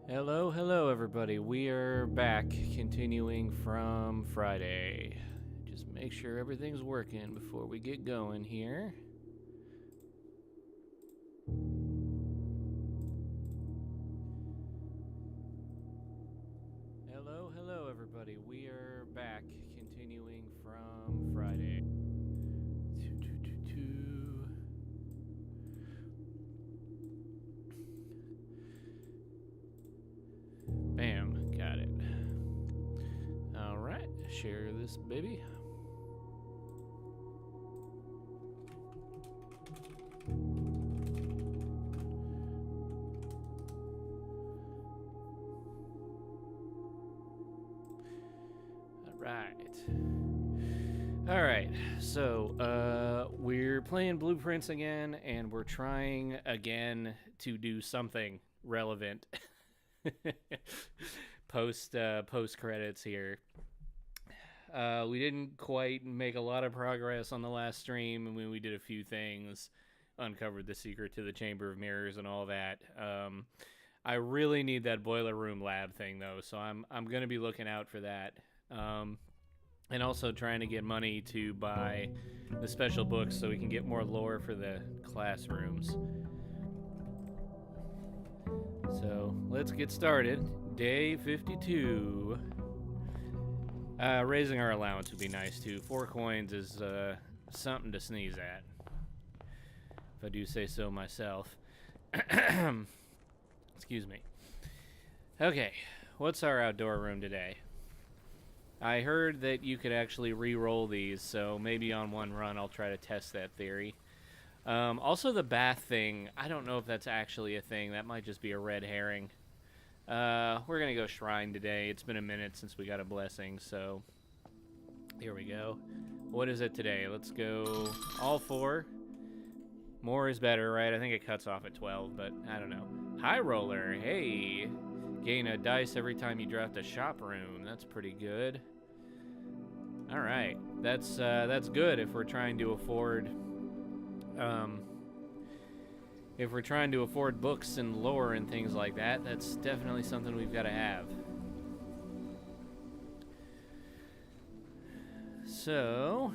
Hello, hello, everybody. We are back, continuing from Friday. Just make sure everything's working before we get going here. Hello, hello, everybody. We are back, continuing from Friday. Bam, got it. All right, share this baby. All right, so we're playing Blueprints again, and we're trying again to do something relevant. Post credits here. We didn't quite make a lot of progress on the last stream, and we did a few things, uncovered the secret to the Chamber of Mirrors and all that. I really need that boiler room lab thing though, so I'm gonna be looking out for that. And also trying to get money to buy the special books so we can get more lore for the classrooms. So let's get started. Day 52. Raising our allowance would be nice too. 4 coins is something to sneeze at, if I do say so myself. Excuse me. Okay, what's our outdoor room today? I heard that you could actually re-roll these, so maybe on one run I'll try to test that theory. Also, the bath thing, I don't know if that's actually a thing. That might just be a red herring. We're going to go shrine today. It's been a minute since we got a blessing, so here we go. What is it today? Let's go all 4. More is better, right? I think it cuts off at 12, but I don't know. High roller, hey. Gain a dice every time you draft a shop room. That's pretty good. All right, that's good if we're trying to afford, books and lore and things like that. That's definitely something we've got to have. So,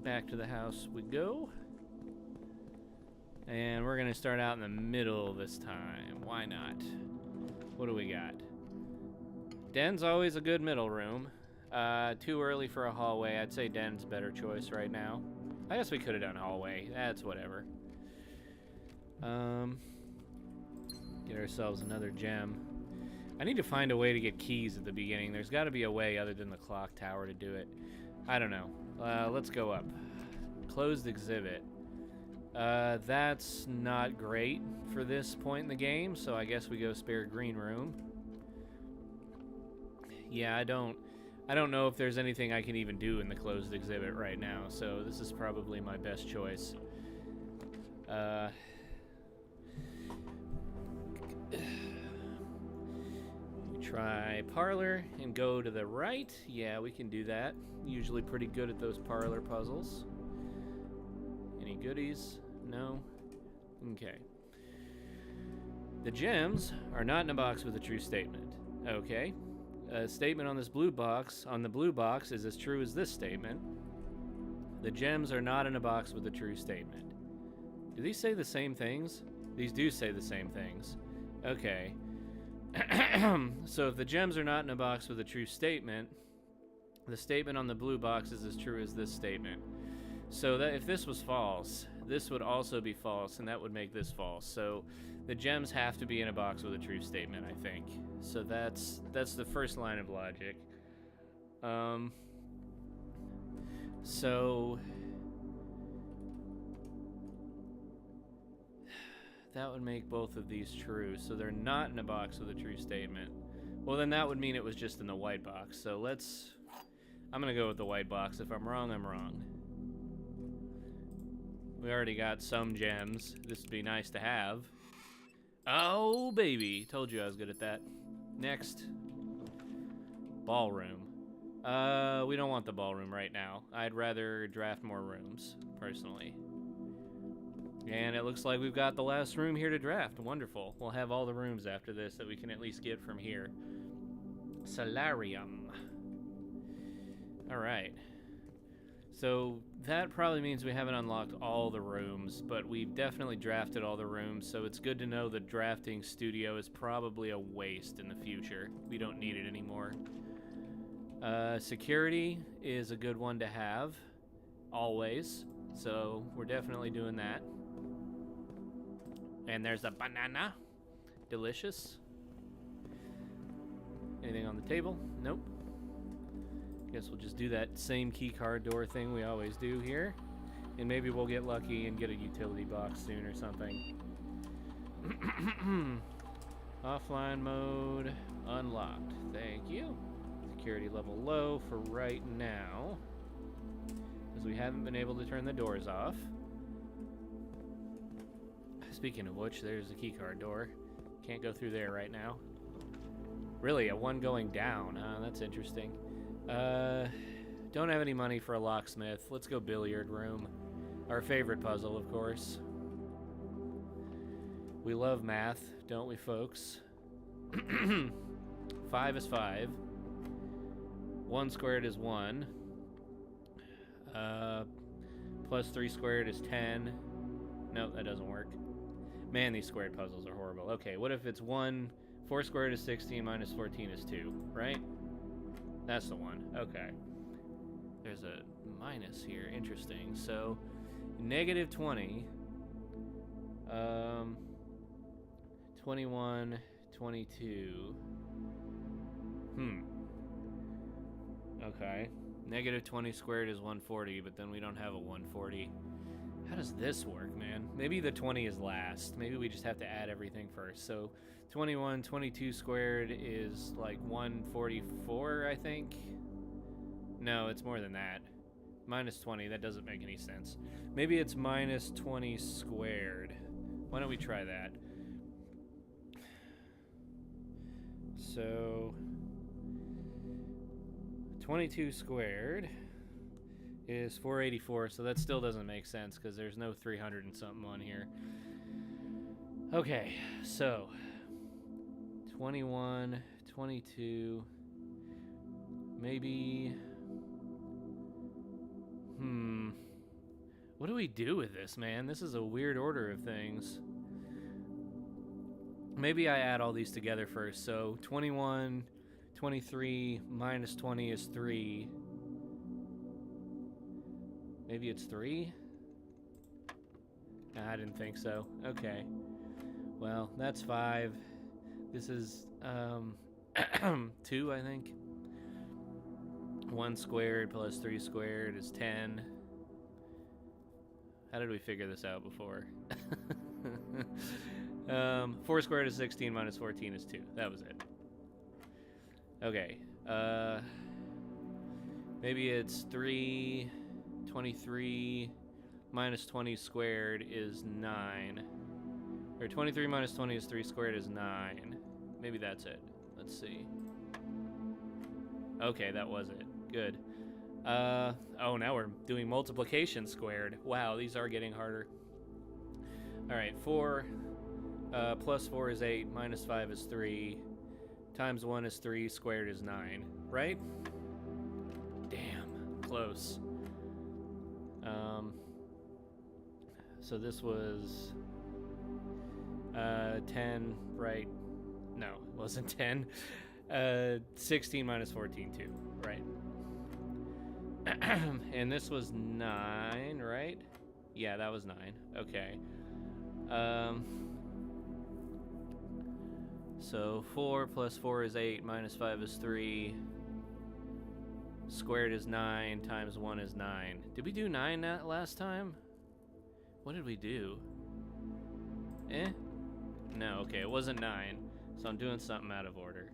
back to the house we go. And we're gonna start out in the middle this time. Why not? What do we got? Den's always a good middle room. Too early for a hallway. I'd say Den's better choice right now. I guess we could have done hallway. That's whatever. Get ourselves another gem. I need to find a way to get keys at the beginning. There's got to be a way other than the clock tower to do it. I don't know. Let's go up. Closed exhibit. That's not great for this point in the game, so I guess we go spare green room. Yeah, I don't know if there's anything I can even do in the closed exhibit right now, so this is probably my best choice. Try parlor and go to the right. Yeah, we can do that. Usually pretty good at those parlor puzzles. Any goodies? No? Okay. The gems are not in a box with a true statement. Okay. A statement on this blue box, is as true as this statement. The gems are not in a box with a true statement. Do these say the same things? These do say the same things. Okay. So if the gems are not in a box with a true statement, the statement on the blue box is as true as this statement. So that if this was false, this would also be false, and that would make this false. So the gems have to be in a box with a true statement, I think. So that's the first line of logic. So that would make both of these true. So they're not in a box with a true statement. Well, then that would mean it was just in the white box. So I'm gonna go with the white box. If I'm wrong, I'm wrong. We already got some gems. This would be nice to have. Oh, baby. Told you I was good at that. Next. Ballroom. We don't want the ballroom right now. I'd rather draft more rooms, personally. And it looks like we've got the last room here to draft. Wonderful. We'll have all the rooms after this that we can at least get from here. Solarium. Alright. So that probably means we haven't unlocked all the rooms, but we've definitely drafted all the rooms, so it's good to know the drafting studio is probably a waste in the future. We don't need it anymore. Security is a good one to have, always, so we're definitely doing that. And there's a banana. Delicious. Anything on the table? Nope. Guess we'll just do that same key card door thing we always do here. And maybe we'll get lucky and get a utility box soon or something. Offline mode unlocked. Thank you. Security level low for right now, because we haven't been able to turn the doors off. Speaking of which, there's the keycard door. Can't go through there right now. Really, a one going down, huh? That's interesting. Don't have any money for a locksmith. Let's go billiard room. Our favorite puzzle, of course. We love math, don't we, folks? 5 is 5. 1 squared is 1. Plus 3 squared is 10. No, that doesn't work. Man, these squared puzzles are horrible. Okay, what if it's 4 squared is 16, minus 14 is 2, right? That's the one. Okay. There's a minus here. Interesting. So, negative 20. 21, 22. Okay. Negative 20 squared is 140, but then we don't have a 140. How does this work, man? Maybe the 20 is last. Maybe we just have to add everything first. So 21, 22 squared is like 144, I think. No, it's more than that. Minus 20, that doesn't make any sense. Maybe it's minus 20 squared. Why don't we try that? So 22 squared is 484, so that still doesn't make sense because there's no 300 and something on here. Okay, so 21, 22, maybe, what do we do with this, man? This is a weird order of things. Maybe I add all these together first. So 21, 23 minus 20 is 3. Maybe it's 3? I didn't think so. Okay. Well, that's 5. This is 2, I think. 1 squared plus 3 squared is 10. How did we figure this out before? 4 squared is 16 minus 14 is 2. That was it. Okay. Maybe it's 3. 23 minus 20 squared is 9. Or 23 minus 20 is 3 squared is 9. Maybe that's it. Let's see. Okay, that was it. Good. Oh, now we're doing multiplication squared. Wow, these are getting harder. Alright, 4 plus 4 is 8, minus 5 is 3, times 1 is 3, squared is 9, right? Damn, close. So this was 10, right? No, it wasn't 10. 16 minus 14, 2, right? And this was 9, right? Yeah, that was 9. Okay. So 4 plus 4 is 8, minus 5 is 3, squared is 9, times 1 is 9. Did we do 9 last time? What did we do? No, okay, it wasn't 9, so I'm doing something out of order.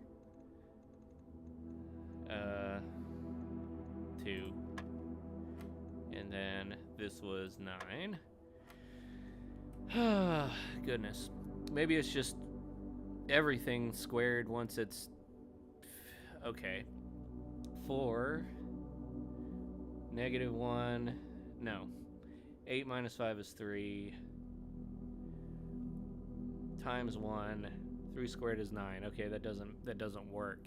2. And then this was 9. Goodness. Maybe it's just everything squared once it's... Okay. 4. Negative 1. No. 8 minus 5 is 3. times 1. 3 squared is 9. Okay, that doesn't work.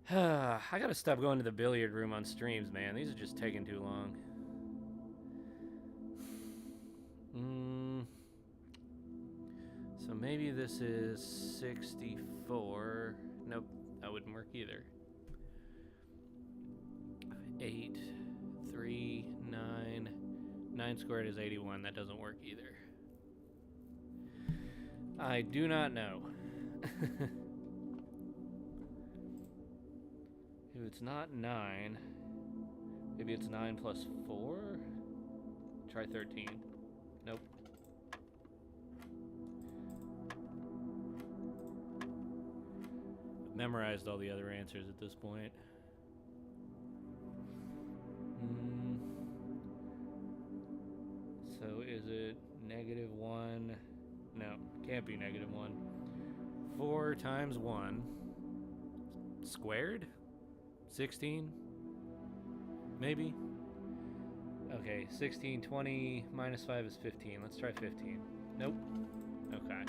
I gotta stop going to the billiard room on streams, man. These are just taking too long. So maybe this is 64. Nope, that wouldn't work either. 8, 3, 9. 9 squared is 81. That doesn't work either. I do not know. If it's not 9, maybe it's 9 plus 4? Try 13. Nope. I've memorized all the other answers at this point. So is it -1? No, can't be -1. 4 times 1 squared? 16? Maybe? Okay, 16, 20, minus 5 is 15. Let's try 15. Nope. Okay.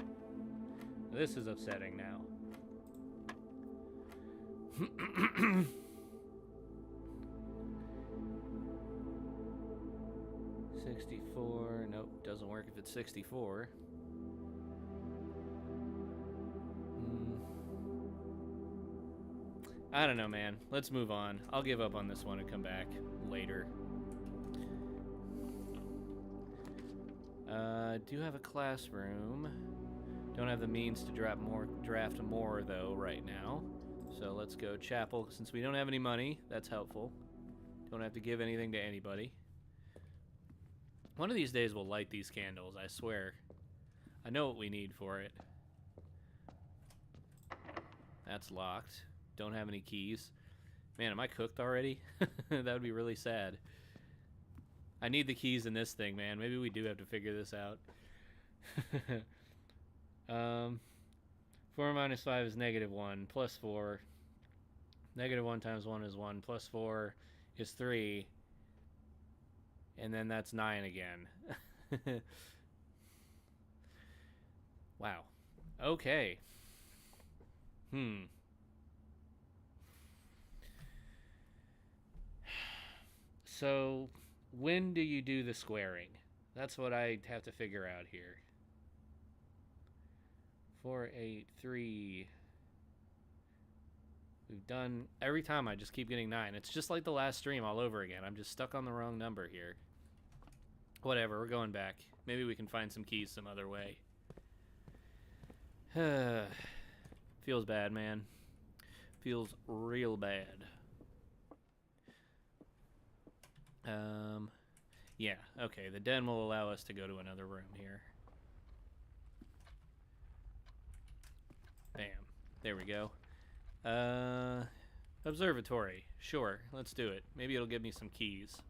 This is upsetting now. 64. Nope, doesn't work if it's 64. I don't know, man. Let's move on. I'll give up on this one and come back later. Do have a classroom. Don't have the means to draft more though right now. So let's go chapel. Since we don't have any money, that's helpful. Don't have to give anything to anybody. One of these days we'll light these candles, I swear. I know what we need for it. That's locked. Don't have any keys. Man, am I cooked already? That would be really sad. I need the keys in this thing, man. Maybe we do have to figure this out. 4 minus 5 is -1, plus 4. -1 times 1 is 1, plus 4 is 3. And then that's 9 again. Wow. Okay. So, when do you do the squaring? That's what I have to figure out here. 4, 8, 3. We've done... Every time I just keep getting 9. It's just like the last stream all over again. I'm just stuck on the wrong number here. Whatever, we're going back. Maybe we can find some keys some other way. Feels bad, man. Feels real bad. Yeah, okay, the den will allow us to go to another room here. Bam. There we go. Observatory. Sure, let's do it. Maybe it'll give me some keys.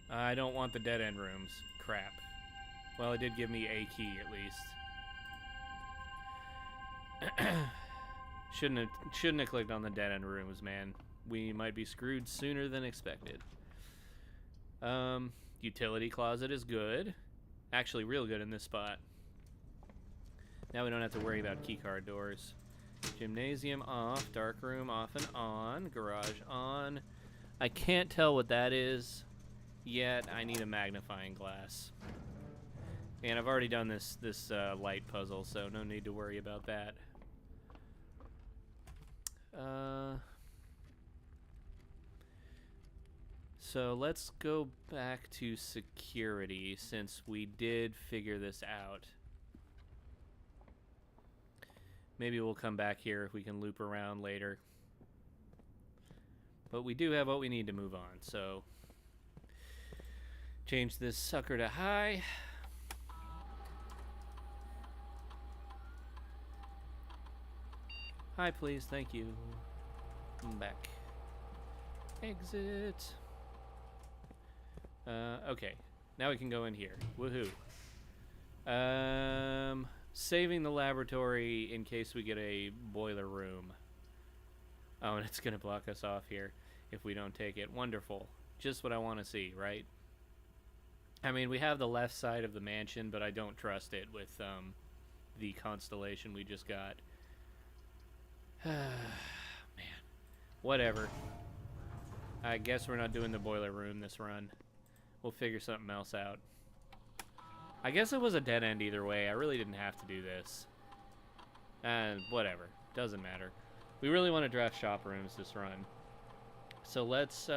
I don't want the dead-end rooms. Crap. Well, it did give me a key, at least. Shouldn't have clicked on the dead-end rooms, man. We might be screwed sooner than expected. Utility closet is good. Actually, real good in this spot. Now we don't have to worry about keycard doors. Gymnasium off, dark room off and on, garage on. I can't tell what that is yet. I need a magnifying glass. And I've already done this light puzzle, so no need to worry about that. So let's go back to security since we did figure this out. Maybe we'll come back here if we can loop around later. But we do have what we need to move on, so change this sucker to high. Hi, please. Thank you. Come back. Exit. Okay. Now we can go in here. Woohoo. Saving the laboratory in case we get a boiler room. Oh, and it's going to block us off here if we don't take it. Wonderful. Just what I want to see, right? I mean, we have the left side of the mansion, but I don't trust it with the constellation we just got. Man, whatever. I guess we're not doing the boiler room this run. We'll figure something else out. I guess it was a dead end either way. I really didn't have to do this. Whatever. Doesn't matter. We really want to draft shop rooms this run. So let's,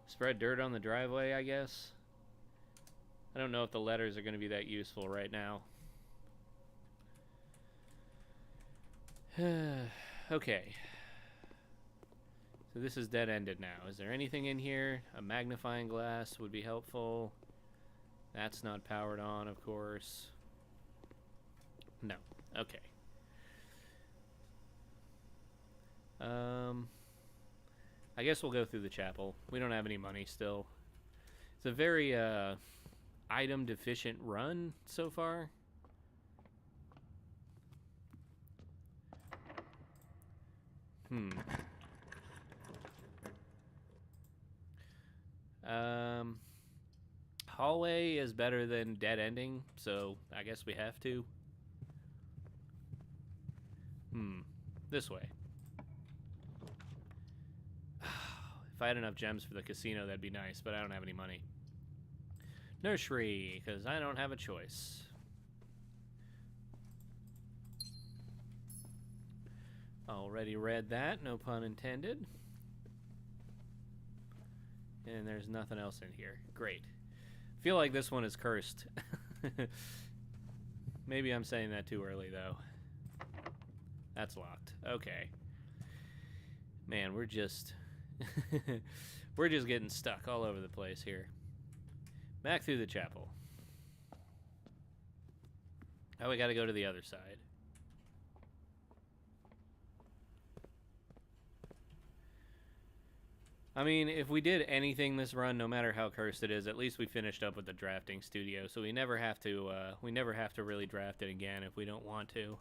spread dirt on the driveway, I guess. I don't know if the letters are going to be that useful right now. Okay. So this is dead-ended now. Is there anything in here? A magnifying glass would be helpful. That's not powered on, of course. No. Okay. I guess we'll go through the chapel. We don't have any money still. It's a very item deficient run so far. Hallway is better than dead ending, so I guess we have to. This way. If I had enough gems for the casino, that'd be nice, but I don't have any money. Nursery, because I don't have a choice. Already read that, no pun intended. And there's nothing else in here. Great. Feel like this one is cursed. Maybe I'm saying that too early, though. That's locked. Okay. Man, we're just... we're just getting stuck all over the place here. Back through the chapel. Oh, we gotta go to the other side. I mean, if we did anything this run, no matter how cursed it is, at least we finished up with the drafting studio, so we never have to really draft it again if we don't want to.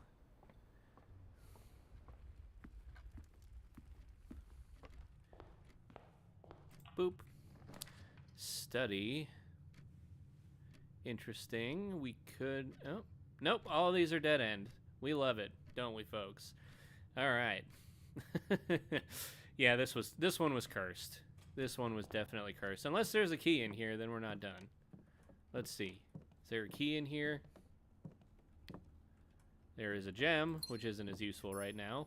Boop. Study. Interesting. We could... Oh, nope. All of these are dead end. We love it, don't we, folks? All right. Yeah, this one was cursed. This one was definitely cursed. Unless there's a key in here, then we're not done. Let's see. Is there a key in here? There is a gem, which isn't as useful right now.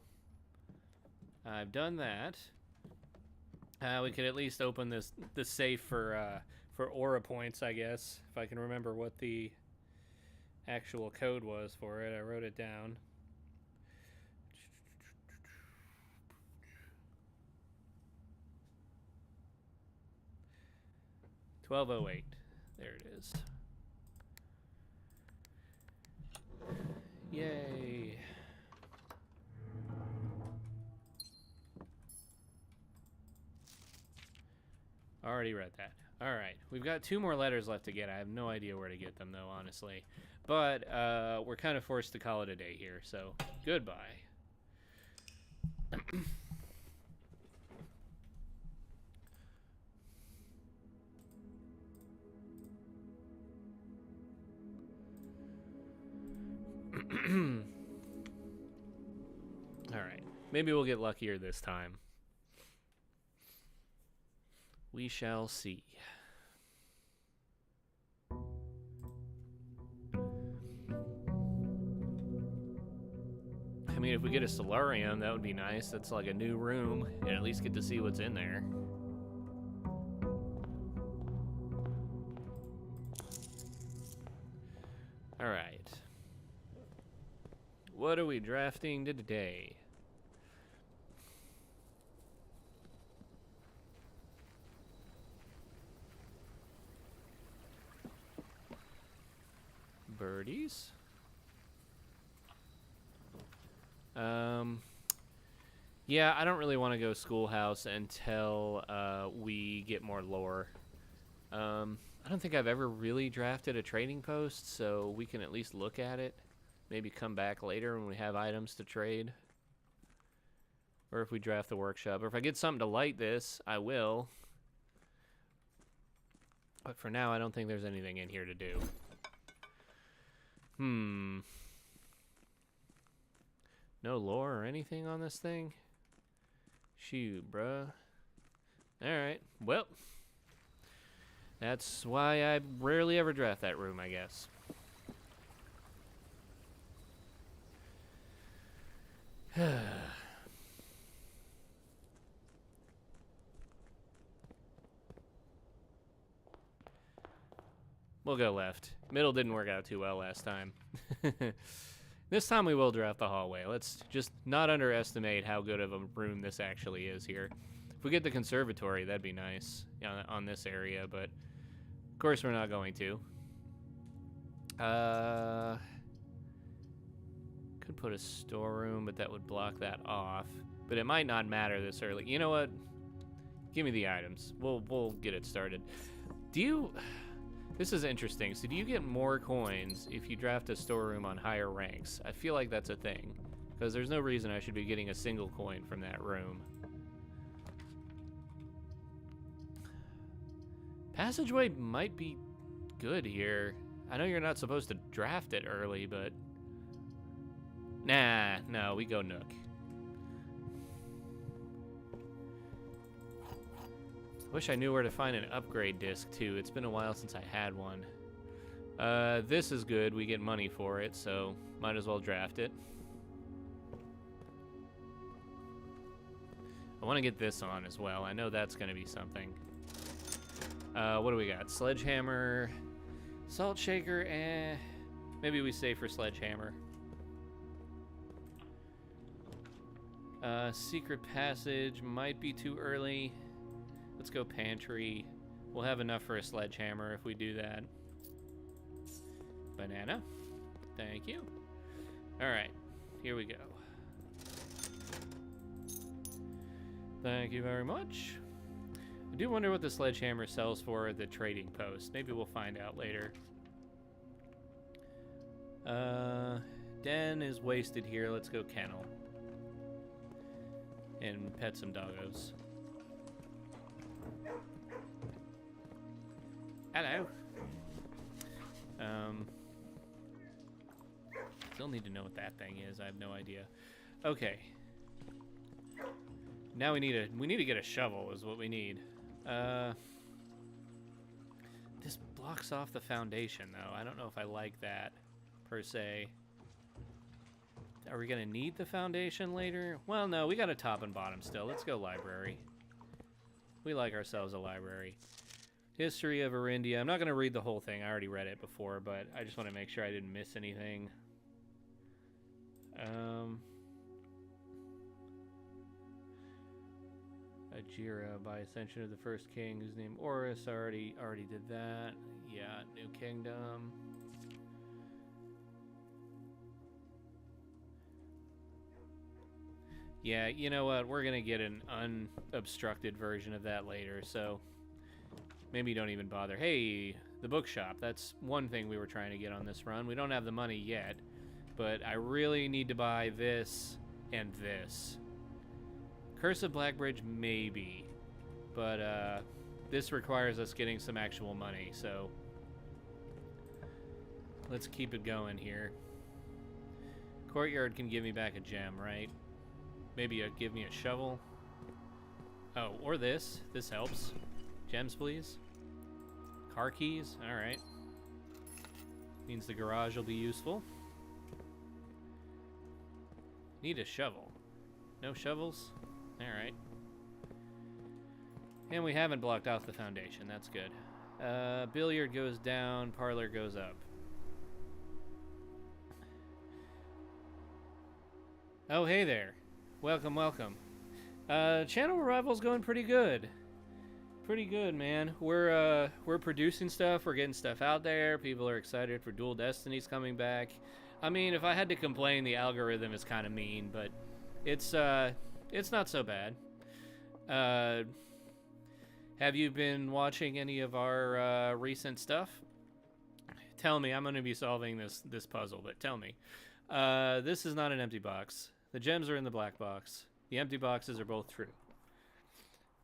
I've done that. We could at least open this safe for aura points, I guess, if I can remember what the actual code was for it. I wrote it down. $12.08. There it is. Yay. Already read that. All right, we've got 2 more letters left to get. I have no idea where to get them, though, honestly. But we're kind of forced to call it a day here, so goodbye. All right, maybe we'll get luckier this time. We shall see. I mean, if we get a solarium, that would be nice. That's like a new room, and at least get to see what's in there. All right. What are we drafting today? Birdies. Yeah, I don't really want to go schoolhouse until we get more lore. I don't think I've ever really drafted a trading post, so we can at least look at it. Maybe come back later when we have items to trade. Or if we draft the workshop. Or if I get something to light this, I will. But for now, I don't think there's anything in here to do. No lore or anything on this thing? Shoot, bruh. Alright, well. That's why I rarely ever draft that room, I guess. We'll go left. Middle didn't work out too well last time. This time we will draft the hallway. Let's just not underestimate how good of a room this actually is here. If we get the conservatory, that'd be nice on this area, but of course we're not going to. Could put a storeroom, but that would block that off. But it might not matter this early. You know what? Give me the items. We'll get it started. Do you... This is interesting. So do you get more coins if you draft a storeroom on higher ranks? I feel like that's a thing, because there's no reason I should be getting a single coin from that room. Passageway might be good here. I know you're not supposed to draft it early, but... Nah, no, we go Nook. Wish I knew where to find an upgrade disc, too. It's been a while since I had one. This is good. We get money for it, so might as well draft it. I want to get this on as well. I know that's going to be something. What do we got? Sledgehammer, Salt Shaker, maybe we stay for Sledgehammer. Secret Passage might be too early. Let's go Pantry. We'll have enough for a Sledgehammer if we do that. Banana. Thank you. Alright, here we go. Thank you very much. I do wonder what the Sledgehammer sells for at the trading post. Maybe we'll find out later. Den is wasted here. Let's go Kennel. And pet some doggos. Hello. Still need to know what that thing is. I have no idea. Okay. Now we need to get a shovel is what we need. This blocks off the foundation though. I don't know if I like that per se. Are we gonna need the foundation later? Well, no, we got a top and bottom still. Let's go library. We like ourselves a library. History of Arindia. I'm not going to read the whole thing. I already read it before, but I just want to make sure I didn't miss anything. Ajira by Ascension of the First King, whose name Horus. Already did that. Yeah, New Kingdom. Yeah, you know what? We're going to get an unobstructed version of that later, so... Maybe don't even bother. Hey, the bookshop. That's one thing we were trying to get on this run. We don't have the money yet, but I really need to buy this and this. Curse of Blackbridge, maybe. But this requires us getting some actual money, so let's keep it going here. Courtyard can give me back a gem, right? Maybe give me a shovel. Oh, or this. This helps. Gems, please. Car keys. All right. Means the garage will be useful. Need a shovel. No shovels? All right. And we haven't blocked off the foundation. That's good. Billiard goes down. Parlor goes up. Oh, hey there. Welcome, welcome. Channel Revival's going pretty good. Pretty good, man. We're producing stuff. We're getting stuff out there. People are excited for Dual Destinies coming back. I mean, if I had to complain, the algorithm is kind of mean, but it's not so bad. Have you been watching any of our recent stuff? Tell me. I'm going to be solving this puzzle, but tell me. This is not an empty box. The gems are in the black box. The empty boxes are both true.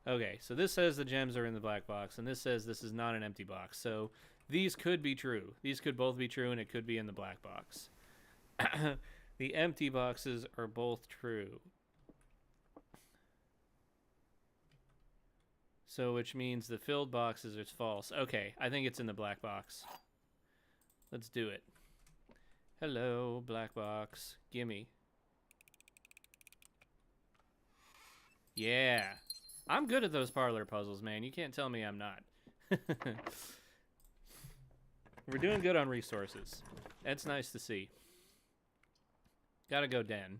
Okay, so this says the gems are in the black box, and this says this is not an empty box. So these could be true. These could both be true, and it could be in the black box. The empty boxes are both true. So which means the filled boxes are false. Okay, I think it's in the black box. Let's do it. Hello, black box. Gimme. Yeah. I'm good at those parlor puzzles, man. You can't tell me I'm not. We're doing good on resources. That's nice to see. Gotta go den.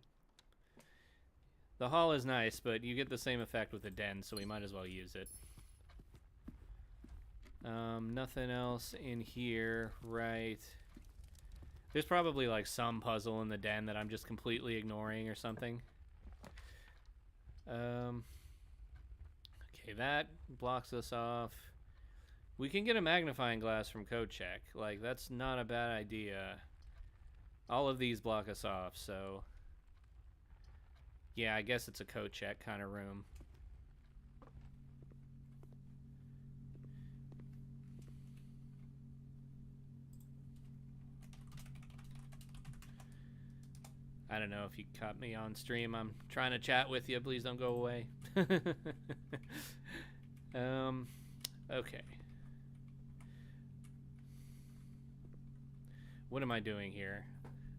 The hall is nice, but you get the same effect with the den, so we might as well use it. Nothing else in here, right? There's probably like some puzzle in the den that I'm just completely ignoring or something. Okay, that blocks us off. We can get a magnifying glass from Code Check. Like, that's not a bad idea. All of these block us off, so... yeah, I guess it's a Code Check kind of room. I don't know if you caught me on stream. I'm trying to chat with you. Please don't go away. Okay. What am I doing here?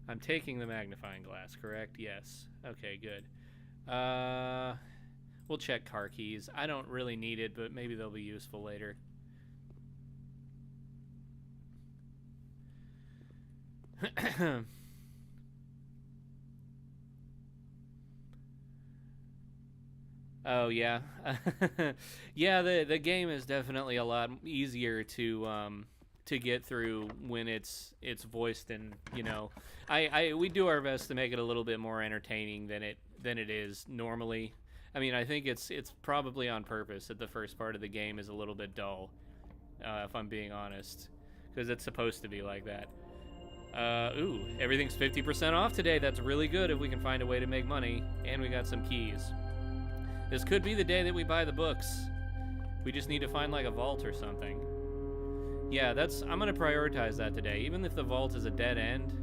I'm taking the magnifying glass, correct? Yes. Okay, good. We'll check car keys. I don't really need it, but maybe they'll be useful later. Oh yeah, yeah. The game is definitely a lot easier to get through when it's voiced, and you know, we do our best to make it a little bit more entertaining than it is normally. I mean, I think it's probably on purpose that the first part of the game is a little bit dull, if I'm being honest, because it's supposed to be like that. Ooh, everything's 50% off today. That's really good if we can find a way to make money, and we got some keys. This could be the day that we buy the books. We just need to find like a vault or something. Yeah, I'm gonna prioritize that today. Even if the vault is a dead end.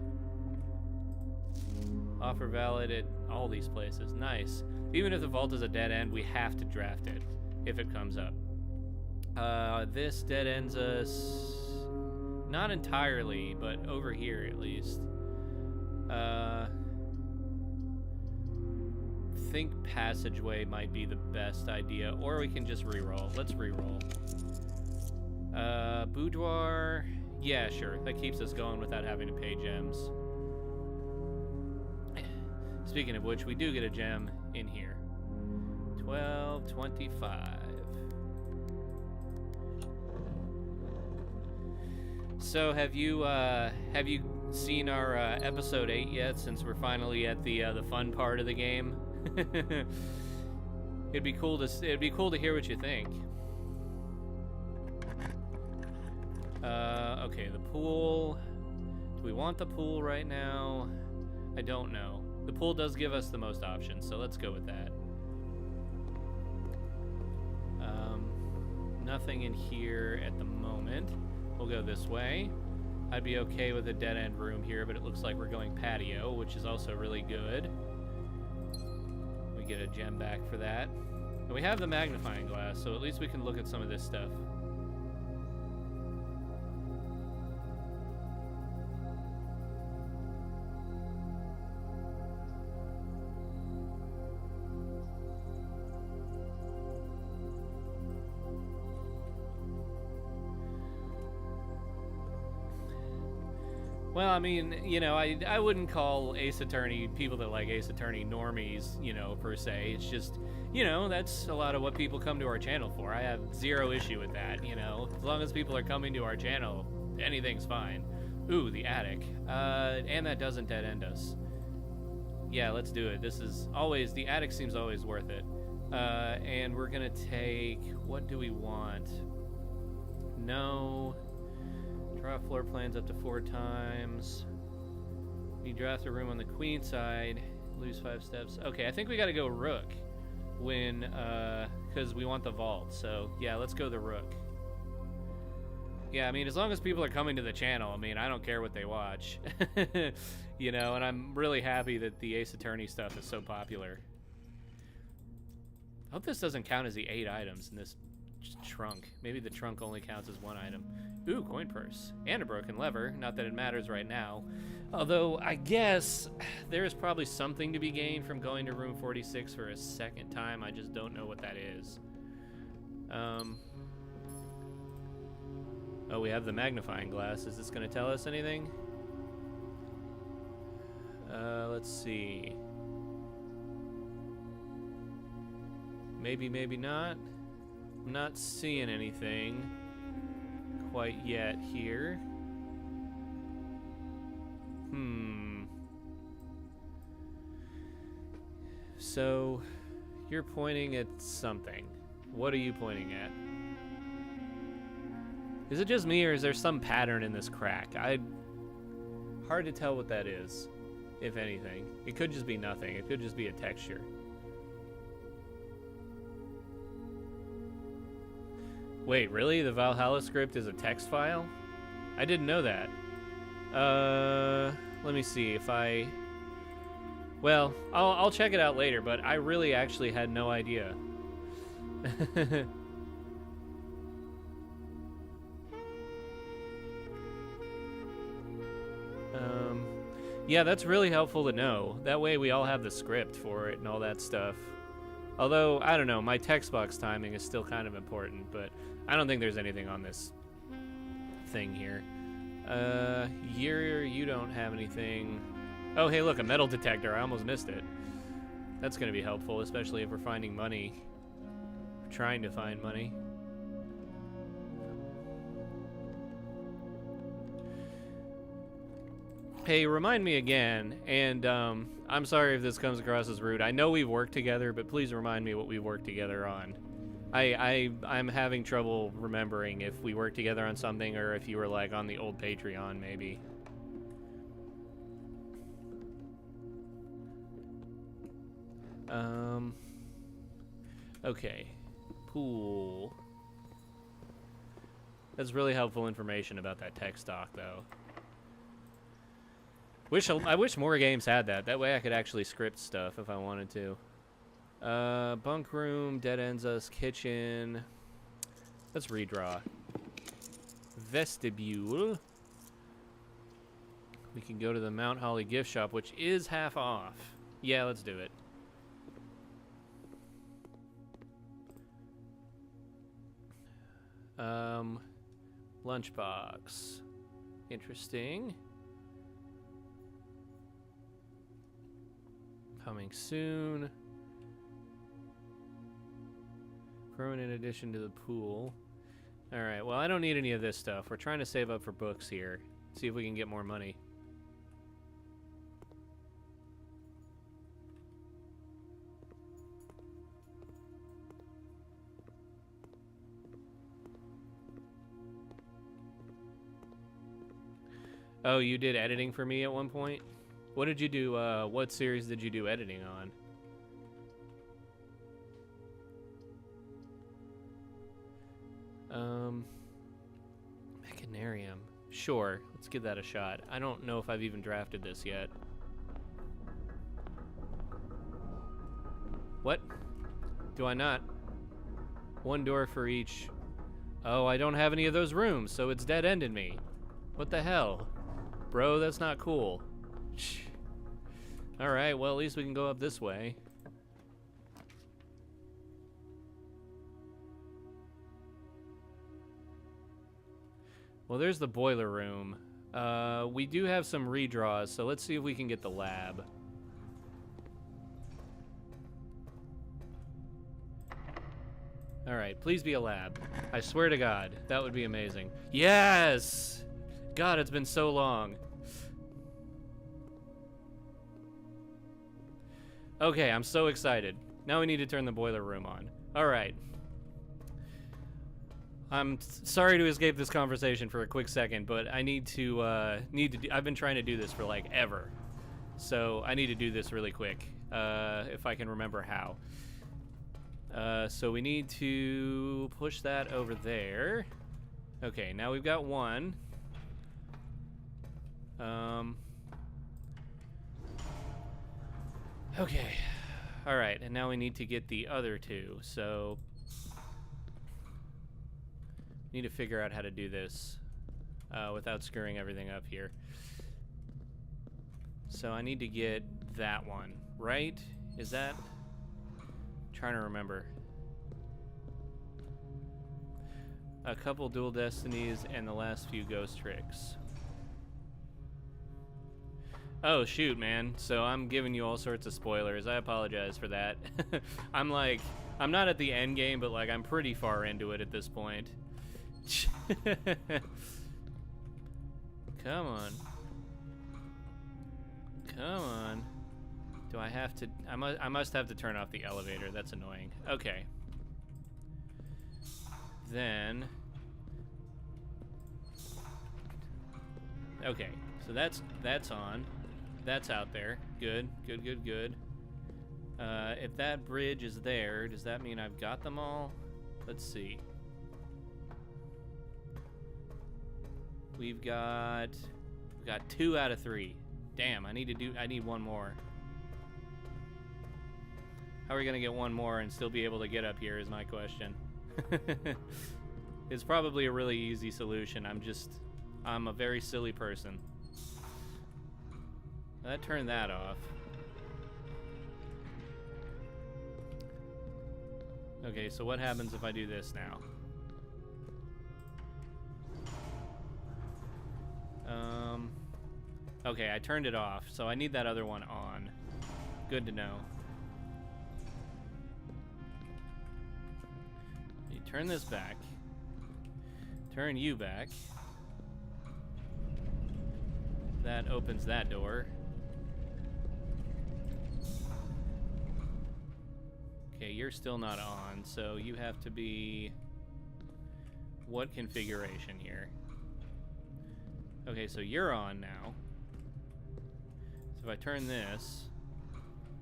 Offer valid at all these places. Nice. Even if the vault is a dead end, we have to draft it if it comes up. This dead ends us not entirely, but over here at least. I think passageway might be the best idea, or we can just re-roll. Let's re-roll. Boudoir, yeah, sure. That keeps us going without having to pay gems. Speaking of which, we do get a gem in here. 1225. So have you seen our episode 8 yet? Since we're finally at the fun part of the game. It'd be cool to hear what you think. Okay, the pool. Do we want the pool right now? I don't know. The pool does give us the most options, so let's go with that. Nothing in here at the moment. We'll go this way. I'd be okay with a dead-end room here, but it looks like we're going patio, which is also really good. We get a gem back for that. And we have the magnifying glass, so at least we can look at some of this stuff. Well, I mean, you know, I wouldn't call Ace Attorney, people that like Ace Attorney, normies, you know, per se. It's just, you know, that's a lot of what people come to our channel for. I have zero issue with that, you know. As long as people are coming to our channel, anything's fine. Ooh, the attic. And that doesn't dead end us. Yeah, let's do it. This is always, the attic seems always worth it. And we're gonna take, what do we want? No. Draw floor plans up to 4 times. You draft a room on the queen side. Lose 5 steps. Okay, I think we gotta go rook when, because we want the vault. So, yeah, let's go the rook. Yeah, I mean, as long as people are coming to the channel, I mean, I don't care what they watch. You know, and I'm really happy that the Ace Attorney stuff is so popular. I hope this doesn't count as the 8 items in this trunk. Maybe the trunk only counts as 1 item. Ooh, coin purse. And a broken lever. Not that it matters right now. Although, I guess there is probably something to be gained from going to room 46 for a second time. I just don't know what that is. Oh, we have the magnifying glass. Is this going to tell us anything? Let's see. Maybe, maybe not. I'm not seeing anything quite yet here. So, you're pointing at something. What are you pointing at? Is it just me, or is there some pattern in this crack? Hard to tell what that is, if anything. It could just be nothing. It could just be a texture. Wait, really? The Valhalla script is a text file? I didn't know that. Let me see if I... Well, I'll check it out later, but I really actually had no idea. Yeah, that's really helpful to know. That way we all have the script for it and all that stuff. Although, I don't know, my text box timing is still kind of important, but I don't think there's anything on this thing here. You don't have anything. Oh, hey, look, a metal detector. I almost missed it. That's going to be helpful, especially if we're finding money. We're trying to find money. Hey, remind me again, and I'm sorry if this comes across as rude. I know we've worked together, but please remind me what we've worked together on. I'm having trouble remembering if we worked together on something or if you were like on the old Patreon, maybe. Okay. Pool. That's really helpful information about that tech stock, though. I wish more games had that. That way I could actually script stuff if I wanted to. Bunk room, dead ends us, kitchen. Let's redraw. Vestibule. We can go to the Mount Holly gift shop, which is half off. Yeah, let's do it. Lunchbox. Interesting. Coming soon. Permanent addition to the pool. Alright, well, I don't need any of this stuff. We're trying to save up for books here. See if we can get more money. Oh, you did editing for me at one point? What did you do, what series did you do editing on? Mechanarium. Sure, let's give that a shot. I don't know if I've even drafted this yet. What? Do I not? One door for each. Oh, I don't have any of those rooms, so it's dead-ended me. What the hell? Bro, that's not cool. Alright, well, at least we can go up this way. Well, there's the boiler room. We do have some redraws, so let's see if we can get the lab. Alright, please be a lab. I swear to God, that would be amazing. Yes! God, it's been so long. Okay, I'm so excited. Now we need to turn the boiler room on. Alright. I'm sorry to escape this conversation for a quick second, but I need to I've been trying to do this for like ever. So I need to do this really quick, if I can remember how. So we need to push that over there. Okay, now we've got one. Okay. All right, and now we need to get the other two. So need to figure out how to do this without screwing everything up here. So I need to get that one, right? Is that? Trying to remember. A couple dual destinies and the last few ghost tricks. Oh shoot, man. So I'm giving you all sorts of spoilers. I apologize for that. I'm not at the end game, but like I'm pretty far into it at this point. Come on. Come on. Do I have to? I must have to turn off the elevator. That's annoying. Okay. Then. Okay. So that's on. That's out there. Good. Good. Good. Good. If that bridge is there, does that mean I've got them all? Let's see. We've got 2 out of 3. Damn, I need one more. How are we gonna get one more and still be able to get up here is my question. It's probably a really easy solution. I'm a very silly person. That turned that off. Okay, so what happens if I do this now? Okay, I turned it off, so I need that other one on. Good to know. You turn this back. Turn you back. That opens that door. Okay, you're still not on, so you have to be... What configuration here? Okay, so you're on now. So if I turn this...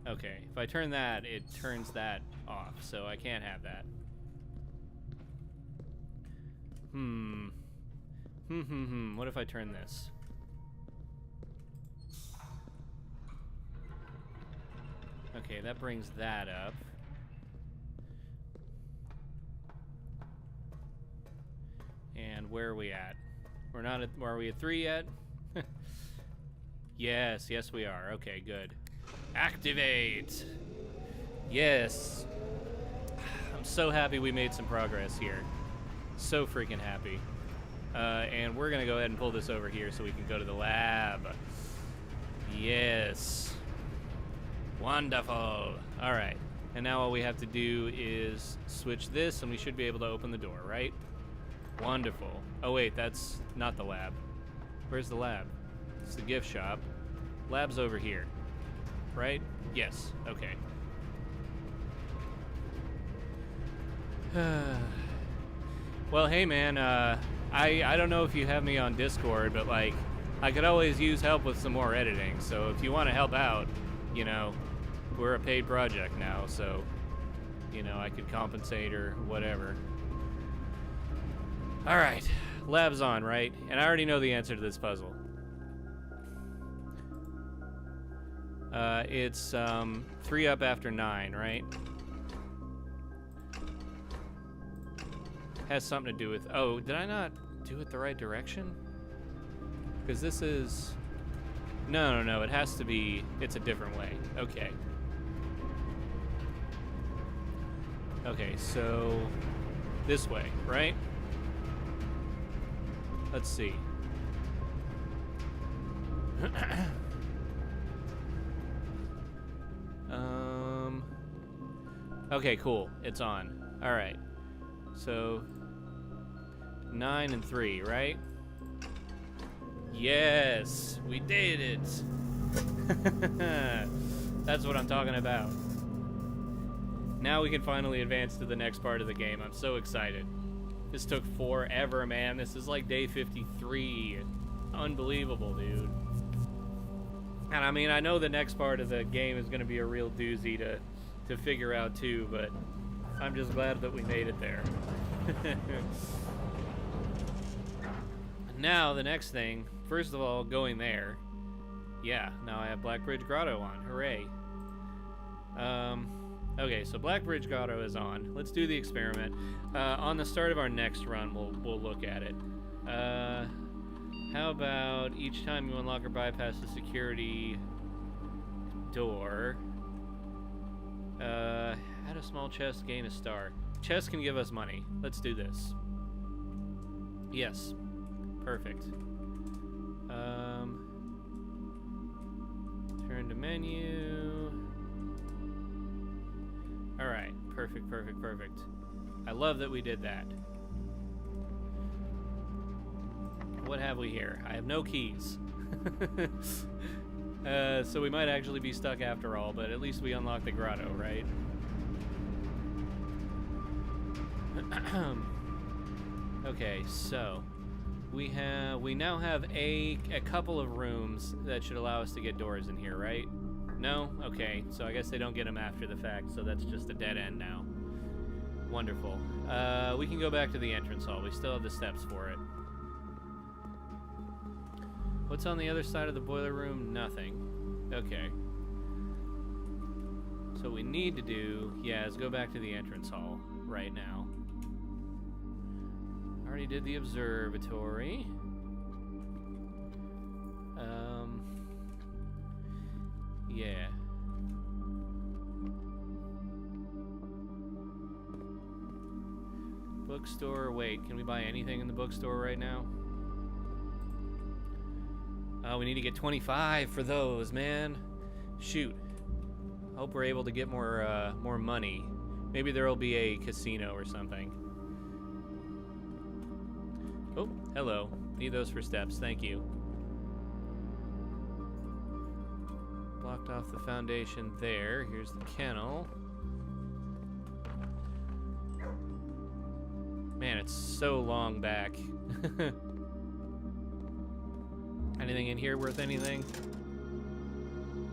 Okay, if I turn that, it turns that off, so I can't have that. What if I turn this? Okay, that brings that up. And where are we at? We're not at... Are we at 3 yet? Yes, we are. Okay, good. Activate! Yes! I'm so happy we made some progress here. So freaking happy. And we're gonna go ahead and pull this over here so we can go to the lab. Yes. Wonderful. Alright. And now all we have to do is switch this and we should be able to open the door, right? Wonderful. Oh wait, that's not the lab. Where's the lab? It's the gift shop. Lab's over here. Right? Yes. Okay. Well, hey man, I don't know if you have me on Discord, but like, I could always use help with some more editing, so if you want to help out, you know, we're a paid project now, so, you know, I could compensate or whatever. Alright, lab's on, right? And I already know the answer to this puzzle. It's 3 up after 9, right? Has something to do with... Oh, did I not do it the right direction? Because this is... No, it has to be... It's a different way. Okay. Okay, so... This way, right? Let's see. Okay, cool. It's on. Alright. So... 9 and 3, right? Yes! We did it! That's what I'm talking about. Now we can finally advance to the next part of the game. I'm so excited. This took forever, man. This is like day 53. Unbelievable, dude. And I mean, I know the next part of the game is going to be a real doozy to figure out too, but I'm just glad that we made it there. Now, the next thing, first of all, going there. Yeah, now I have Blackbridge Grotto on. Hooray. Okay, so Blackbridge Grotto is on. Let's do the experiment. On the start of our next run, we'll look at it. How about each time you unlock or bypass the security door, add a small chest, gain a star. Chest can give us money. Let's do this. Yes. Perfect. Turn to menu. Alright. Perfect, perfect, perfect. I love that we did that. What have we here? I have no keys. So we might actually be stuck after all, but at least we unlocked the grotto, right? Okay, so we now have a couple of rooms that should allow us to get doors in here, right? No? Okay, so I guess they don't get them after the fact, so that's just a dead end now. Wonderful. We can go back to the entrance hall. We still have the steps for it. What's on the other side of the boiler room? Nothing. Okay. So what we need to do, yeah, is go back to the entrance hall right now. Already did the observatory. Yeah. Bookstore, wait, can we buy anything in the bookstore right now? Oh, we need to get 25 for those, man. Shoot. Hope we're able to get more money. Maybe there'll be a casino or something. Oh, hello. Need those for steps, thank you. Blocked off the foundation there. Here's the kennel. Man, it's so long back. Anything in here worth anything?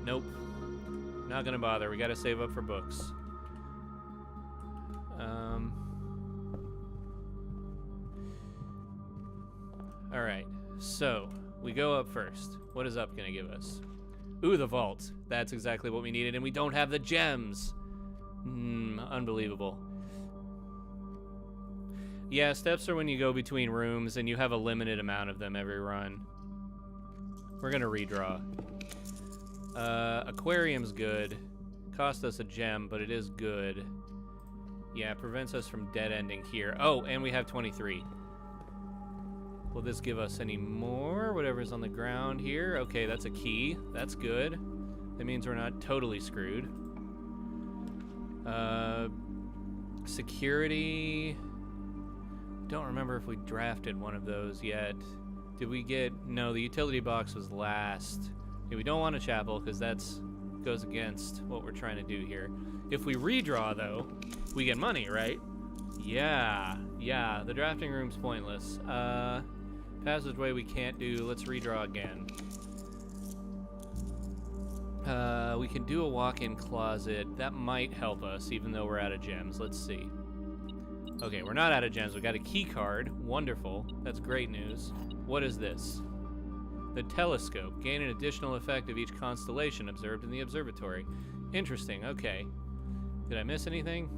Nope. Not gonna bother. We gotta save up for books. Alright, so we go up first. What is up gonna give us? Ooh, the vault. That's exactly what we needed, and we don't have the gems. Unbelievable. Yeah, steps are when you go between rooms, and you have a limited amount of them every run. We're gonna redraw. Aquarium's good. Cost us a gem, but it is good. Yeah, it prevents us from dead-ending here. Oh, and we have 23. Will this give us any more? Whatever's on the ground here. Okay, that's a key. That's good. That means we're not totally screwed. Security. Don't remember if we drafted one of those yet. Did we get... No, the utility box was last. Okay, we don't want a chapel because that's goes against what we're trying to do here. If we redraw, though, we get money, right? Yeah, the drafting room's pointless. Passageway we can't do. Let's redraw again. We can do a walk-in closet. That might help us, even though we're out of gems. Let's see. Okay, we're not out of gems. We got a key card. Wonderful. That's great news. What is this? The telescope. Gain an additional effect of each constellation observed in the observatory. Interesting. Okay. Did I miss anything?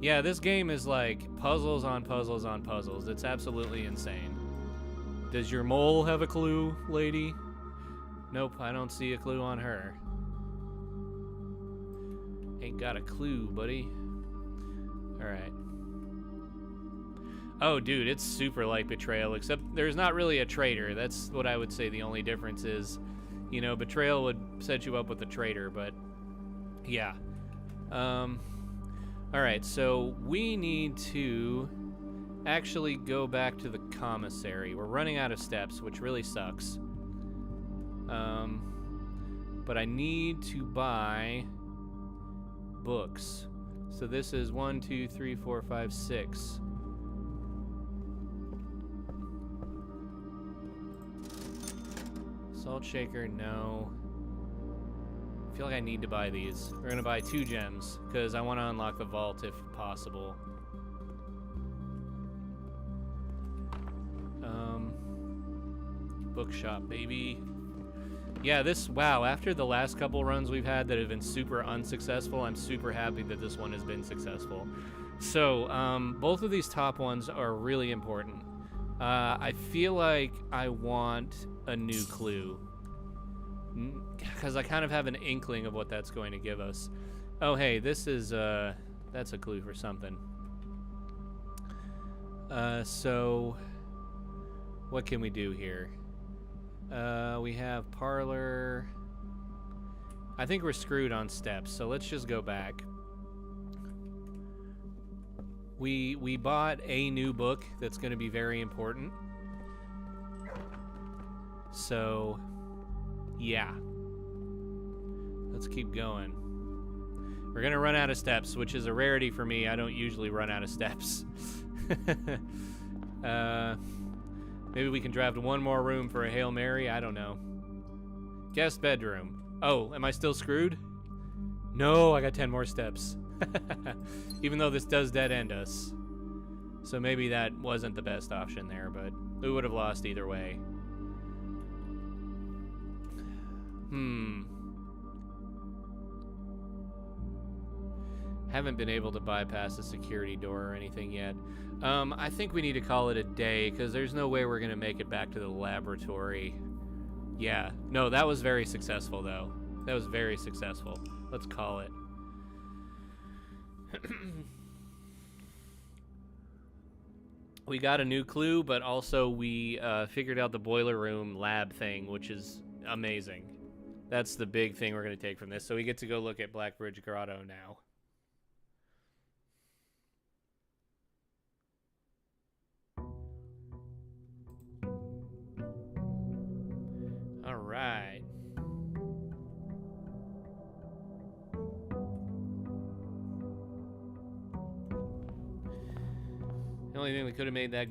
Yeah, this game is like puzzles on puzzles on puzzles. It's absolutely insane. Does your mole have a clue, lady? Nope, I don't see a clue on her. Ain't got a clue, buddy. Alright. Oh, dude, it's super like Betrayal, except there's not really a traitor. That's what I would say the only difference is. You know, Betrayal would set you up with a traitor, but yeah. Alright, so we need to actually go back to the commissary. We're running out of steps, which really sucks. But I need to buy books. So this is 1, 2, 3, 4, 5, 6. Salt shaker, no. I feel like I need to buy these. We're gonna buy 2 gems, because I want to unlock the vault if possible. Bookshop, baby. Yeah, wow, after the last couple runs we've had that have been super unsuccessful, I'm super happy that this one has been successful. So, both of these top ones are really important. I feel like I want a new clue, because I kind of have an inkling of what that's going to give us. Oh, hey, this is, that's a clue for something. So, what can we do here? We have parlor. I think we're screwed on steps, so let's just go back. We bought a new book that's going to be very important. So, yeah. Let's keep going. We're going to run out of steps, which is a rarity for me. I don't usually run out of steps. Maybe we can draft one more room for a Hail Mary. I don't know. Guest bedroom. Oh, am I still screwed? No, I got 10 more steps. Even though this does dead end us. So maybe that wasn't the best option there, but we would have lost either way. Haven't been able to bypass the security door or anything yet. I think we need to call it a day, because there's no way we're going to make it back to the laboratory. Yeah. No, that was very successful, though. That was very successful. Let's call it. We got a new clue, but also we figured out the boiler room lab thing, which is amazing. That's the big thing we're going to take from this. So we get to go look at Blackbridge Grotto now. All right. The only thing that could have made that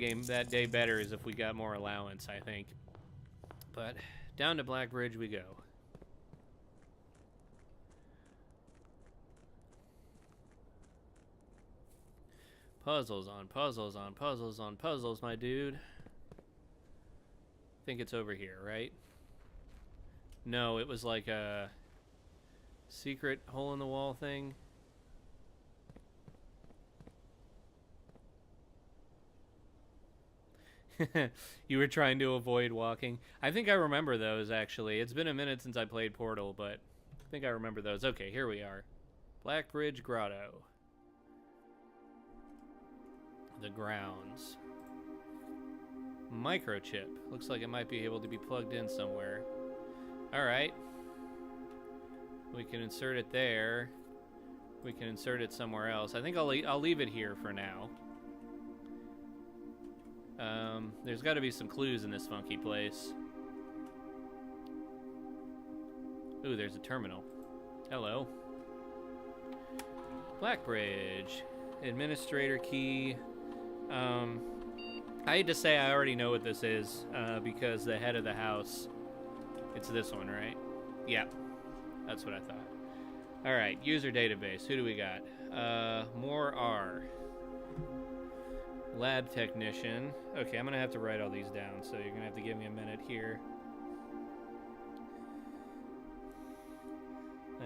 day better is if we got more allowance, I think. But down to Blackbridge we go. Puzzles on puzzles on puzzles on puzzles, my dude. I think it's over here, right? No, it was like a secret hole-in-the-wall thing. You were trying to avoid walking. I think I remember those, actually. It's been a minute since I played Portal, but I think I remember those. Okay, here we are. Blackbridge Grotto. The grounds. Microchip. Looks like it might be able to be plugged in somewhere. Alright. We can insert it there. We can insert it somewhere else. I think I'll leave it here for now. There's got to be some clues in this funky place. Ooh, there's a terminal. Hello. Blackbridge. Administrator key. I hate to say I already know what this is, because the head of the house... It's this one, right? Yeah. That's what I thought. Alright, user database. Who do we got? More R. Lab technician. Okay, I'm going to have to write all these down, so you're going to have to give me a minute here.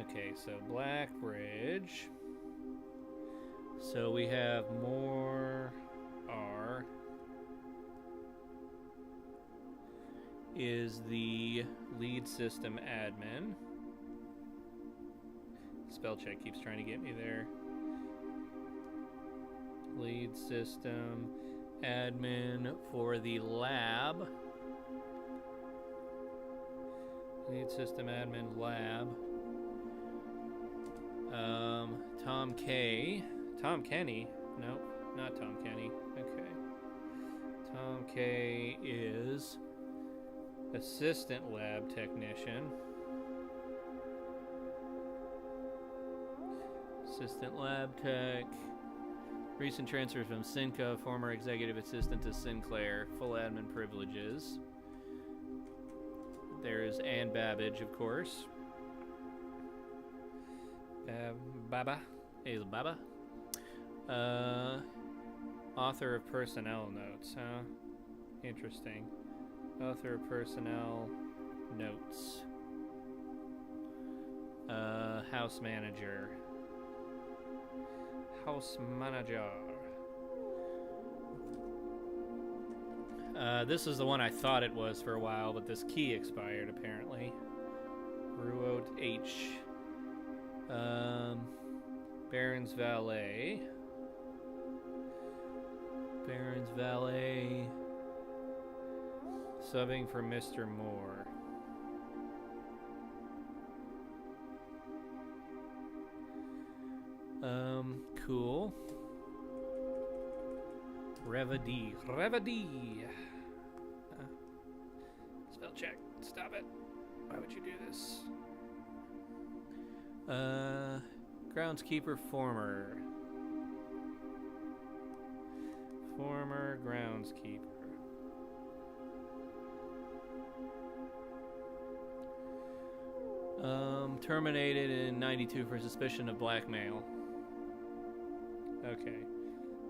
Okay, so Blackbridge. So we have more R. Is the lead system admin. Spell check keeps trying to get me there. Lead system admin for the lab. Lead system admin lab. Tom K. Tom Kenny. Nope, not Tom Kenny. Okay. Tom K is assistant lab technician. Assistant lab tech. Recent transfer from Cinca, former executive assistant to Sinclair. Full admin privileges. There's Anne Babbage, of course. Baba. Hazel Baba. Author of personnel notes, huh? Interesting. Author of personnel notes. House manager. House manager. This is the one I thought it was for a while, but this key expired apparently. Ruot H. Baron's valet. Baron's valet. Subbing for Mr. Moore. Cool. Revady. Spell check. Stop it. Why would you do this? Groundskeeper former. Former groundskeeper. Terminated in 92 for suspicion of blackmail. Okay.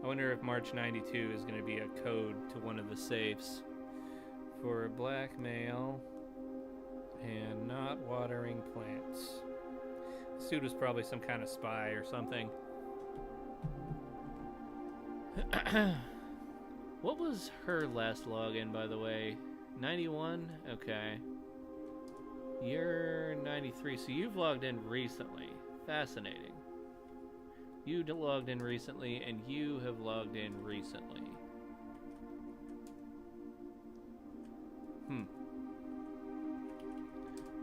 I wonder if March 92 is going to be a code to one of the safes for blackmail and not watering plants. This dude was probably some kind of spy or something. What was her last login, by the way? 91? Okay. You're 93, so you've logged in recently. Fascinating. You logged in recently, and you have logged in recently.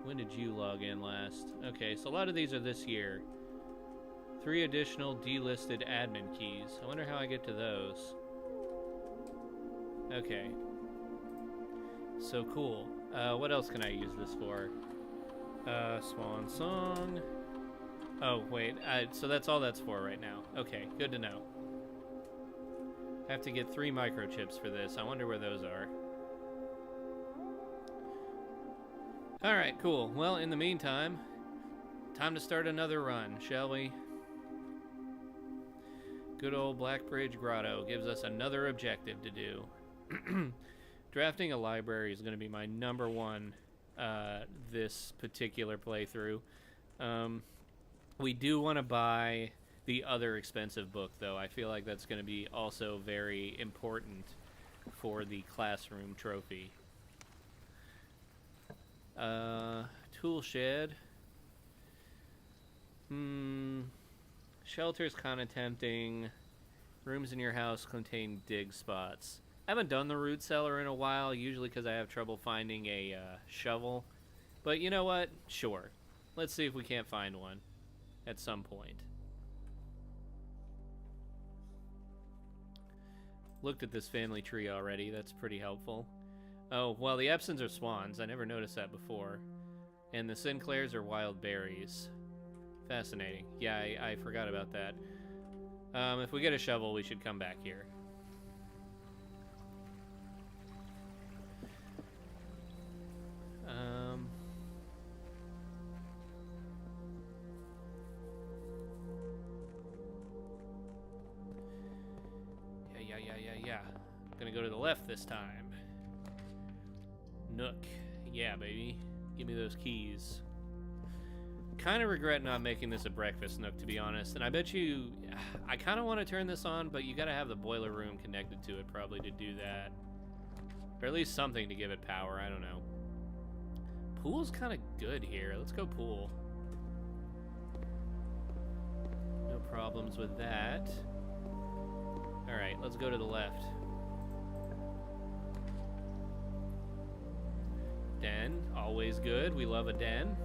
When did you log in last? Okay, so a lot of these are this year. 3 additional delisted admin keys. I wonder how I get to those. Okay. So cool. What else can I use this for? Swan Song. Oh, wait. So that's all that's for right now. Okay, good to know. I have to get 3 microchips for this. I wonder where those are. Alright, cool. Well, in the meantime, time to start another run, shall we? Good old Blackbridge Grotto gives us another objective to do. Drafting a library is going to be my number one this particular playthrough. We do want to buy the other expensive book, though. I feel like that's going to be also very important for the classroom trophy. Tool shed. Shelter's kind of tempting. Rooms in your house contain dig spots. I haven't done the root cellar in a while, usually because I have trouble finding a shovel. But you know what? Sure. Let's see if we can't find one at some point. Looked at this family tree already. That's pretty helpful. Oh, well, the Epsons are swans. I never noticed that before. And the Sinclairs are wild berries. Fascinating. Yeah, I forgot about that. If we get a shovel, we should come back here. Yeah. Gonna go to the left this time. Nook. Yeah, baby. Give me those keys. Kind of regret not making this a breakfast nook, to be honest. And I bet you... I kind of want to turn this on, but you gotta have the boiler room connected to it probably to do that. Or at least something to give it power. I don't know. Pool's kind of good here. Let's go pool. No problems with that. Alright, let's go to the left. Den, always good. We love a den.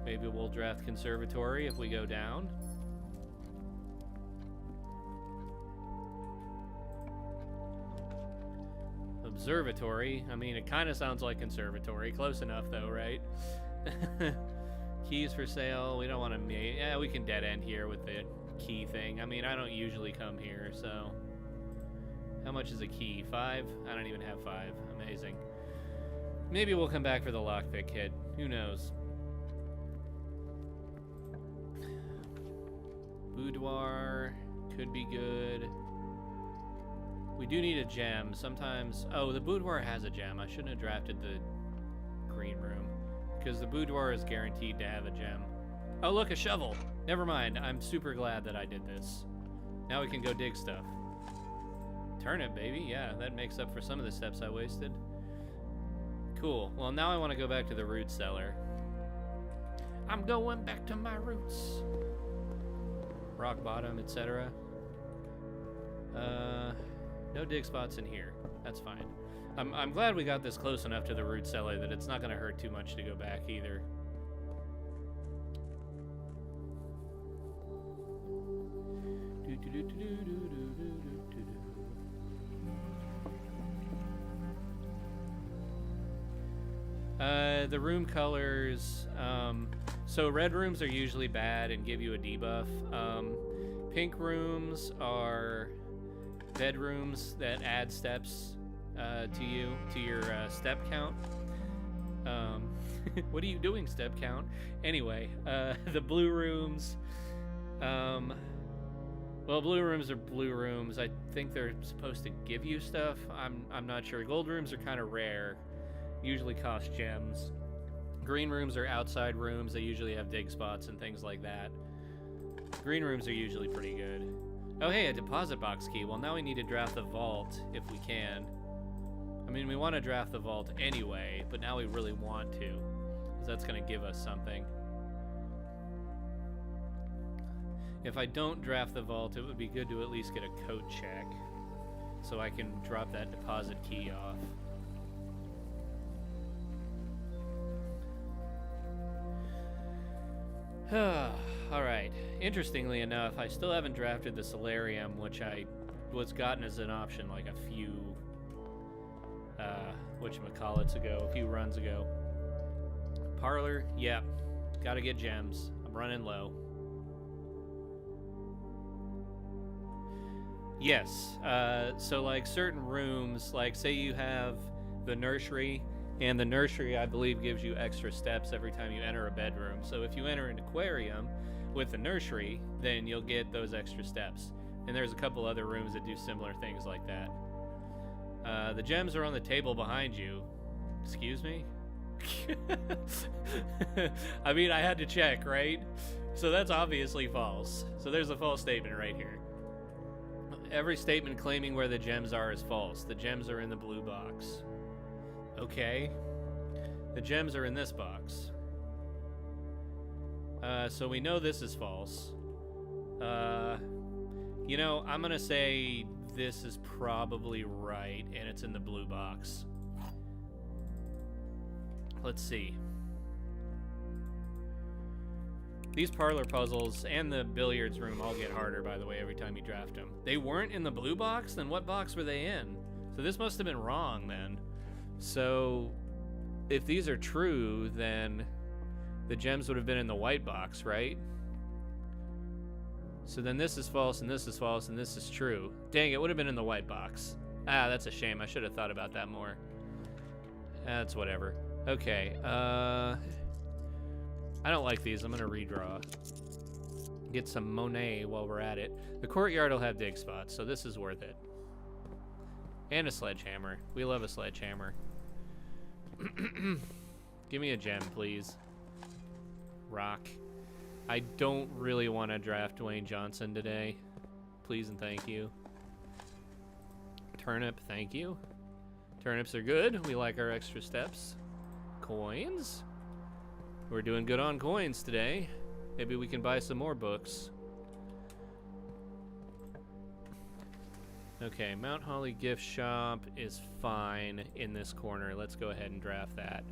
Maybe we'll draft conservatory if we go down. Observatory. I mean, it kind of sounds like conservatory. Close enough, though, right? Keys for sale. We don't want to... Yeah, we can dead end here with the key thing. I mean, I don't usually come here, so... How much is a key? 5? I don't even have 5. Amazing. Maybe we'll come back for the lockpick kit. Who knows? Boudoir could be good. We do need a gem. Sometimes... Oh, the boudoir has a gem. I shouldn't have drafted the green room, because the boudoir is guaranteed to have a gem. Oh, look, a shovel. Never mind. I'm super glad that I did this. Now we can go dig stuff. Turnip, baby. Yeah, that makes up for some of the steps I wasted. Cool. Well, now I want to go back to the root cellar. I'm going back to my roots. Rock bottom, etc. No dig spots in here. That's fine. I'm glad we got this close enough to the root cellar that it's not going to hurt too much to go back either. The room colors, so red rooms are usually bad and give you a debuff. Pink rooms are bedrooms that add steps to your step count. What are you doing, step count? Anyway, the blue rooms, well, blue rooms are blue rooms. I think they're supposed to give you stuff. I'm not sure. Gold rooms are kind of rare. Usually cost gems. Green rooms are outside rooms. They usually have dig spots and things like that. Green rooms are usually pretty good. Oh, hey, a deposit box key. Well, now we need to draft the vault if we can. I mean, we want to draft the vault anyway, but now we really want to, because that's going to give us something. If I don't draft the vault, it would be good to at least get a code check so I can drop that deposit key off. Alright, interestingly enough, I still haven't drafted the solarium, which I was gotten as an option like a few, a few runs ago. Parlor, yeah, gotta get gems. I'm running low. Yes, so like certain rooms, like say you have the nursery, and the nursery, I believe, gives you extra steps every time you enter a bedroom. So if you enter an aquarium with the nursery, then you'll get those extra steps. And there's a couple other rooms that do similar things like that. The gems are on the table behind you. Excuse me? I mean, I had to check, right? So that's obviously false. So there's a false statement right here. Every statement claiming where the gems are is false. The gems are in the blue box. Okay. The gems are in this box. So we know this is false. You know, I'm gonna say this is probably right, and it's in the blue box. Let's see. These parlor puzzles and the billiards room all get harder, by the way, every time you draft them. They weren't in the blue box? Then what box were they in? So this must have been wrong, then. So, if these are true, then the gems would have been in the white box, right? So then this is false, and this is false, and this is true. Dang, it would have been in the white box. Ah, that's a shame. I should have thought about that more. That's whatever. Okay, I don't like these. I'm gonna redraw. Get some Monet while we're at it. The courtyard will have dig spots, so this is worth it. And a sledgehammer. We love a sledgehammer. Give me a gem, please. Rock. I don't really want to draft Dwayne Johnson today. Please and thank you. Turnip, thank you. Turnips are good. We like our extra steps. Coins. We're doing good on coins today. Maybe we can buy some more books. Okay, Mount Holly gift shop is fine in this corner. Let's go ahead and draft that.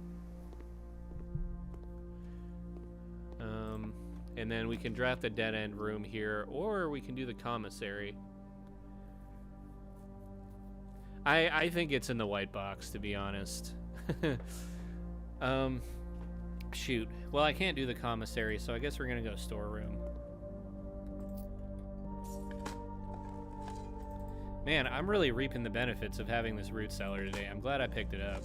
And then we can draft the dead end room here, or we can do the commissary. I think it's in the white box, to be honest. Shoot. Well, I can't do the commissary, so I guess we're gonna go storeroom. Man, I'm really reaping the benefits of having this root cellar today. I'm glad I picked it up.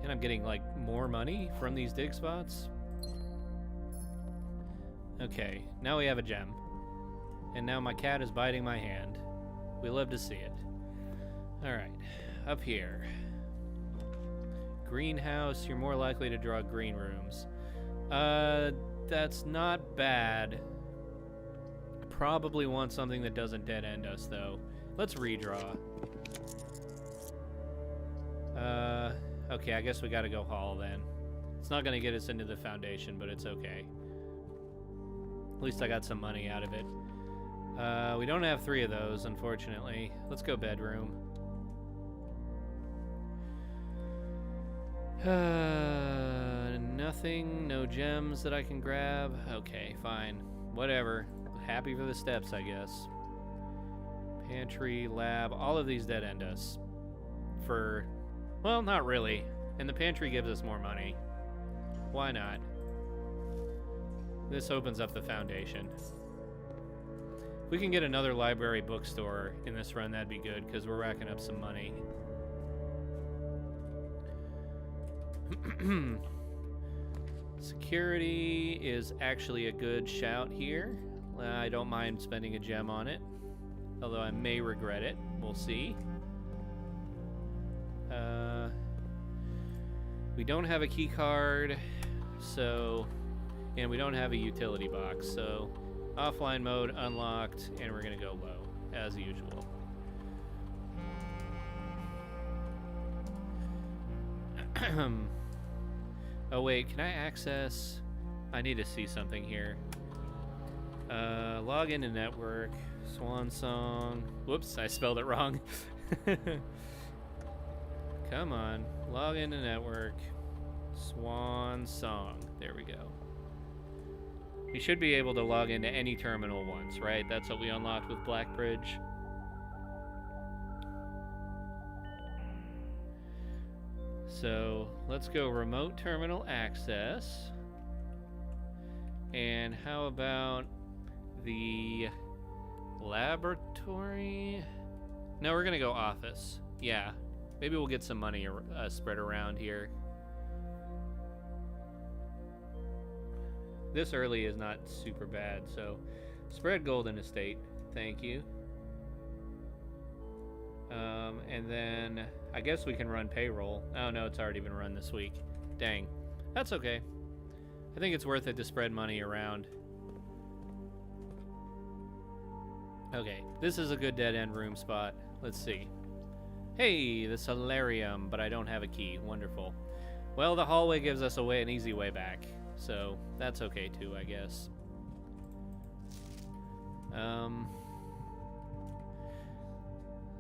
And I'm getting, like, more money from these dig spots. Okay, now we have a gem. And now my cat is biting my hand. We love to see it. Alright, up here. Greenhouse, you're more likely to draw green rooms. That's not bad. Probably want something that doesn't dead end us, though. Let's redraw. Okay, I guess we gotta go haul then. It's not gonna get us into the foundation, but it's okay. At least I got some money out of it. We don't have 3 of those, unfortunately. Let's go bedroom. Nothing, no gems that I can grab. Okay, fine. Whatever. Happy for the steps, I guess. Pantry, lab, all of these dead end us. For, well, not really. And the pantry gives us more money. Why not? This opens up the foundation. If we can get another library bookstore in this run, that'd be good, because we're racking up some money. Security is actually a good shout here. I don't mind spending a gem on it, although I may regret it. We'll see. We don't have a key card, so, and we don't have a utility box, so offline mode unlocked, and we're gonna go low as usual. Oh wait, can I access? I need to see something here. Log into network, Swan Song. Whoops, I spelled it wrong. Come on, log into network, Swan Song. There we go. You should be able to log into any terminal once, right? That's what we unlocked with Blackbridge. So let's go remote terminal access. And how about the laboratory? No, we're gonna go office. Yeah, maybe we'll get some money spread around here. This early is not super bad, so spread Golden Estate, thank you. And then I guess we can run payroll. Oh no, it's already been run this week. Dang, that's okay. I think it's worth it to spread money around. Okay, this is a good dead end room spot. Let's see. Hey, the solarium, but I don't have a key. Wonderful. Well, the hallway gives us an easy way back, so that's okay too, I guess.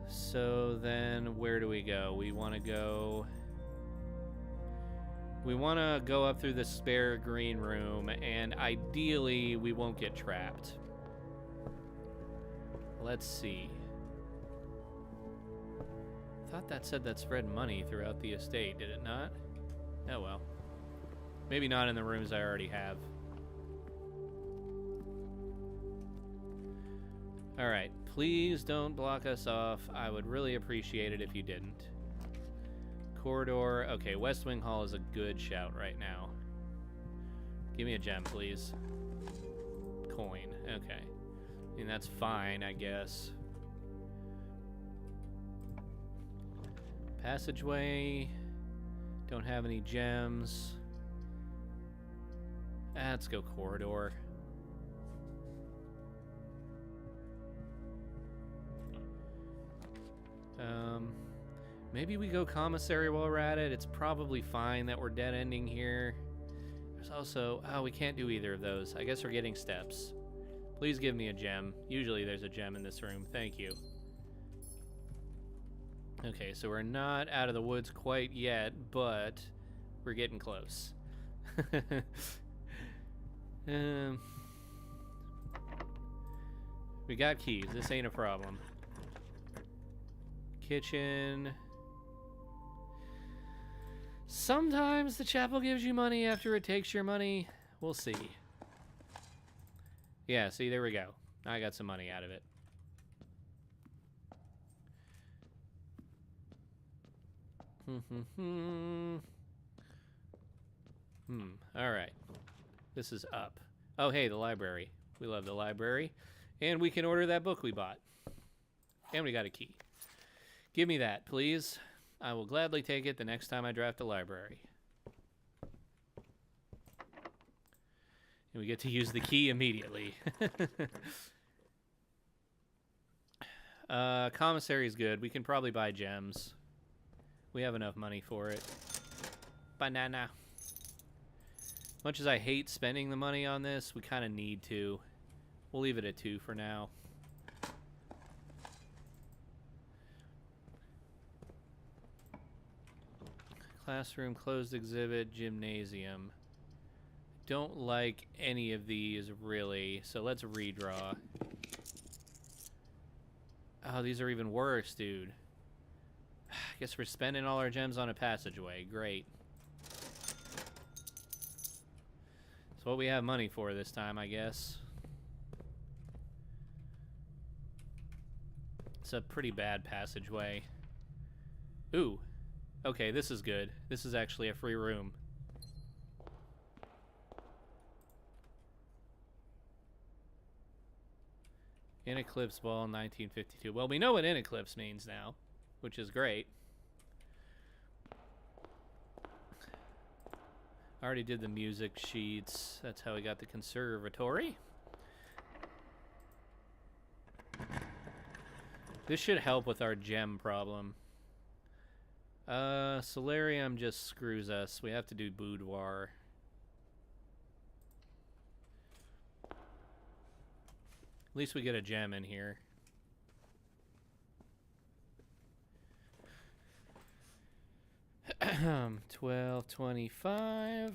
So then where do we go? We want to go up through the spare green room, and ideally we won't get trapped. Let's see. I thought that said that spread money throughout the estate, did it not? Oh well. Maybe not in the rooms I already have. Alright, please don't block us off. I would really appreciate it if you didn't. Corridor. Okay, West Wing Hall is a good shout right now. Give me a gem, please. Coin. Okay. I mean, that's fine, I guess. Passageway. Don't have any gems. Let's go corridor. Maybe we go commissary while we're at it. It's probably fine that we're dead ending here. There's also, oh, we can't do either of those. I guess we're getting steps. Please give me a gem. Usually there's a gem in this room. Thank you. Okay, so we're not out of the woods quite yet, but we're getting close. We got keys. This ain't a problem. Kitchen. Sometimes the chapel gives you money after it takes your money. We'll see. Yeah, see, there we go. I got some money out of it. Alright. This is up. Oh, hey, the library. We love the library. And we can order that book we bought. And we got a key. Give me that, please. I will gladly take it the next time I draft a library. And we get to use the key immediately. Commissary is good. We can probably buy gems. We have enough money for it. Banana. Much as I hate spending the money on this, we kind of need to. We'll leave it at 2 for now. Classroom, closed exhibit, gymnasium. Don't like any of these, really, so let's redraw. Oh, these are even worse, dude. I guess we're spending all our gems on a passageway. Great. That's what we have money for this time, I guess. It's a pretty bad passageway. Ooh. Okay, this is good. This is actually a free room. In Eclipse Ball 1952. Well, we know what in Eclipse means now, which is great. I already did the music sheets. That's how we got the conservatory. This should help with our gem problem. Solarium just screws us. We have to do boudoir. At least we get a gem in here. $12.25.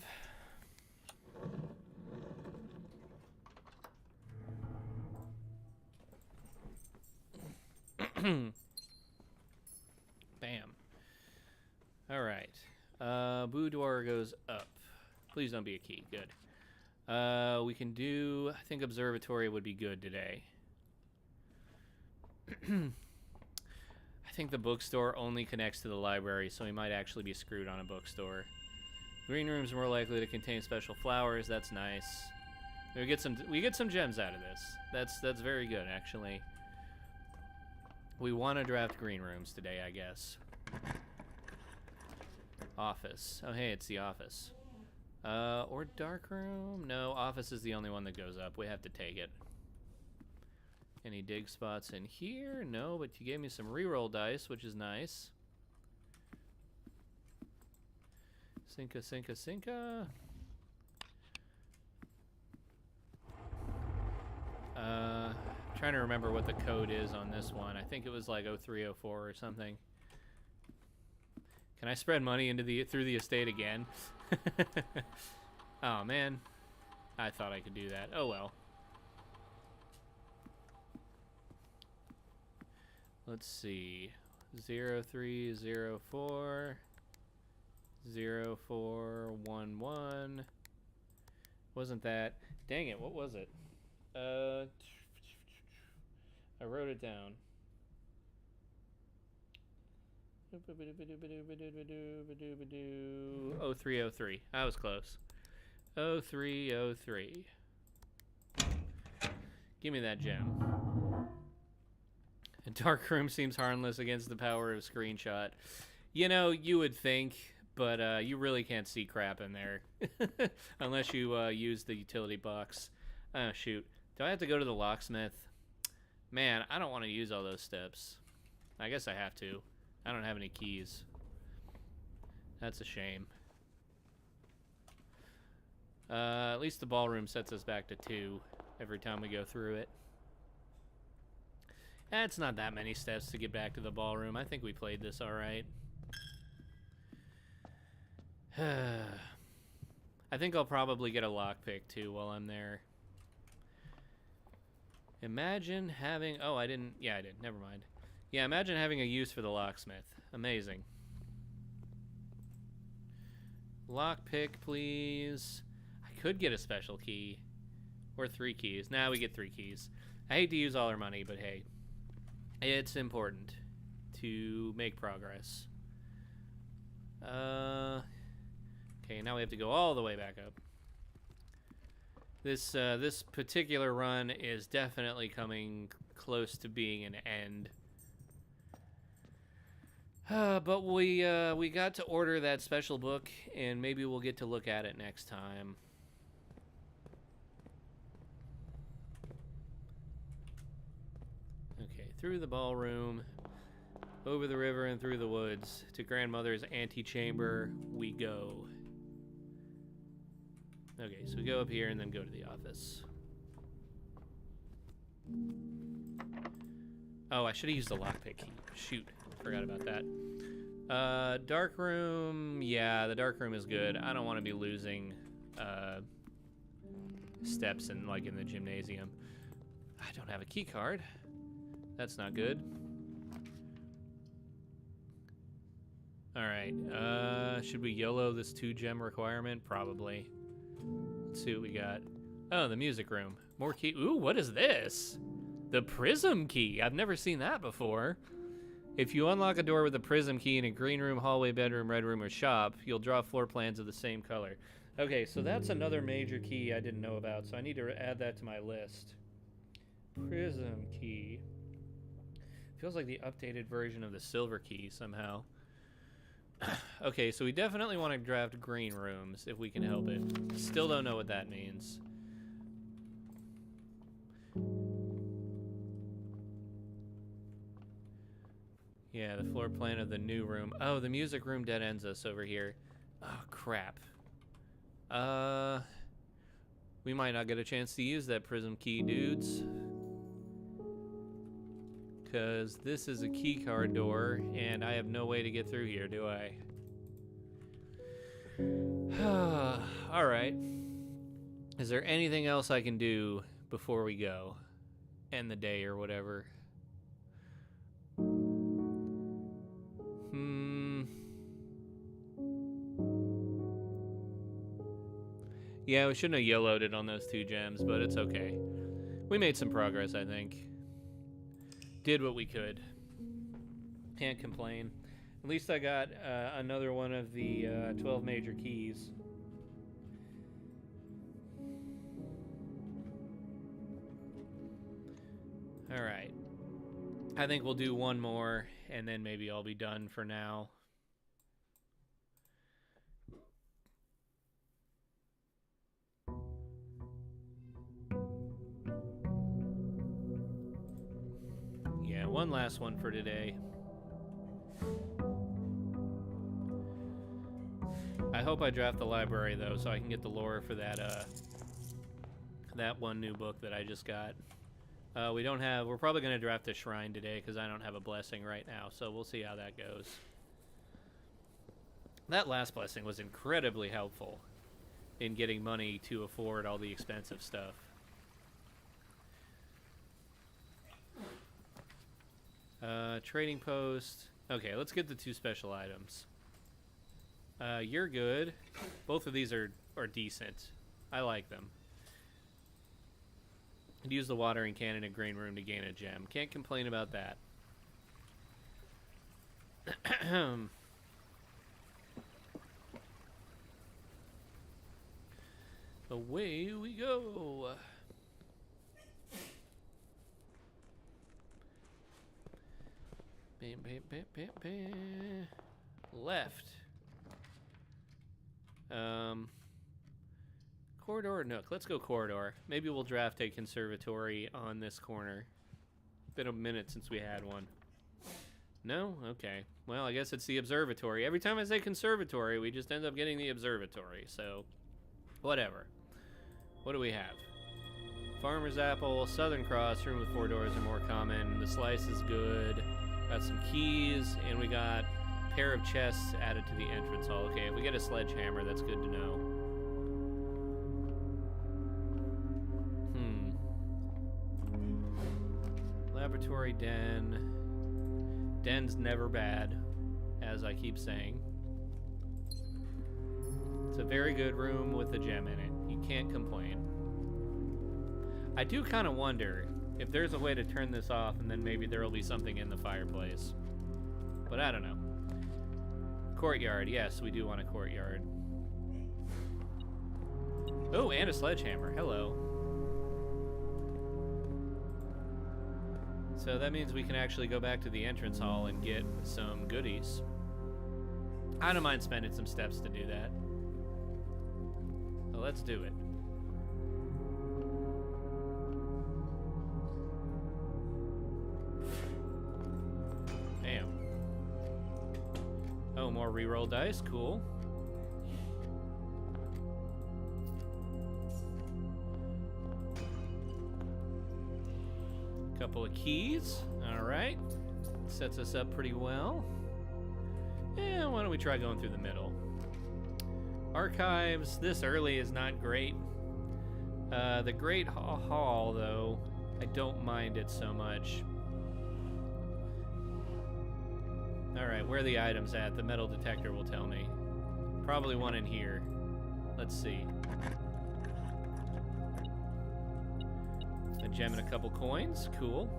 Bam. All right. Boudoir goes up. Please don't be a key. Good. We can do... I think observatory would be good today. I think the bookstore only connects to the library, so we might actually be screwed on a bookstore. Green room's more likely to contain special flowers. That's nice. We get some gems out of this. That's very good, actually. We want to draft green rooms today, I guess. Office. Oh, hey, it's the office. Or dark room? No, office is the only one that goes up. We have to take it. Any dig spots in here? No, but you gave me some reroll dice, which is nice. Cinca, cinca, cinca. Trying to remember what the code is on this one. I think it was like 0304 or something. Can I spread money into through the estate again? Oh man, I thought I could do that. Oh well. Let's see. 0304 0411. Wasn't that? Dang it! What was it? I wrote it down. 0303. I was close. 0303. Give me that gem. A dark room seems harmless against the power of screenshot. You know, you would think, but you really can't see crap in there. Unless you use the utility box. Oh, shoot. Do I have to go to the locksmith? Man, I don't want to use all those steps. I guess I have to. I don't have any keys. That's a shame. At least the ballroom sets us back to 2 every time we go through it. It's not that many steps to get back to the ballroom. I think we played this all right. I think I'll probably get a lockpick too while I'm there. Imagine having... Oh, I didn't... Yeah, I did. Never mind. Yeah, imagine having a use for the locksmith. Amazing. Lockpick, please. I could get a special key. Or 3 keys. Nah, we get 3 keys. I hate to use all our money, but hey. It's important to make progress. Okay, now we have to go all the way back up. This particular run is definitely coming close to being an end. But we got to order that special book, and maybe we'll get to look at it next time. Okay, through the ballroom, over the river and through the woods, to Grandmother's antechamber we go. Okay, so we go up here and then go to the office. Oh, I should have used the lockpick key. Shoot, forgot about that. Dark room, yeah, the dark room is good. I don't want to be losing steps in the gymnasium. I don't have a key card. That's not good. All right, should we YOLO this 2-gem requirement? Probably. Let's see what we got. Oh, the music room. More key. Ooh, what is this? The prism key. I've never seen that before. If you unlock a door with a prism key in a green room, hallway, bedroom, red room, or shop, you'll draw floor plans of the same color. Okay, so that's another major key I didn't know about, so I need to add that to my list. Prism key. Feels like the updated version of the silver key somehow. Okay, so we definitely want to draft green rooms if we can help it. Still don't know what that means. Yeah, the floor plan of the new room. Oh, the music room dead ends us over here. Oh, crap. We might not get a chance to use that prism key, dudes. Because this is a key card door, and I have no way to get through here, do I? Alright. Is there anything else I can do before we go? End the day or whatever. Yeah, we shouldn't have YOLO'd it on those 2 gems, but it's okay. We made some progress, I think. Did what we could. Can't complain. At least I got another one of the 12 major keys. Alright. I think we'll do one more, and then maybe I'll be done for now. Yeah, one last one for today. I hope I draft the library, though, so I can get the lore for that one new book that I just got. We're probably going to draft a shrine today because I don't have a blessing right now, so we'll see how that goes. That last blessing was incredibly helpful in getting money to afford all the expensive stuff. Trading post. Okay, let's get the 2 special items. You're good. Both of these are decent. I like them. Use the watering can in a green room to gain a gem. Can't complain about that. Away we go. Bam, bam, bam, bam, bam. Left. Corridor or Nook? Let's go corridor. Maybe we'll draft a conservatory on this corner. Been a minute since we had one. No? Okay. Well, I guess it's the observatory. Every time I say conservatory, we just end up getting the observatory. So, whatever. What do we have? Farmer's Apple, Southern Cross, room with 4 doors are more common. The slice is good. Got some keys, and we got a pair of chests added to the entrance hall. Okay, if we get a sledgehammer, that's good to know. Laboratory den. Den's never bad, as I keep saying. It's a very good room with a gem in it. You can't complain. I do kind of wonder if there's a way to turn this off and then maybe there will be something in the fireplace. But I don't know. Courtyard. Yes, we do want a courtyard. Oh, and a sledgehammer. Hello. So that means we can actually go back to the entrance hall and get some goodies. I don't mind spending some steps to do that. So let's do it. Damn. Oh, more reroll dice. Cool. Couple of keys. All right. Sets us up pretty well. Yeah, why don't we try going through the middle? Archives. This early is not great. The Great Hall, though, I don't mind it so much. All right, where are the items at? The metal detector will tell me. Probably one in here. Let's see. A gem and a couple coins. Cool.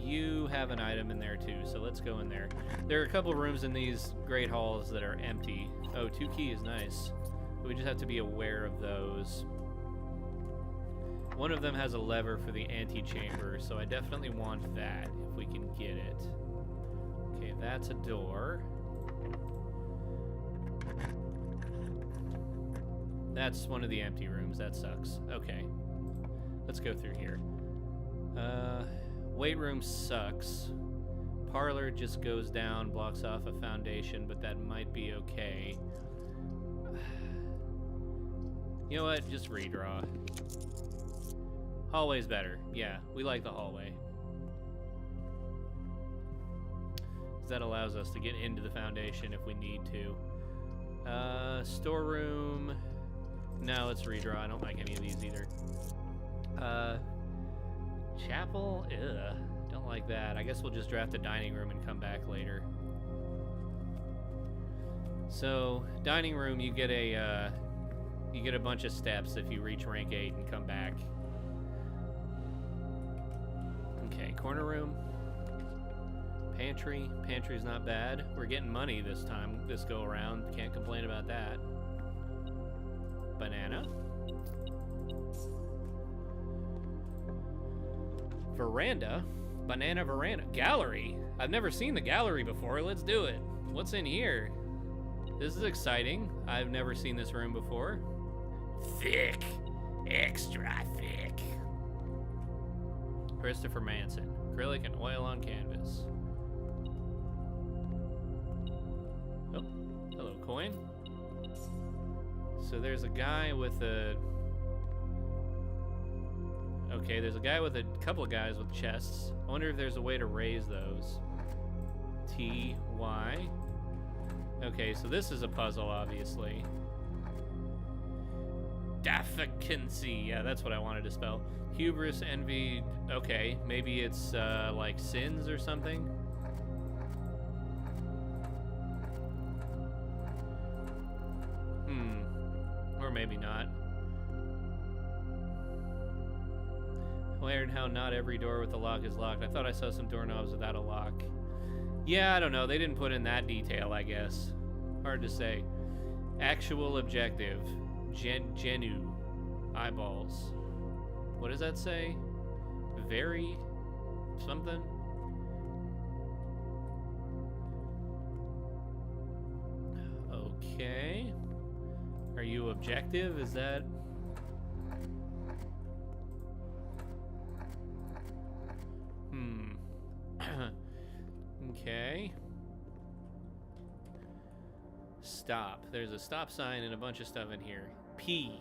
You have an item in there too, so let's go in there. There are a couple rooms in these great halls that are empty. Oh, 2 keys, nice. We just have to be aware of those. One of them has a lever for the antechamber, so I definitely want that if we can get it. Okay, that's a door. That's one of the empty rooms. That sucks. Okay. Let's go through here. Weight room sucks. Parlor just goes down, blocks off a foundation, but that might be okay. You know what? Just redraw. Hallway's better. Yeah, we like the hallway. That allows us to get into the foundation if we need to. Storeroom. No, let's redraw. I don't like any of these either. Chapel? Ugh. Don't like that. I guess we'll just draft the dining room and come back later. So, dining room, you get a bunch of steps if you reach rank 8 and come back. Okay, corner room. Pantry. Pantry's not bad. We're getting money this time, this go around. Can't complain about that. Banana. Veranda. Banana veranda. Gallery. I've never seen the gallery before. Let's do it. What's in here? This is exciting. I've never seen this room before. Thick. Extra thick. Christopher Manson. Acrylic and oil on canvas. Oh, hello, coin. So there's a guy with a... Okay, there's a guy with a couple of guys with chests. I wonder if there's a way to raise those. T-Y. Okay, so this is a puzzle, obviously. Deficiency. Yeah, that's what I wanted to spell. Hubris, envy. Okay, maybe it's like sins or something. Or maybe not. Weird how not every door with a lock is locked. I thought I saw some doorknobs without a lock. Yeah, I don't know. They didn't put in that detail, I guess. Hard to say. Actual objective. Genu. Eyeballs. What does that say? Very something? Okay. Are you objective? Is that... Okay. Stop. There's a stop sign and a bunch of stuff in here. P.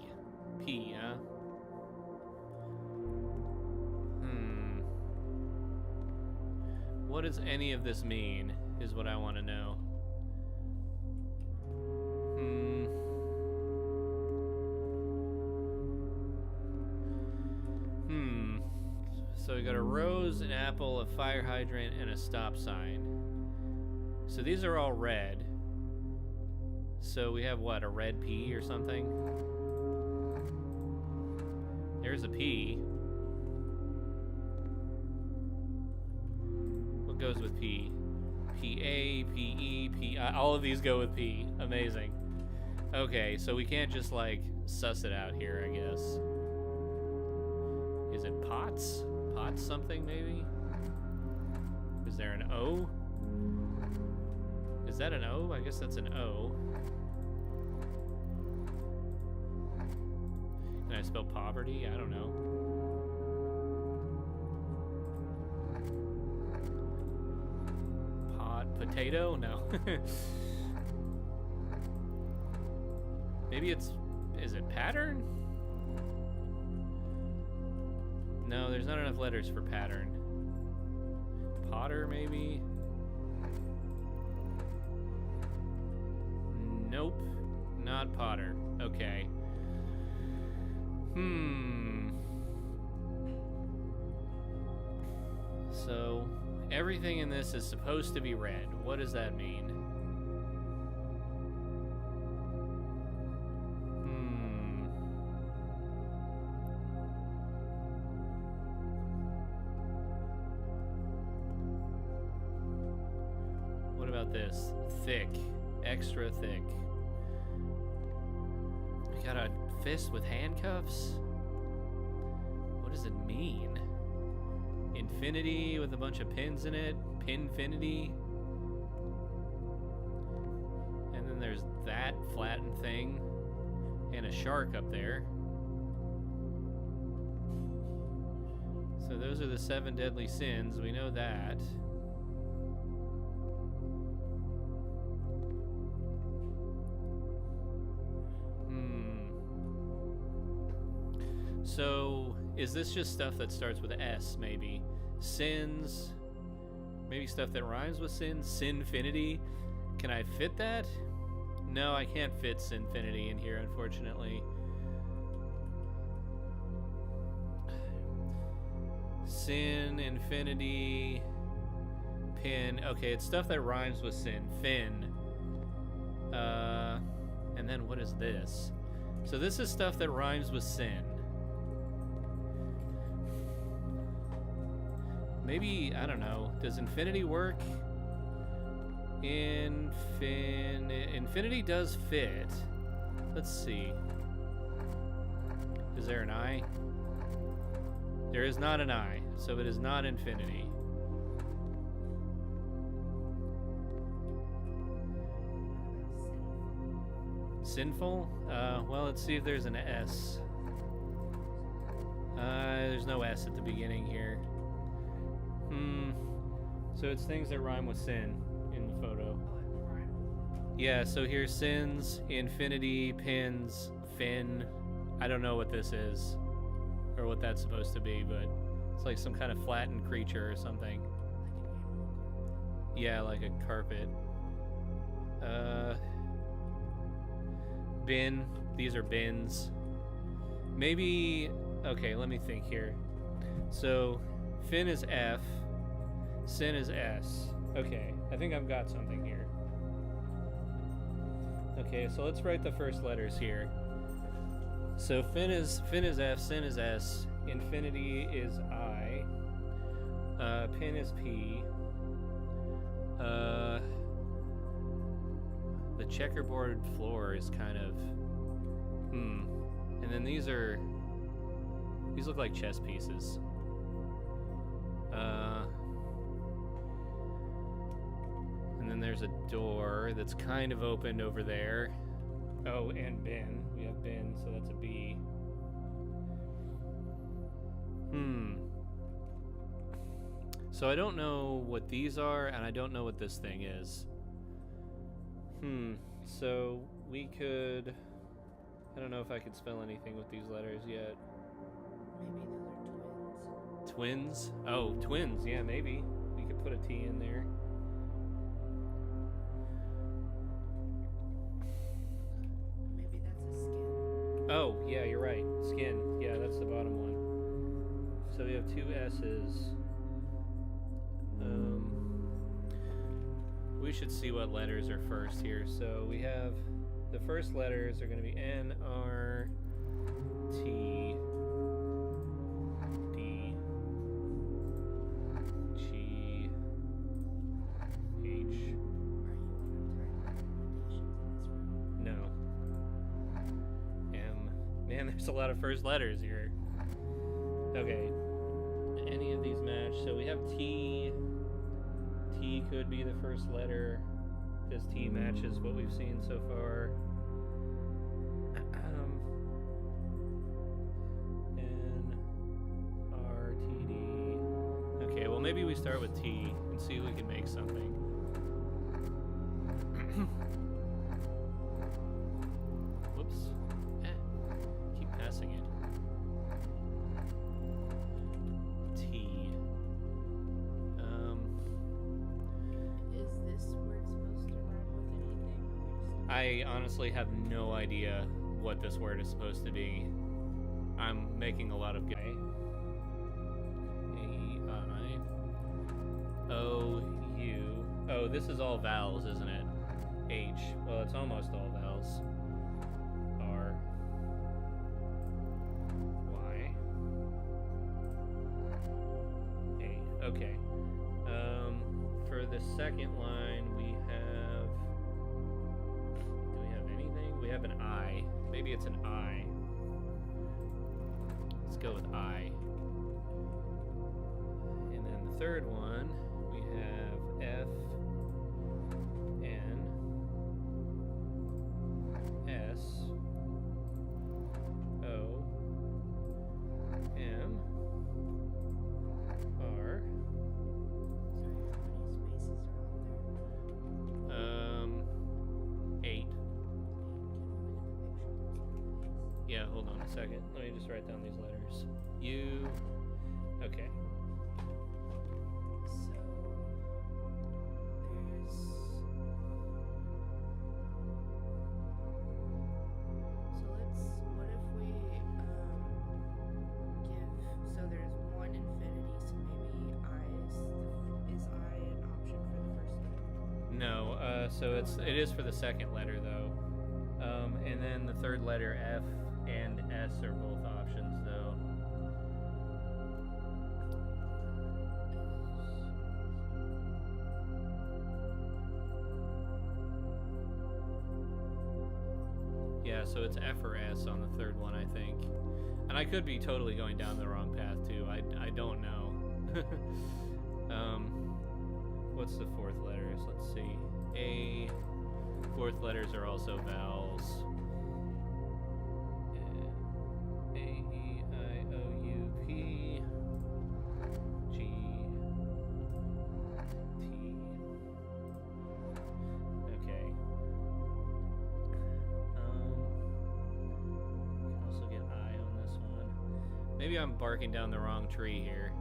P, huh? What does any of this mean, is what I want to know. So we got a rose, an apple, a fire hydrant, and a stop sign. So these are all red. So we have what, a red P or something? There's a P. What goes with P? P-A, P-E, P-I. All of these go with P. Amazing. Okay, so we can't just, like, suss it out here, I guess. Is it pots? Pots something, maybe? Is there an O? Is that an O? I guess that's an O. Can I spell poverty? I don't know. Potato? No. Maybe it's... Is it pattern? No, there's not enough letters for pattern. Potter, maybe? Nope. Not Potter. Okay. So... Everything in this is supposed to be red. What does that mean? What about this? Thick. Extra thick. I got a fist with handcuffs? What does it mean? Infinity with a bunch of pins in it. Pinfinity. And then there's that flattened thing. And a shark up there. So those are the 7 deadly sins. We know that. So, is this just stuff that starts with S, maybe? Sins? Maybe stuff that rhymes with sin? Sinfinity? Can I fit that? No, I can't fit Sinfinity in here, unfortunately. Sin, infinity, pin. Okay, it's stuff that rhymes with sin. Fin. And then what is this? So this is stuff that rhymes with sin. Maybe, I don't know, does infinity work? Infinity does fit. Let's see. Is there an I? There is not an I, so it is not infinity. Sinful? Well, let's see if there's an S. There's no S at the beginning here. So it's things that rhyme with sin in the photo. Yeah, so here's sins, infinity, pins, fin. I don't know what this is or what that's supposed to be, but it's like some kind of flattened creature or something. Yeah, like a carpet. Bin. These are bins. Maybe... Okay, let me think here. So, fin is F. Sin is S. Okay, I think I've got something here. Okay, so let's write the first letters here. So fin is F, sin is S, infinity is I, pin is P, the checkerboard floor is kind of, and then these look like chess pieces. And then there's a door that's kind of opened over there. Oh, and bin. We have bin, so that's a B. So I don't know what these are, and I don't know what this thing is. So we could... I don't know if I could spell anything with these letters yet. Maybe those are twins. Twins? Oh, twins. Yeah, maybe. We could put a T in there. Maybe that's a skin. Oh, yeah, you're right. Skin. Yeah, that's the bottom one. So we have 2 S's. We should see what letters are first here. So we have the first letters are going to be N, R, T, D, G, H. Are you on a time limitations in this room? No. There's a lot of first letters here. Okay. Any of these match? So we have T. T could be the first letter, because T matches what we've seen so far. N, R, T, D. Okay, well maybe we start with T and see if we can make something. Whoops. Keep passing it. T. Is this word supposed to rhyme with anything? I honestly have no idea what this word is supposed to be. I'm making a lot of A, I, O, U. Oh, this is all vowels, isn't it? H. Well, it's almost all vowels. R. Y. A. Okay. For the second line, we have. Do we have anything? We have an I. Maybe it's an I. Let's go with I. And then the third one, we have F, N, S, O, M, R. Sorry, how many spaces are on there? 8. Can you look at the picture? Yeah, hold on a second. Let me just write down these letters. U. Okay. So what if we there's one infinity, so maybe I is I an option for the first one? No, so it is for the second letter though. And then the third letter F and S are both options though. Yeah, so it's F or S on the third one, I think. And I could be totally going down the wrong path too. I don't know. What's the fourth letters? Let's see. A. Fourth letters are also vowels. A, E, I, O, U, P, G, T. Okay. We can also get I on this one. Maybe I'm barking down the wrong tree here.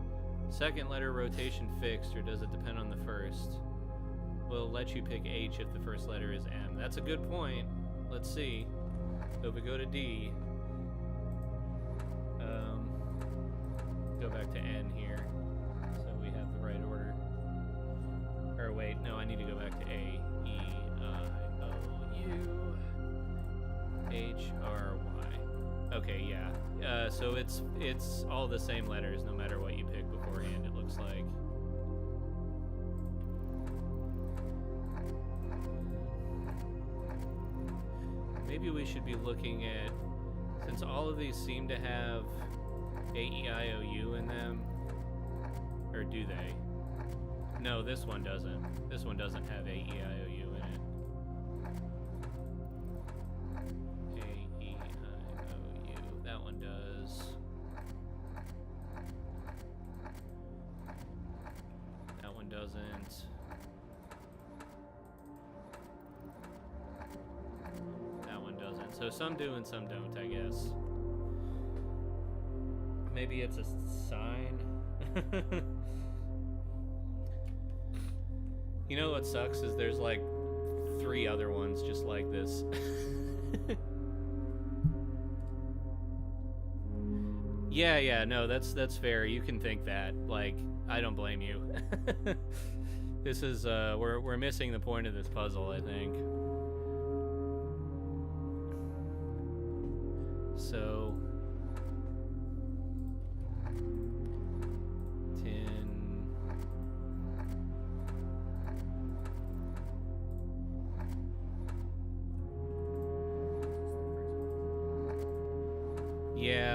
Second letter rotation fixed, or does it depend on the first? Will let you pick H if the first letter is M. That's a good point. Let's see. So if we go to D, go back to N here, so we have the right order. Or wait, no, I need to go back to A, E, I, O, U, H, R, Y. Okay, yeah. So it's all the same letters, no matter what you pick beforehand. It looks like. Maybe we should be looking at, since all of these seem to have A-E-I-O-U in them, or do they? No, this one doesn't. This one doesn't have A-E-I-O-U in it. A-E-I-O-U. That one does. That one doesn't. So some do and some don't, I guess. Maybe it's a sign. You know what sucks is there's like 3 other ones just like this. Yeah, no, that's fair. You can think that. Like, I don't blame you. This is we're missing the point of this puzzle, I think. So 10.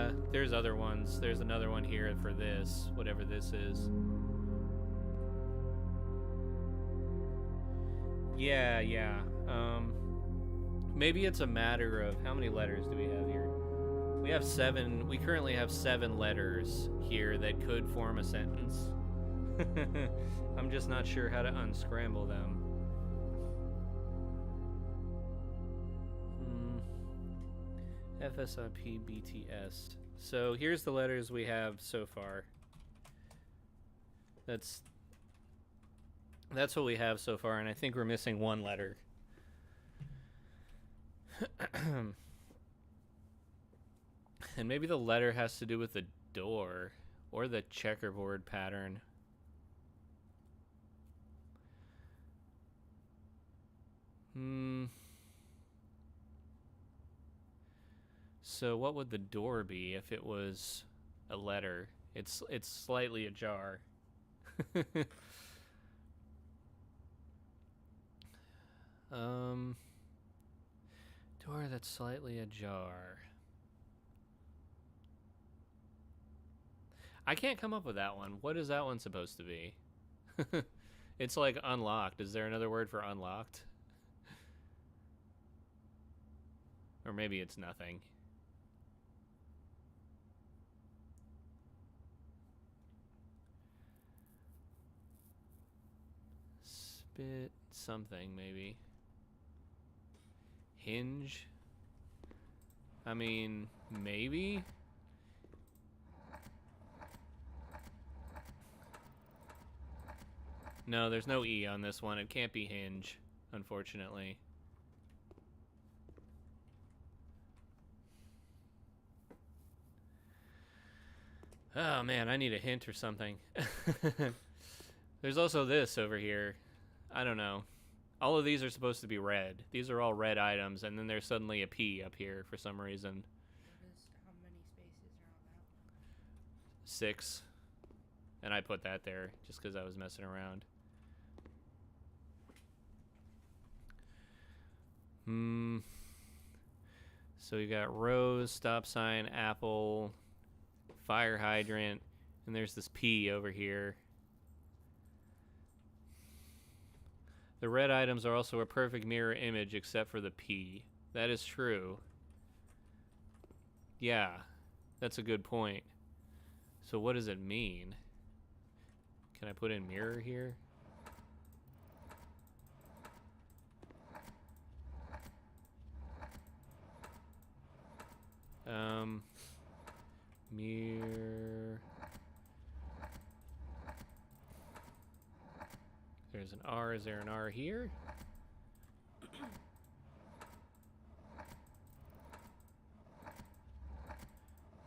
Yeah, there's other ones. There's another one here for this, whatever this is. Yeah, yeah. Maybe it's a matter of how many letters do we have here? We have 7. We currently have 7 letters here that could form a sentence. I'm just not sure how to unscramble them. FSIP BTS. So here's the letters we have so far. That's what we have so far, and I think we're missing one letter. And maybe the letter has to do with the door or the checkerboard pattern. So what would the door be if it was a letter? It's slightly ajar. Door that's slightly ajar. I can't come up with that one. What is that one supposed to be? It's like unlocked. Is there another word for unlocked? Or maybe it's nothing. Spit something, maybe. Hinge? I mean, maybe? No, there's no E on this one. It can't be hinge, unfortunately. Oh man, I need a hint or something. There's also this over here. I don't know. All of these are supposed to be red. These are all red items, and then there's suddenly a P up here for some reason. How many spaces are on that one? 6. And I put that there just because I was messing around. So you got rose, stop sign, apple, fire hydrant, and there's this P over here. The red items are also a perfect mirror image except for the P. That is true. Yeah, that's a good point. So what does it mean? Can I put in mirror here? Mirror. There's an R. Is there an R here?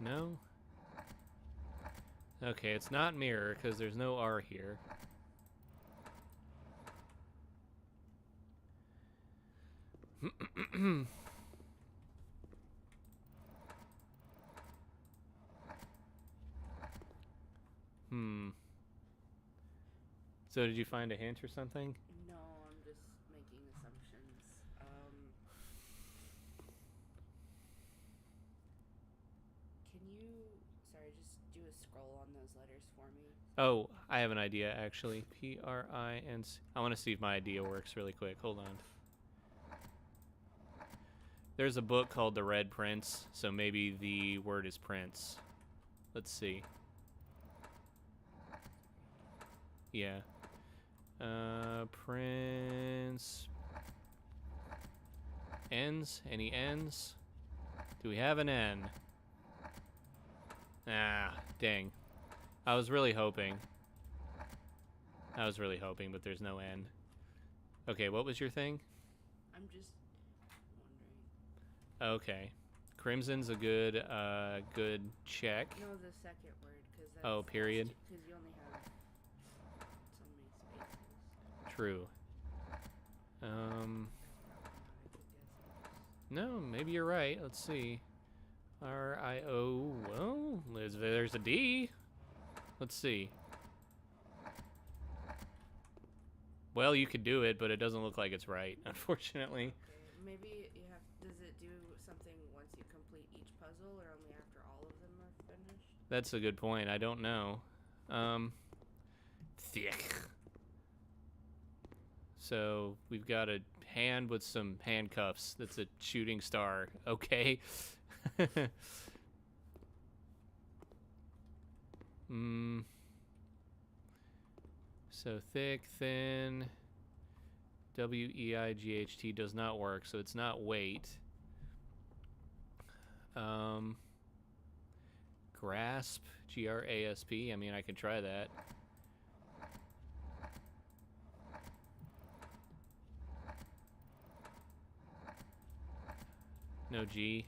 No? Okay, it's not mirror because there's no R here. So did you find a hint or something? No, I'm just making assumptions. Can you, sorry, just do a scroll on those letters for me? Oh, I have an idea actually. P-R-I-N-C. I want to see if my idea works really quick. Hold on. There's a book called The Red Prince, so maybe the word is prince. Let's see. Yeah. Prince. N's? Any N's? Do we have an N? Ah, dang. I was really hoping, but there's no N. Okay, what was your thing? I'm just wondering. Okay. Crimson's a good, good check. No, the second word, because that's... Oh, period. Because you only have so many spaces. True. No, maybe you're right. Let's see. R-I-O. Well, there's a D. Let's see. Well, you could do it, but it doesn't look like it's right, unfortunately. Okay, maybe you have... Does it do something once you complete each puzzle, or only after all of them That's a good point. I don't know. Thick. So we've got a hand with some handcuffs. That's a shooting star. Okay. So thick, thin. WEIGHT does not work, so it's not weight. Grasp, GRASP. I mean, I can try that. No G.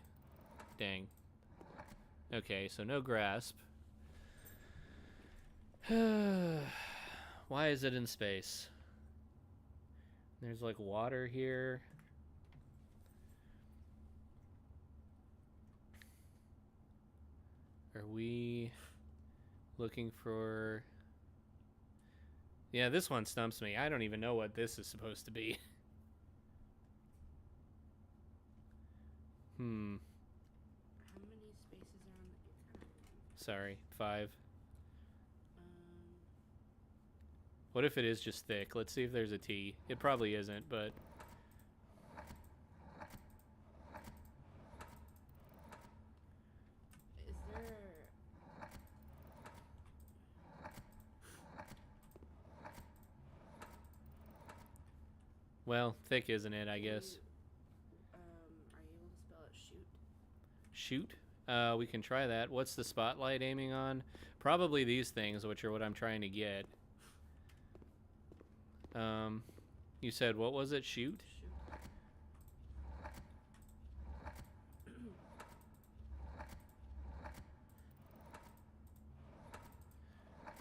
Dang. Okay, so no grasp. Why is it in space? There's like water here. Are we looking for... Yeah, this one stumps me. I don't even know what this is supposed to be. How many spaces are on the... Sorry, 5. What if it is just thick? Let's see if there's a T. It probably isn't, but... Is there... Well, thick isn't it, I guess. Are you able to spell it shoot? Shoot? We can try that. What's the spotlight aiming on? Probably these things, which are what I'm trying to get. You said, what was it? Shoot?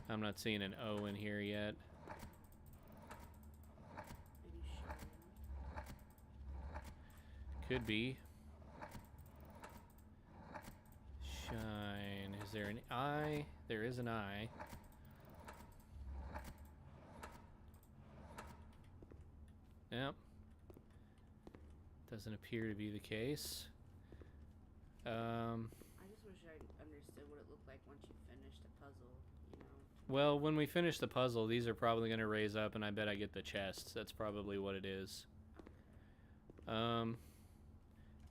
I'm not seeing an O in here yet. Maybe shine. Could be. Shine. Is there an I? There is an I. Yep. Doesn't appear to be the case. I just wish I understood what it looked like once you finished a puzzle, you know? Well, when we finish the puzzle, these are probably going to raise up, and I bet I get the chests. That's probably what it is.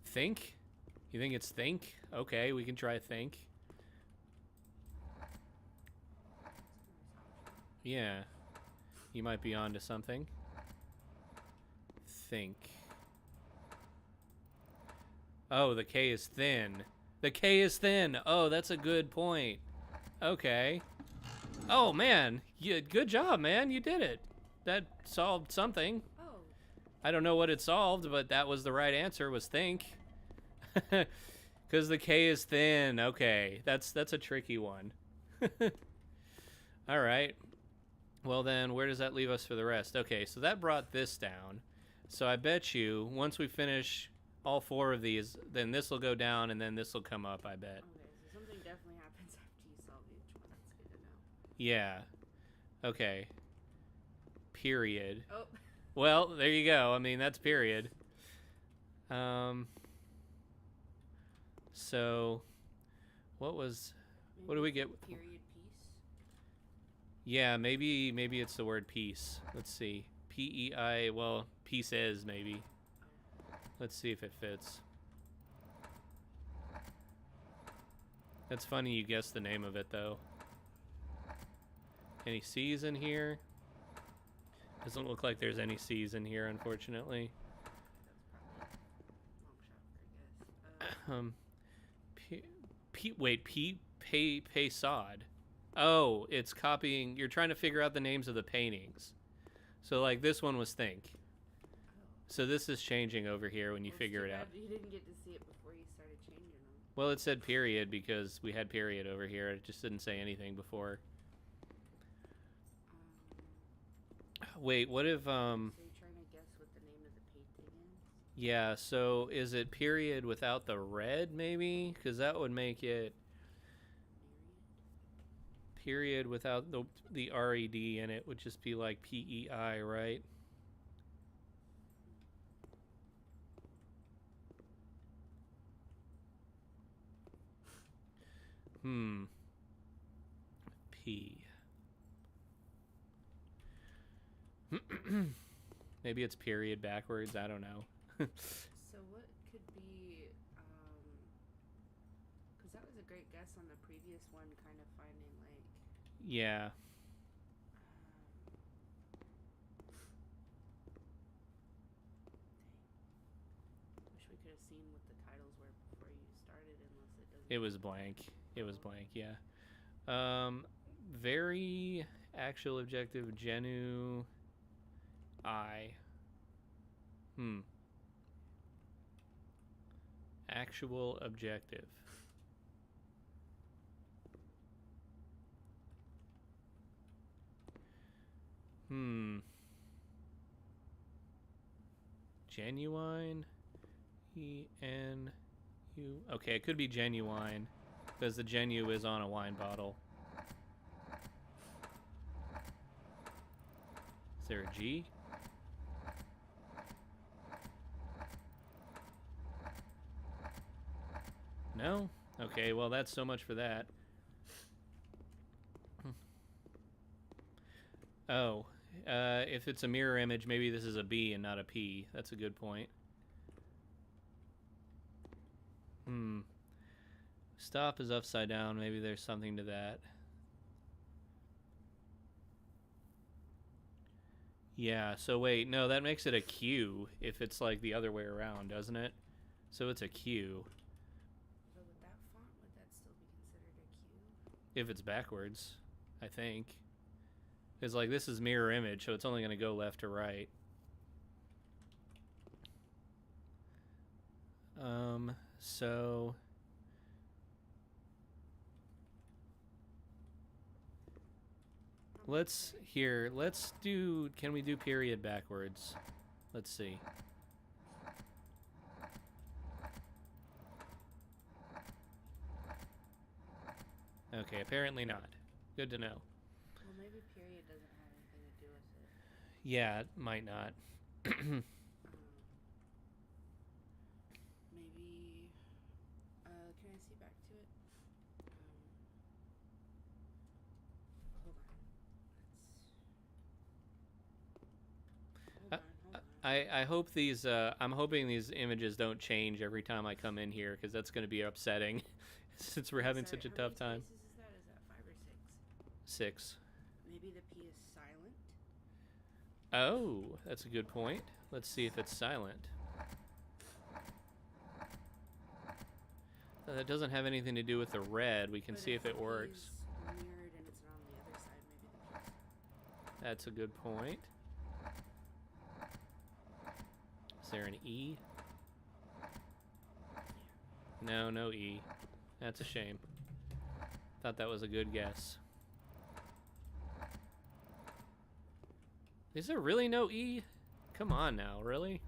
Think? You think it's think? Okay, we can try think. Yeah. You might be onto something. Think. Oh, the K is thin. The K is thin. Oh, that's a good point. Okay. Oh, man. Good job, man. You did it. That solved something. Oh. I don't know what it solved, but that was the right answer, was think. Because the K is thin. Okay. That's a tricky one. All right. Well, then, where does that leave us for the rest? Okay, so that brought this down. So I bet you, once we finish all 4 of these, then this will go down, and then this will come up, I bet. Okay, so something definitely happens after you solve each one. That's good to know. Yeah. Okay. Period. Oh. Well, there you go. I mean, that's period. So, what do we get? Period piece. Yeah, maybe it's the word peace. Let's see. P-E-I, well, peace is, maybe. Let's see if it fits. That's funny you guessed the name of it, though. Any C's in here? Doesn't look like there's any C's in here, unfortunately. That's probably a long shot for a guess. Paysod. Oh, it's copying. You're trying to figure out the names of the paintings. So, like, this one was Think. So this is changing over here when you figure it out. You didn't get to see it before you started changing them. Well, it said period because we had period over here. It just didn't say anything before. Wait, what if, So you're trying to guess what the name of the painting is? Yeah, so is it period without the red, maybe? Because that would make it period without the R-E-D in it would just be like P-E-I, right? P. Maybe it's period backwards. I don't know. So what could be, because that was a great guess on the previous one, kind of finding like, Yeah. wish we could have seen what the titles were before you started, unless it doesn't. It was blank. It was blank, yeah. Very actual objective Genu I. Actual objective. Genuine. E-N-U. Okay, it could be genuine because the genu is on a wine bottle. Is there a G? No? Okay, well, that's so much for that. Oh, if it's a mirror image, maybe this is a B and not a P. That's a good point. Stop is upside down. Maybe there's something to that. Yeah, so wait, no, that makes it a Q if it's like the other way around, doesn't it? So it's a Q. So with that font, would that still be considered a Q? If it's backwards, I think. Because, like, this is mirror image, so it's only going to go left to right. So... let's do, can we do period backwards? Let's see. Okay, apparently not. Good to know. Well, maybe period doesn't have anything to do with it. Yeah, it might not. Maybe, can I see back to it? Hold on. Hold on. I hope these, I'm hoping these images don't change every time I come in here, because that's going to be upsetting, since we're having such a tough time. How many spaces is that? Is that 5 or 6? 6. Maybe the P is silent? Oh, that's a good point. Let's see if it's silent. That doesn't have anything to do with the red. We can see if it works. It's mirrored and it's not on the other side. Maybe the P is. That's a good point. Is there an E? No, no E. That's a shame. Thought that was a good guess. Is there really no E? Come on now, really?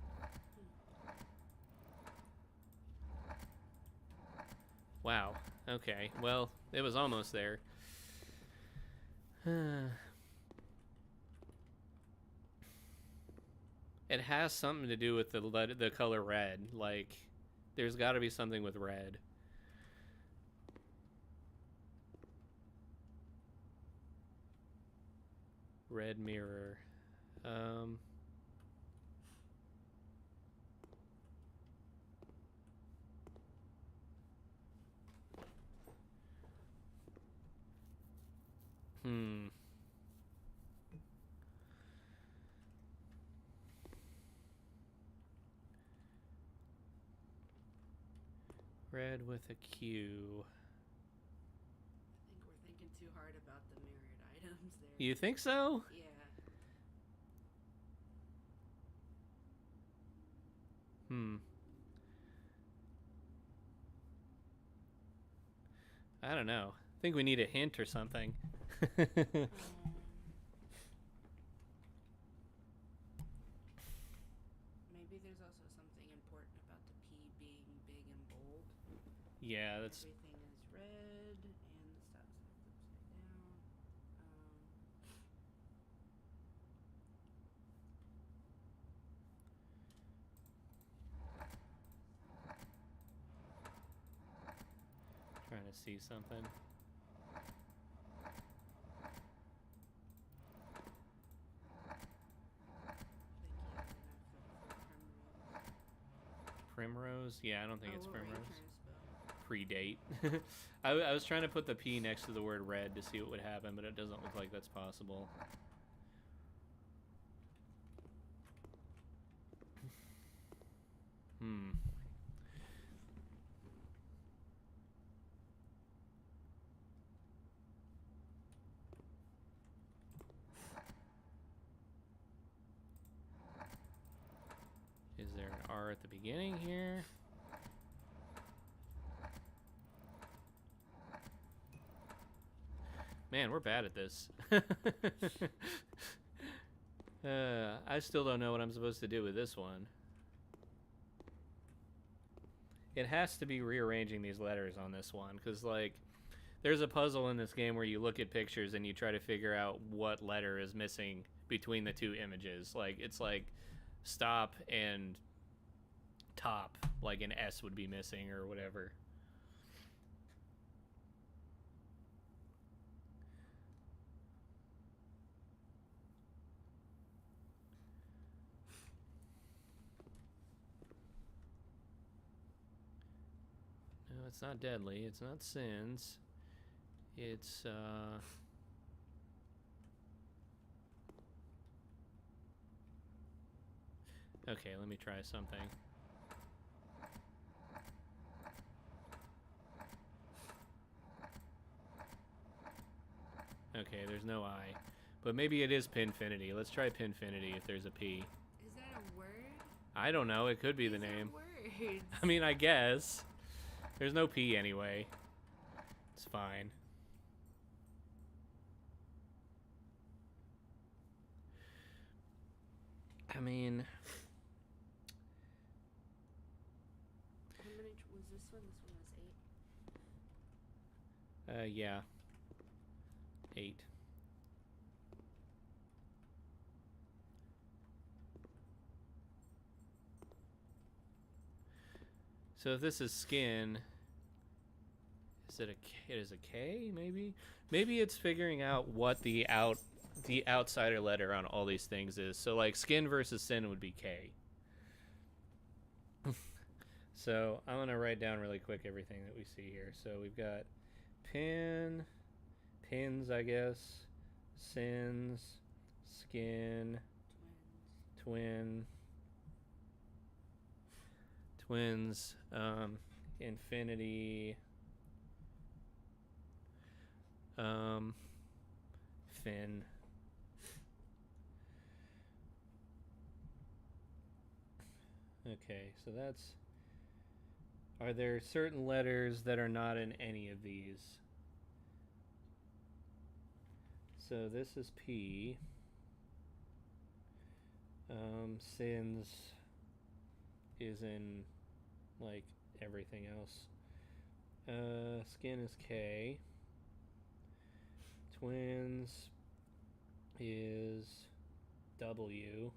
Wow. Okay. Well, it was almost there. It has something to do with the color red. Like, there's got to be something with red. Red mirror. Red with a Q. I think we're thinking too hard about the mirrored items there. You think so? Yeah. I don't know. I think we need a hint or something. Maybe there's also something important about the P being big and bold. Yeah, that's... Everything is red, and the stop sign is upside down. Trying to see something. Primrose? Yeah, I don't think it's what were you Primrose. trying to spell? Predate. I was trying to put the P next to the word red to see what would happen, but it doesn't look like that's possible. Hmm. Is there an R at the beginning here? Man, we're bad at this. I still don't know what I'm supposed to do with this one. It has to be rearranging these letters on this one, because, like, there's a puzzle in this game where you look at pictures and you try to figure out what letter is missing between the two images. Like, it's like stop and top, like an S would be missing or whatever. No, it's not deadly. It's not sins. It's, okay, let me try something. Okay, there's no I. But maybe it is Pinfinity. Let's try Pinfinity if there's a P. Is that a word? I don't know. It could be the These are name. words. I mean, I guess. There's no P anyway. It's fine. I mean... How many was this one? This one was 8. Yeah. 8. So if this is skin, is it a K? It is a K, maybe? Maybe it's figuring out what the outsider letter on all these things is. So like skin versus sin would be K. So I'm gonna write down really quick everything that we see here. So we've got pins, I guess, sins, skin, twins, infinity, fin. Okay, so that's... Are there certain letters that are not in any of these? So this is P. Sins is in, like, everything else. Skin is K. Twins is W.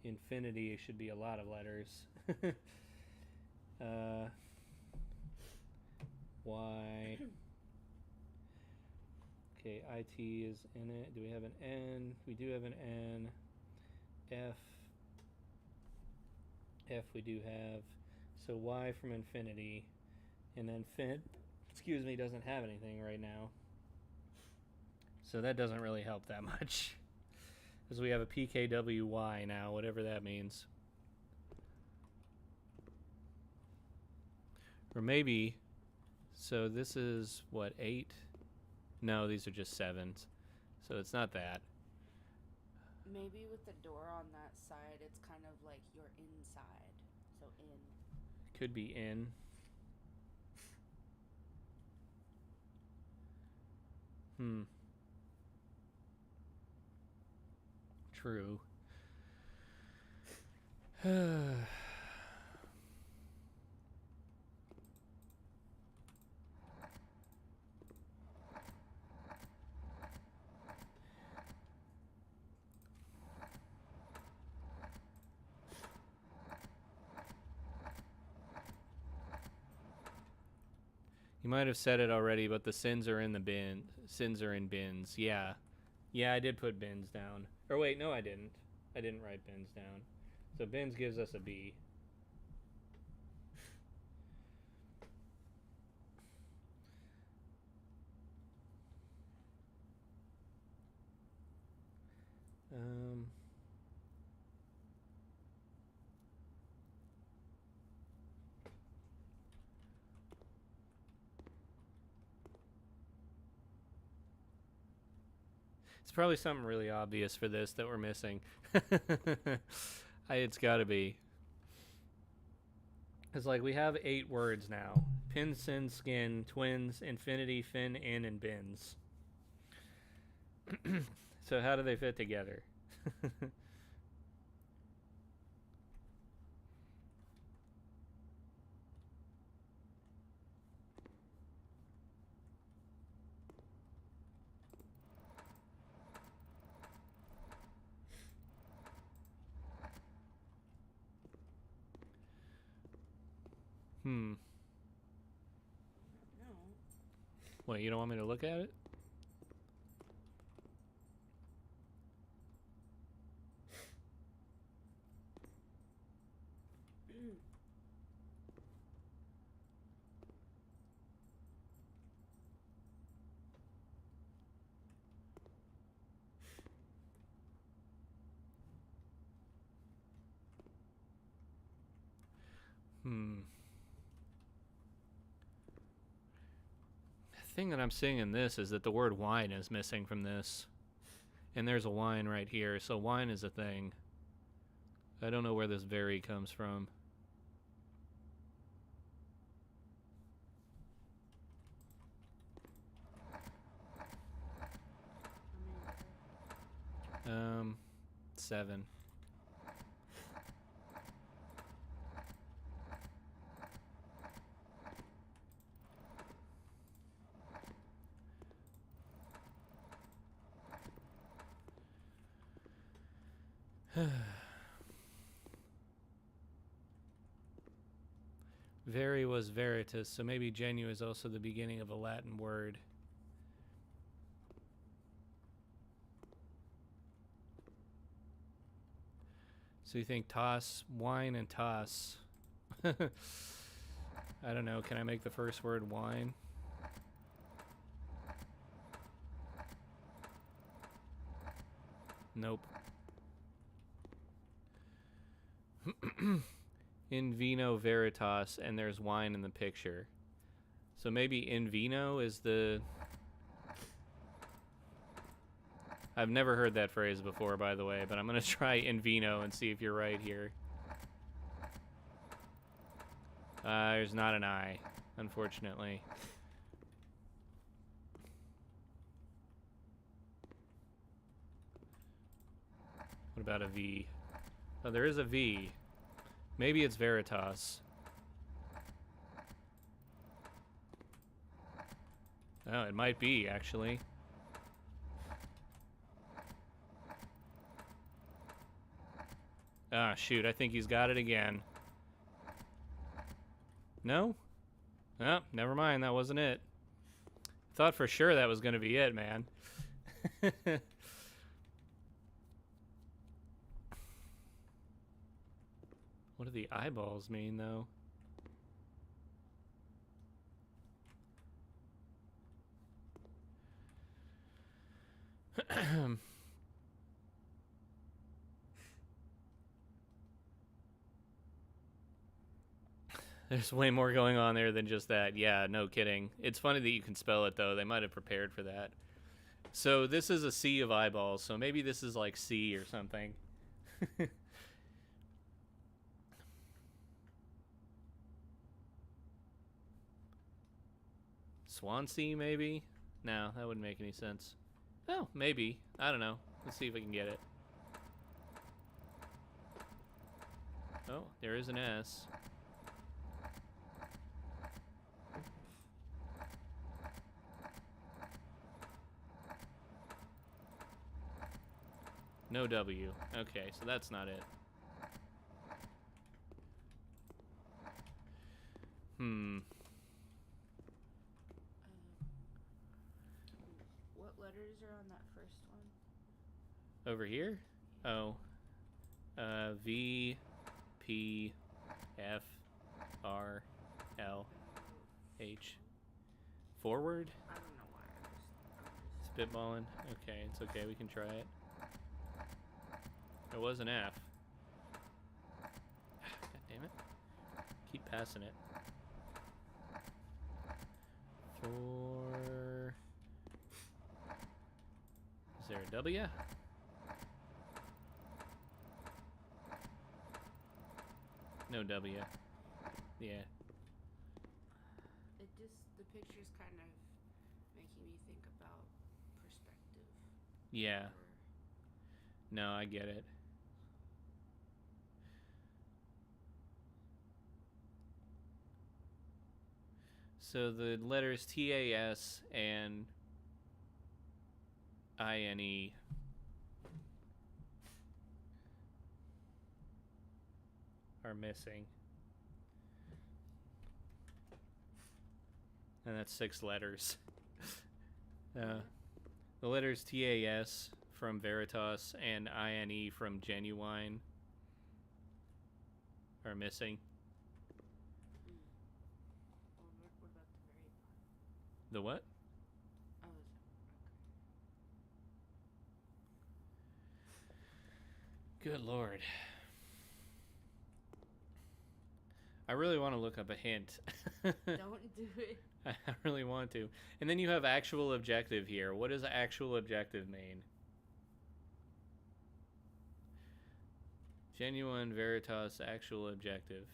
Infinity should be a lot of letters. Y. Okay, IT is in it. Do we have an N? We do have an N. F we do have. So Y from infinity. And then fin, excuse me, doesn't have anything right now. So that doesn't really help that much. Because we have a PKWY now, whatever that means. Or maybe, so this is, what, 8? No, these are just 7s. So it's not that. Maybe with the door on that side, it's kind of like you're inside. So in. Could be in. True. You might have said it already, but the sins are in the bin. Sins are in bins. Yeah. Yeah, I did put bins down. Or wait, no, I didn't. I didn't write bins down. So bins gives us a B. Um, it's probably something really obvious for this that we're missing. It's got to be. It's like we have 8 words now: pin, sin, skin, twins, infinity, fin, in, and bins. So how do they fit together? No. Wait, you don't want me to look at it? The thing that I'm seeing in this is that the word wine is missing from this. And there's a wine right here, so wine is a thing. I don't know where this very comes from. How many? 7. Veri was veritas, so maybe genu is also the beginning of a Latin word. So you think toss, wine, and toss. I don't know. Can I make the first word wine? Nope. In vino veritas, and there's wine in the picture. So maybe in vino is the... I've never heard that phrase before, by the way, but I'm going to try in vino and see if you're right here. There's not an I, unfortunately. What about a V? Oh, there is a V. Maybe it's veritas. Oh, it might be, actually. Ah, shoot, I think he's got it again. No? Oh, never mind, that wasn't it. Thought for sure that was going to be it, man. What do the eyeballs mean, though? There's way more going on there than just that. Yeah, no kidding. It's funny that you can spell it, though. They might have prepared for that. So this is a sea of eyeballs, so maybe this is like C or something. Swansea, maybe? No, that wouldn't make any sense. Oh, maybe. I don't know. Let's see if we can get it. Oh, there is an S. No W. Okay, so that's not it. What letters are on that first one? Over here? Oh. V, P, F, R, L, H. Forward? I don't know why. I'm just Spitballing? Okay, it's okay. We can try it. It was an F. God damn it. Keep passing it. For... Is there a W? No W. Yeah. It just, the picture's kind of making me think about perspective. Yeah. Or, No, I get it. So the letters TAS and INE are missing. And that's 6 letters. The letters TAS from Veritas and INE from Genuine are missing. well, what about the very bottom? The what? Oh, okay. Good lord. I really want to look up a hint. Don't do it. I really want to. And then you have actual objective here. What does actual objective mean? Genuine Veritas actual objective.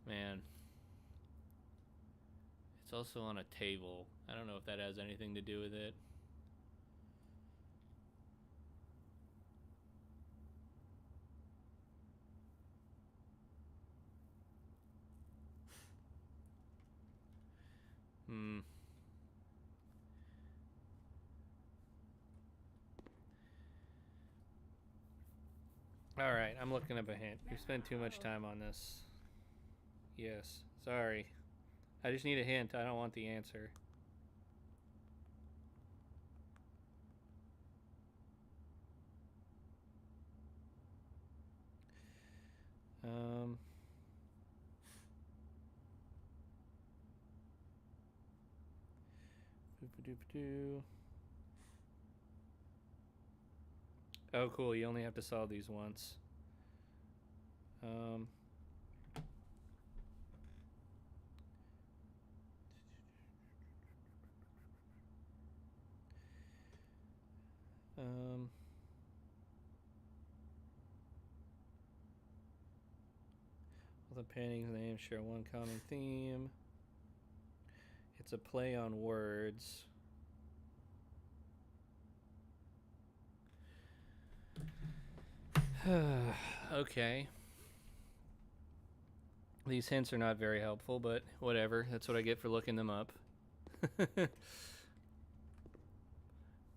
Man. It's also on a table. I don't know if that has anything to do with it. Alright, I'm looking up a hint. We've spent too much time on this. Yes, sorry. I just need a hint. I don't want the answer. Boop-a-doop-a-doo. Oh, cool. You only have to solve these once. All the paintings' names share one common theme. It's a play on words. Okay. These hints are not very helpful, but whatever. That's what I get for looking them up.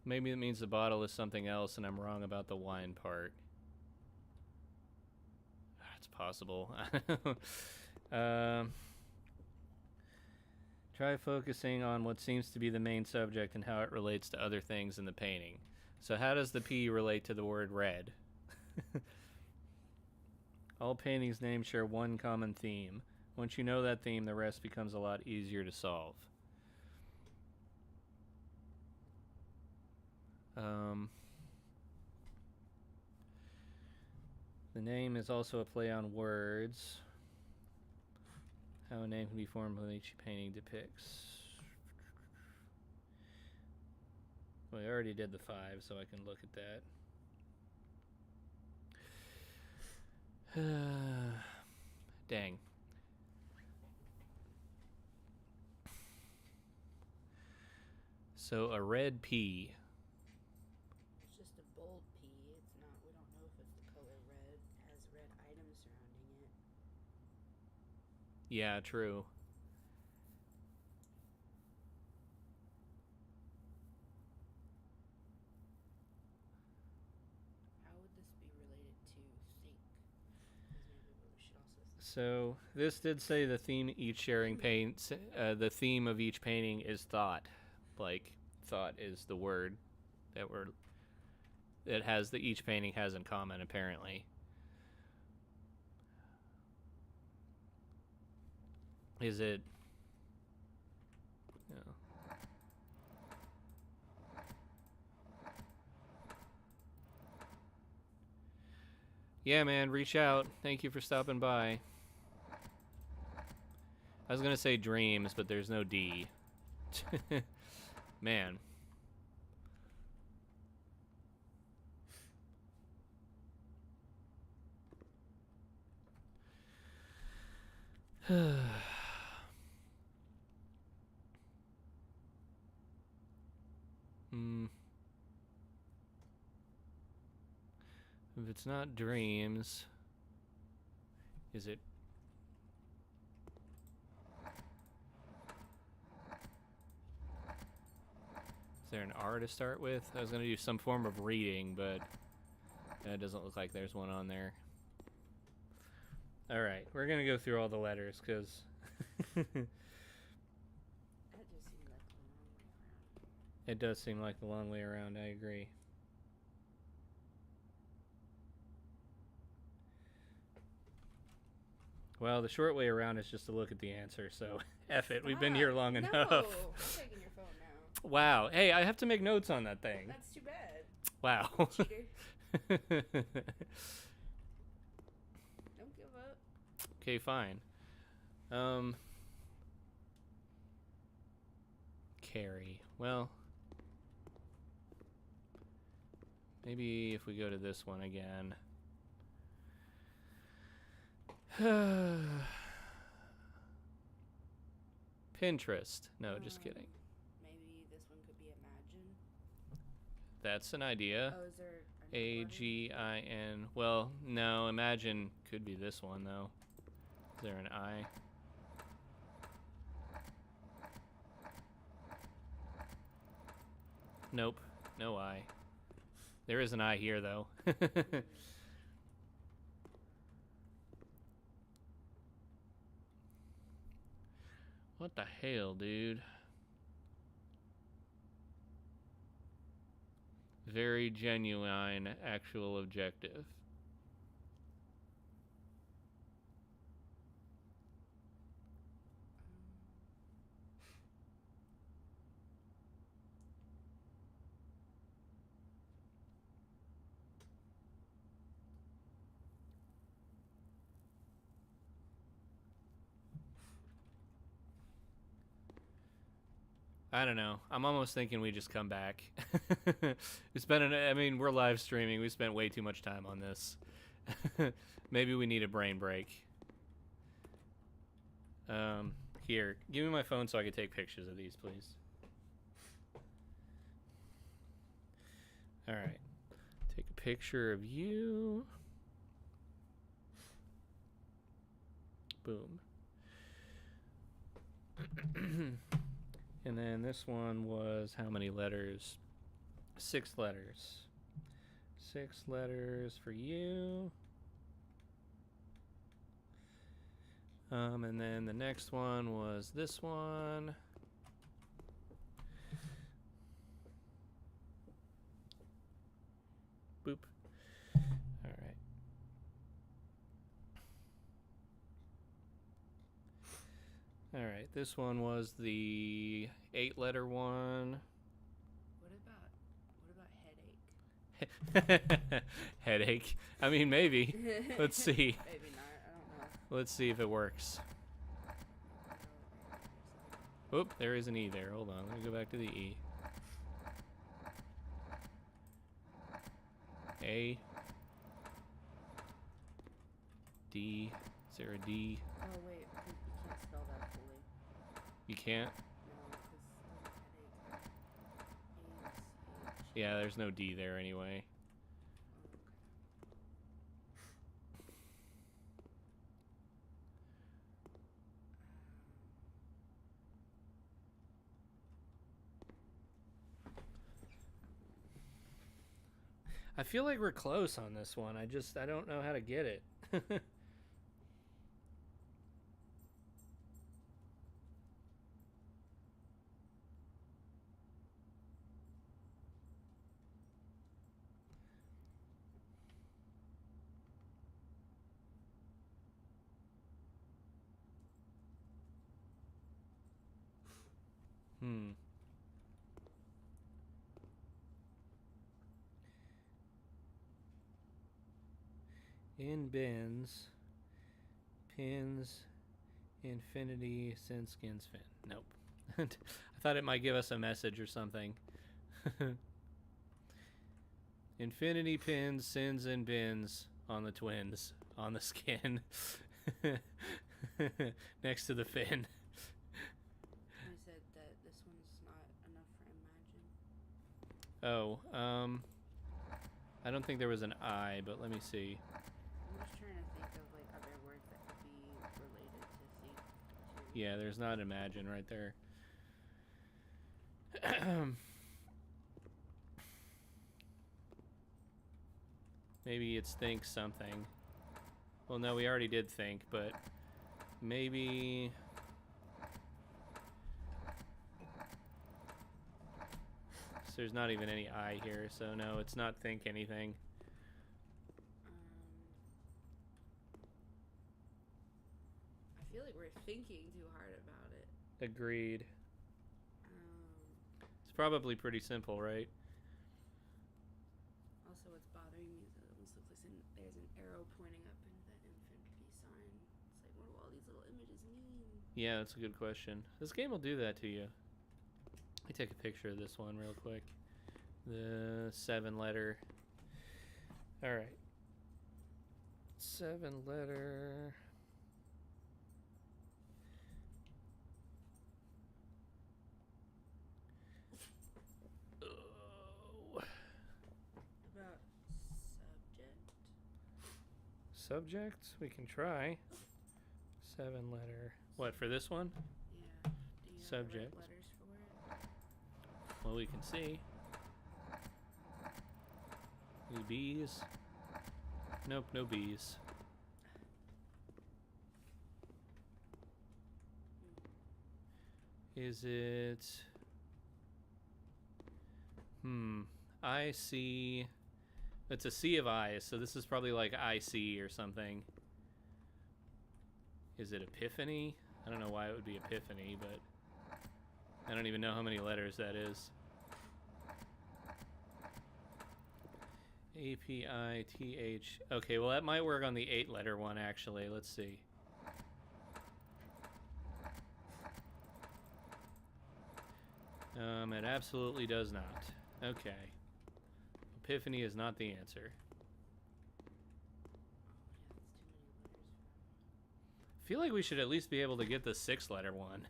Maybe it means the bottle is something else and I'm wrong about the wine part. It's possible. Try focusing on what seems to be the main subject and how it relates to other things in the painting. So how does the P relate to the word red? All paintings' names share one common theme. Once you know that theme, the rest becomes a lot easier to solve. The name is also a play on words. How a name can be formed when each painting depicts. Well, I already did the 5, so I can look at that. Dang. So a red P. It's just a bold P. It's not, we don't know if it's the color red, has red items surrounding it. Yeah, true. How would this be related to think? 'Cause maybe we're So this did say the theme each sharing paints. The theme of each painting is thought. Like thought is the word that has the each painting has in common apparently. Is it? No. Yeah, man, reach out. Thank you for stopping by. I was gonna say dreams, but there's no D. Man. If it's not dreams, is it? Is there an R to start with? I was gonna do some form of reading, but it doesn't look like there's one on there. All right, we're gonna go through all the letters because. It does seem like the long way around. I agree. Well, the short way around is just to look at the answer, so F it. We've been here long enough. No, I'm taking your phone now. Wow. Hey, I have to make notes on that thing. That's too bad. Wow. Cheater. Don't give up. Okay, fine. Carry. Well, maybe if we go to this one again. Pinterest. No, just kidding. Maybe this one could be Imagine. That's an idea. Oh, is there A-G-I-N. Well, no, Imagine could be this one, though. Is there an I? Nope. No I. There is an I here, though. What the hell, dude? Very genuine actual objective. I don't know. I'm almost thinking we just come back. It's been I mean, we're live streaming. We spent way too much time on this. Maybe we need a brain break. Here, give me my phone so I can take pictures of these, please. All right. Take a picture of you. Boom. And then this one was how many letters? 6 letters. 6 letters for you. And then the next one was this one. Boop. All right. All right, this one was the 8-letter one. What about headache? Headache. I mean, maybe. Let's see. Maybe not. I don't know. Let's see if it works. Oop, there is an E there. Hold on, let me go back to the E. A. D. Is there a D? Oh wait, you can't spell that fully. You can't? No, because headache. Yeah, there's no D there anyway. I I feel like we're close on this one. I don't know how to get it. Hmm. In bins, pins, infinity, sin, skins, fin. Nope. I thought it might give us a message or something. Infinity pins, sins, and bins on the twins, on the skin, next to the fin. I said that this one's not enough for Imagine. Oh, I don't think there was an I, but let me see. I'm just trying to think of like other words that could be related to Seek too. Yeah, there's not Imagine right there. Maybe it's think something. Well, no, we already did think, but maybe... So there's not even any I here, so no, it's not think anything. I feel like we're thinking too hard about it. Agreed. It's probably pretty simple, right? Also, what's bothering me is that it almost looks like there's an arrow pointing up into that infinity sign. It's like, what do all these little images mean? Yeah, that's a good question. This game will do that to you. Let me take a picture of this one real quick. The 7-letter. All right. 7-letter. Oh. About subject? Subject? We can try. 7-letter. What, for this one? Yeah. Do you Subject. have the right letters for it? Well, we can see. Any bees? Nope, no bees. Is it... I see... It's a sea of eyes, so this is probably like I see or something. Is it Epiphany? I don't know why it would be Epiphany, but... I don't even know how many letters that is. A-P-I-T-H. Okay, well that might work on the 8-letter one, actually. Let's see. It absolutely does not. Okay. Epiphany is not the answer. I feel like we should at least be able to get the 6-letter one.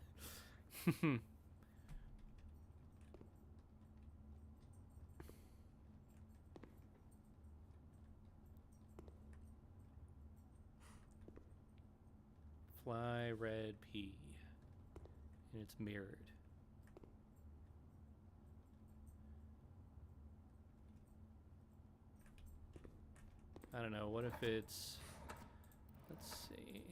Fly red P. And it's mirrored. I don't know, what if it's... Let's see...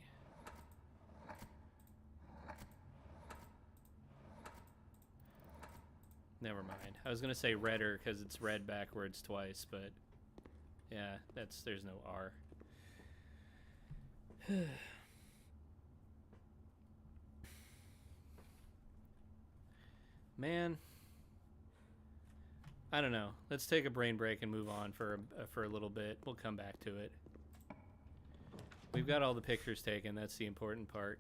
Never mind. I was gonna say redder because it's red backwards twice, but... Yeah, there's no R. Man, I don't know. Let's take a brain break and move on for a little bit. We'll come back to it. We've got all the pictures taken. That's the important part.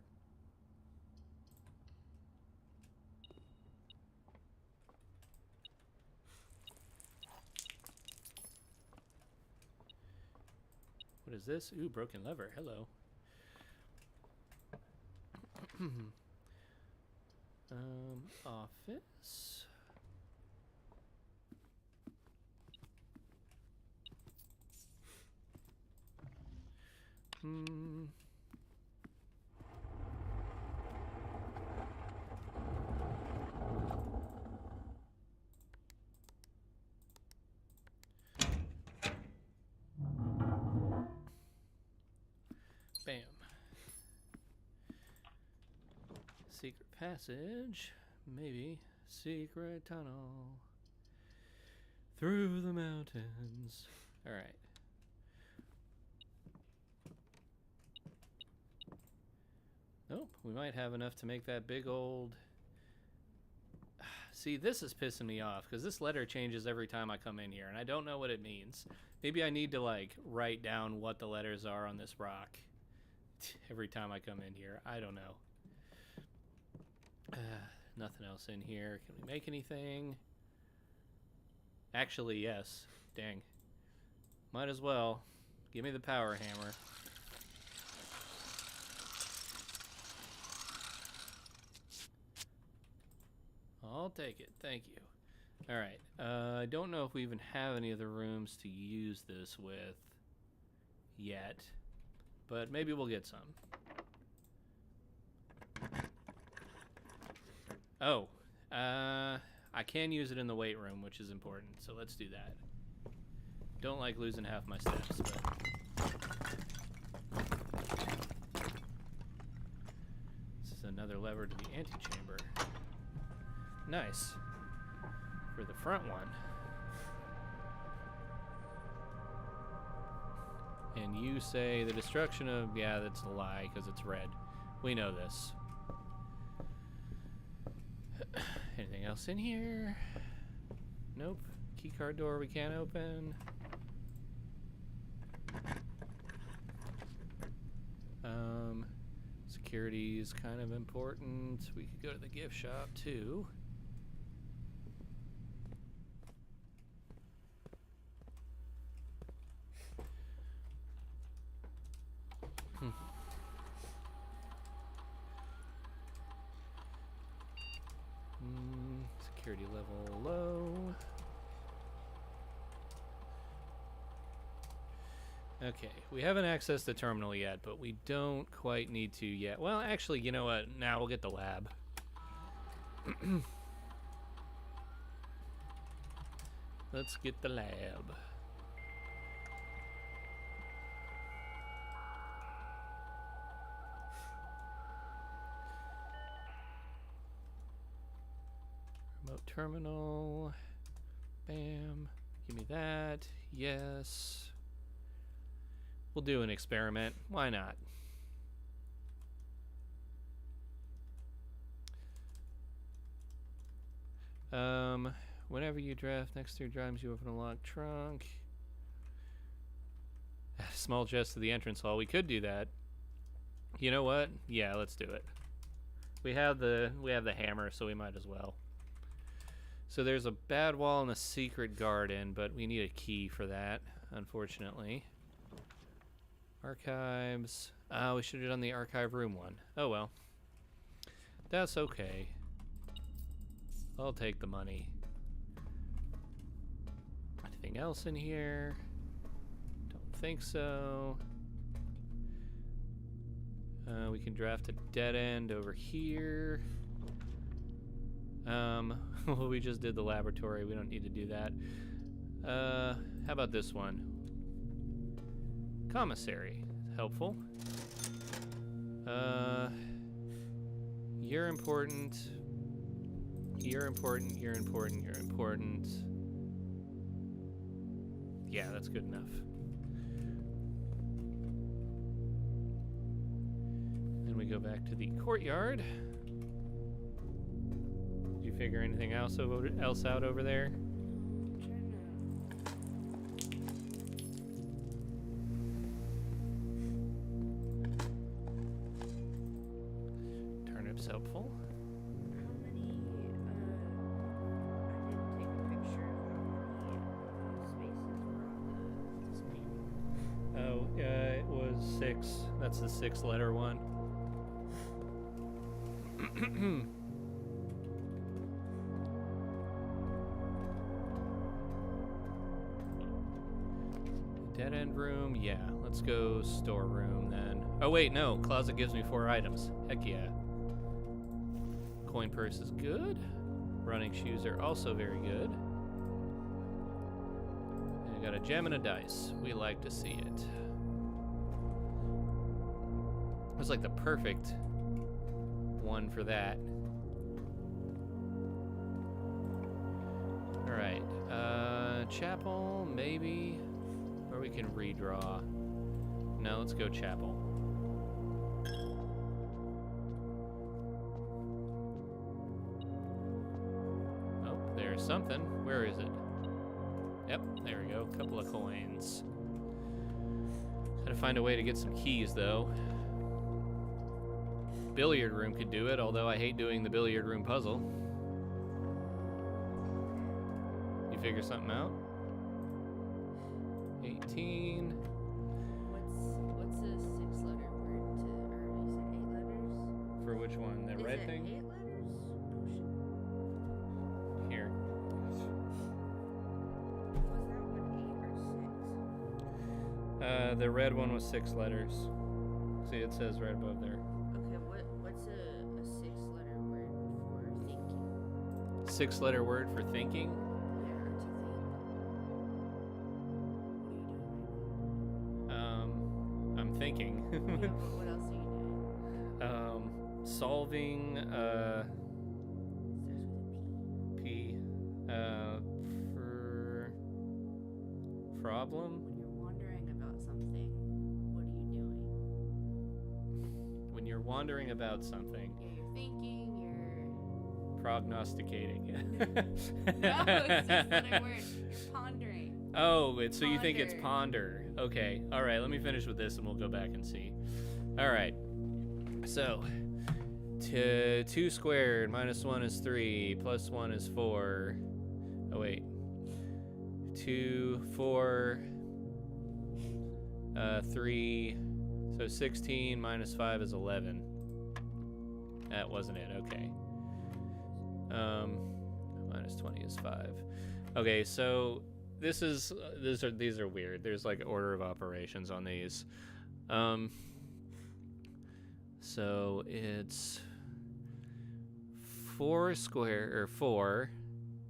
What is this? Ooh, broken lever. Hello. Office. Bam. Secret passage. Maybe. Secret tunnel. Through the mountains. Alright. Nope, we might have enough to make that big old See, this is pissing me off because this letter changes every time I come in here, and I don't know what it means. Maybe I need to, like, write down what the letters are on this rock every time I come in here. I don't know. Nothing else in here. Can we make anything? Actually, yes. Dang. Might as well. Give me the power hammer. I'll take it. Thank you. Alright. I don't know if we even have any other rooms to use this with yet. But maybe we'll get some. Oh. I can use it in the weight room, which is important. So let's do that. Don't like losing half my steps, but... This is another lever to the antechamber. Nice. For the front one. And you say the destruction of... Yeah, that's a lie, because it's red. We know this. Anything else in here? Nope. Keycard door we can't open. Security is kind of important. We could go to the gift shop too. Security level low. Okay, we haven't accessed the terminal yet, but we don't quite need to yet. Well, actually, you know what? Now we'll get the lab. Let's get the lab. Remote terminal. Bam. Give me that. Yes. We'll do an experiment. Why not? Whenever you draft next to your drives, you open a locked trunk. Small chest to the entrance hall. We could do that. You know what? Yeah, let's do it. We have the hammer, so we might as well. So there's a bad wall and a secret garden, but we need a key for that, unfortunately. Archives. We should have done the archive room one. Oh well. That's okay. I'll take the money. Anything else in here? Don't think so. We can draft a dead end over here. Well, we just did the laboratory. We don't need to do that. How about this one? Commissary. Helpful. You're important. You're important. You're important. You're important. Yeah, that's good enough. Then we go back to the courtyard. Did you figure anything else out over there? Turnip's helpful. How many, I didn't take a picture of how many spaces were on the screen. Oh, it was 6. That's the 6-letter one. Dead end room? Yeah, let's go storeroom then. Oh wait, no, closet gives me 4 items. Heck yeah. Coin purse is good. Running shoes are also very good. And I got a gem and a dice. We like to see it. It was like the perfect one for that. Alright, chapel, maybe? Or we can redraw. No, let's go chapel. something. Where is it? Yep, there we go. Couple of coins. Gotta find a way to get some keys, though. Billiard room could do it, although I hate doing the billiard room puzzle. You figure something out? 18. What's a 6-letter word to, or you said 8 letters? For which one? The Is red it thing? 8 letters? Oh shit. Here. Was that one 8 or 6? The red one was 6 letters. See, it says right above there. Okay, what's a 6-letter word for thinking? 6-letter word for thinking? Yeah, or to think. What are you doing I'm thinking. right now? Yeah, but what else are you doing? Solving, Starts with a P. P, for problem? When you're wondering about something, what are you doing? When you're wandering about something, Yeah, you're thinking, you're... prognosticating. No, it's 6-letter word. You're pondering. Oh, so you think it's ponder. Okay, all right, let me finish with this and we'll go back and see. All right, so 2 squared minus 1 is 3, plus 1 is 4. Oh, wait. 2, 4, 3, so 16 minus 5 is 11. That wasn't it, okay. Minus 20 is 5. Okay, so these are weird. There's like order of operations on these. So it's 4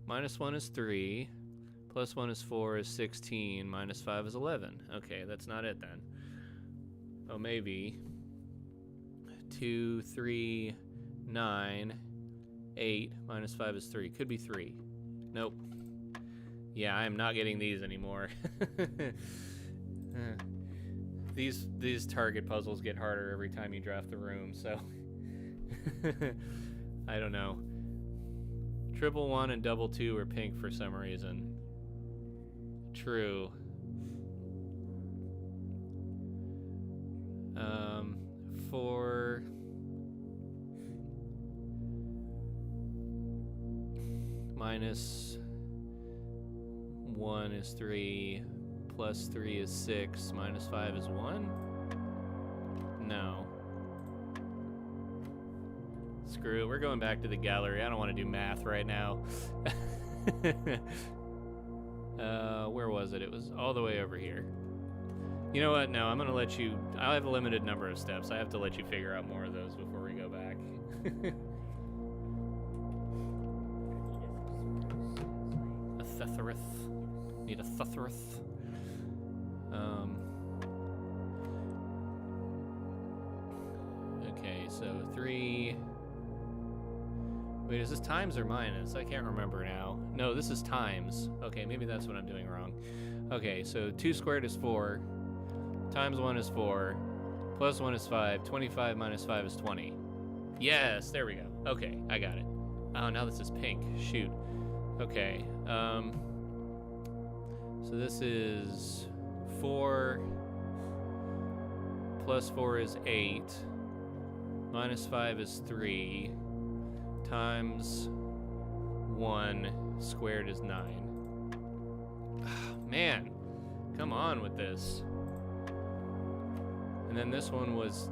minus 1 is 3, plus 1 is 4 is 16, minus 5 is 11. Okay, that's not it then. Oh, maybe 2, 3, 9, 8, minus 5 is 3. Could be 3. Nope. Yeah, I am not getting these anymore. These target puzzles get harder every time you draft the room, so I don't know. 111 and 22 are pink for some reason. True. 4 minus 1 is 3, plus 3 is 6, minus 5 is 1? No. Screw it, we're going back to the gallery. I don't want to do math right now. Where was it? It was all the way over here. You know what? No, I'm going to let you... I have a limited number of steps. I have to let you figure out more of those before we go back. A Thethorith. Need a Thethorith. Okay, so 3... Wait, is this times or minus? I can't remember now. No, this is times. Okay, maybe that's what I'm doing wrong. Okay, so 2 squared is 4. Times 1 is 4. Plus 1 is 5. 25 minus 5 is 20. Yes, there we go. Okay, I got it. Oh, now this is pink. Shoot. Okay. So this is 4. Plus 4 is 8. Minus 5 is 3. Times 1 squared is 9. Oh, man, come on with this. And then this one was...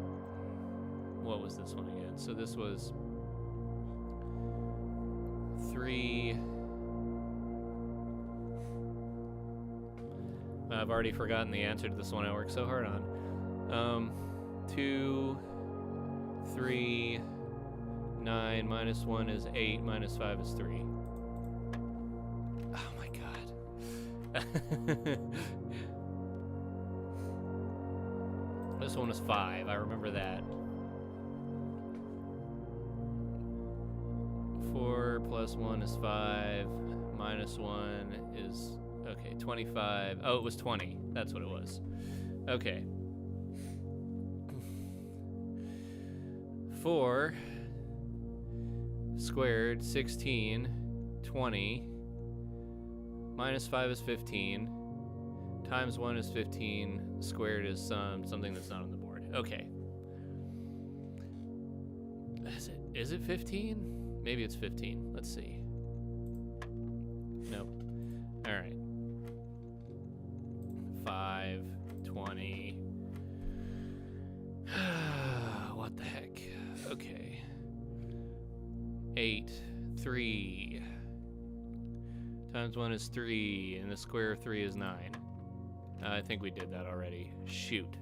What was this one again? So this was 3... I've already forgotten the answer to this one I worked so hard on. 2, 3... 9 minus 1 is 8, minus 5 is 3. Oh my god. This one was 5, I remember that. 4 plus 1 is 5, minus 1 is, okay, 25. Oh, it was 20, that's what it was. Okay. 4 squared, 16, 20, Minus 5 is 15. Times 1 is 15. Squared is something that's not on the board. Okay. Is it 15? Maybe it's 15. Let's see. Nope. All right. 5, 20. What the heck? Okay. 8, 3. Times 1 is 3, and the square of 3 is 9. I think we did that already. Shoot.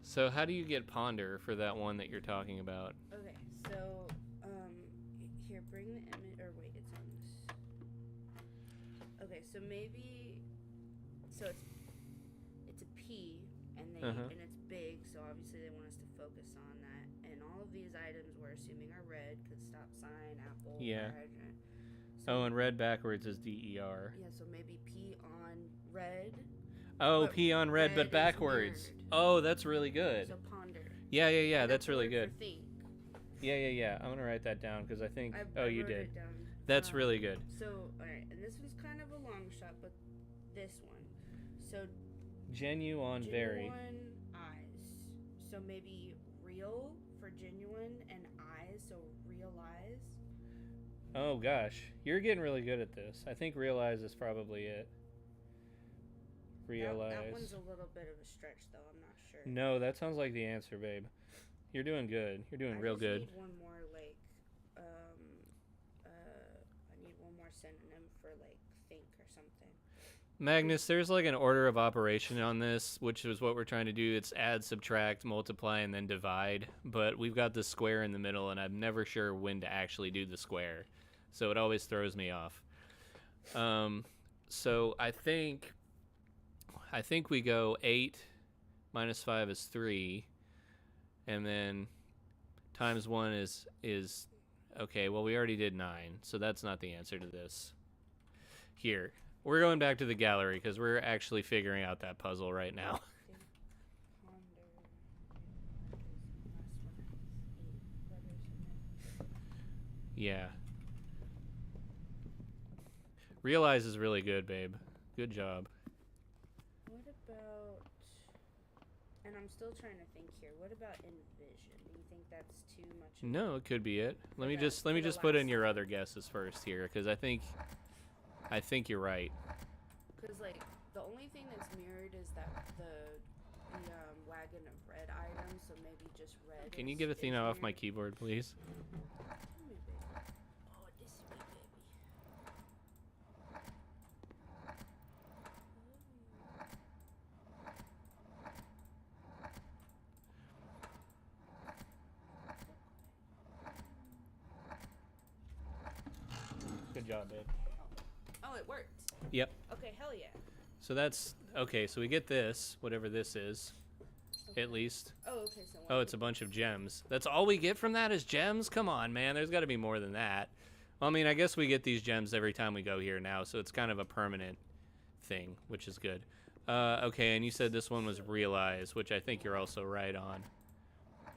So how do you get ponder for that one that you're talking about? Okay, so here, bring the image. Or wait, it's on this. Okay, so maybe, so it's a P, and and it's big, so obviously they want us to focus on that. And all of these items we're assuming are red, because stop sign, apple, Yeah. fire hydrant. So, Oh, and red backwards is DER. yeah, so maybe P on red. Oh, But P on red, red but is backwards. mirrored. Oh, that's really good. So ponder. Yeah, And that's really word for good. think. Yeah. I'm gonna write that down because I think. I You wrote did. it down. That's really good. So, alright, and this one's kind of a long shot, but this one. So, Genuine very. genuine eyes. So maybe real for genuine and eyes, so realize. Oh gosh, you're getting really good at this. I think realize is probably it. Realize. That one's a little bit of a stretch, though. I'm not sure. No, that sounds like the answer, babe. You're doing good. You're doing real good. I need one more, like, I need one more synonym for, like, think or something. Magnus, there's like an order of operation on this, which is what we're trying to do. It's add, subtract, multiply, and then divide. But we've got the square in the middle, and I'm never sure when to actually do the square. So it always throws me off. So I think we go 8 minus 5 is 3. And then times 1 is okay, well, we already did 9. So that's not the answer to this. Here. We're going back to the gallery because we're actually figuring out that puzzle right now. Yeah. Realize is really good, babe. Good job. What about, and I'm still trying to think here, what about envision? Do you think that's too much? No, it could be it. Let me that- just for the put in last your one. other guesses first here because I think you're right. Because, like, the only thing that's mirrored is that the wagon of red items, so maybe just red. Can you is- get is Athena off my mirrored. keyboard, please? Come here, baby. Oh, this is me, baby. Good job, babe. Oh, it worked. Yep. Okay, hell yeah. So that's okay. So we get this, whatever this is, at least. Oh, okay, so Oh, it's a bunch of gems. That's all we get from that is gems? Come on, man. There's got to be more than that. Well, I mean, I guess we get these gems every time we go here now, so it's kind of a permanent thing, which is good. Okay, and you said this one was realize, which I think you're also right on. That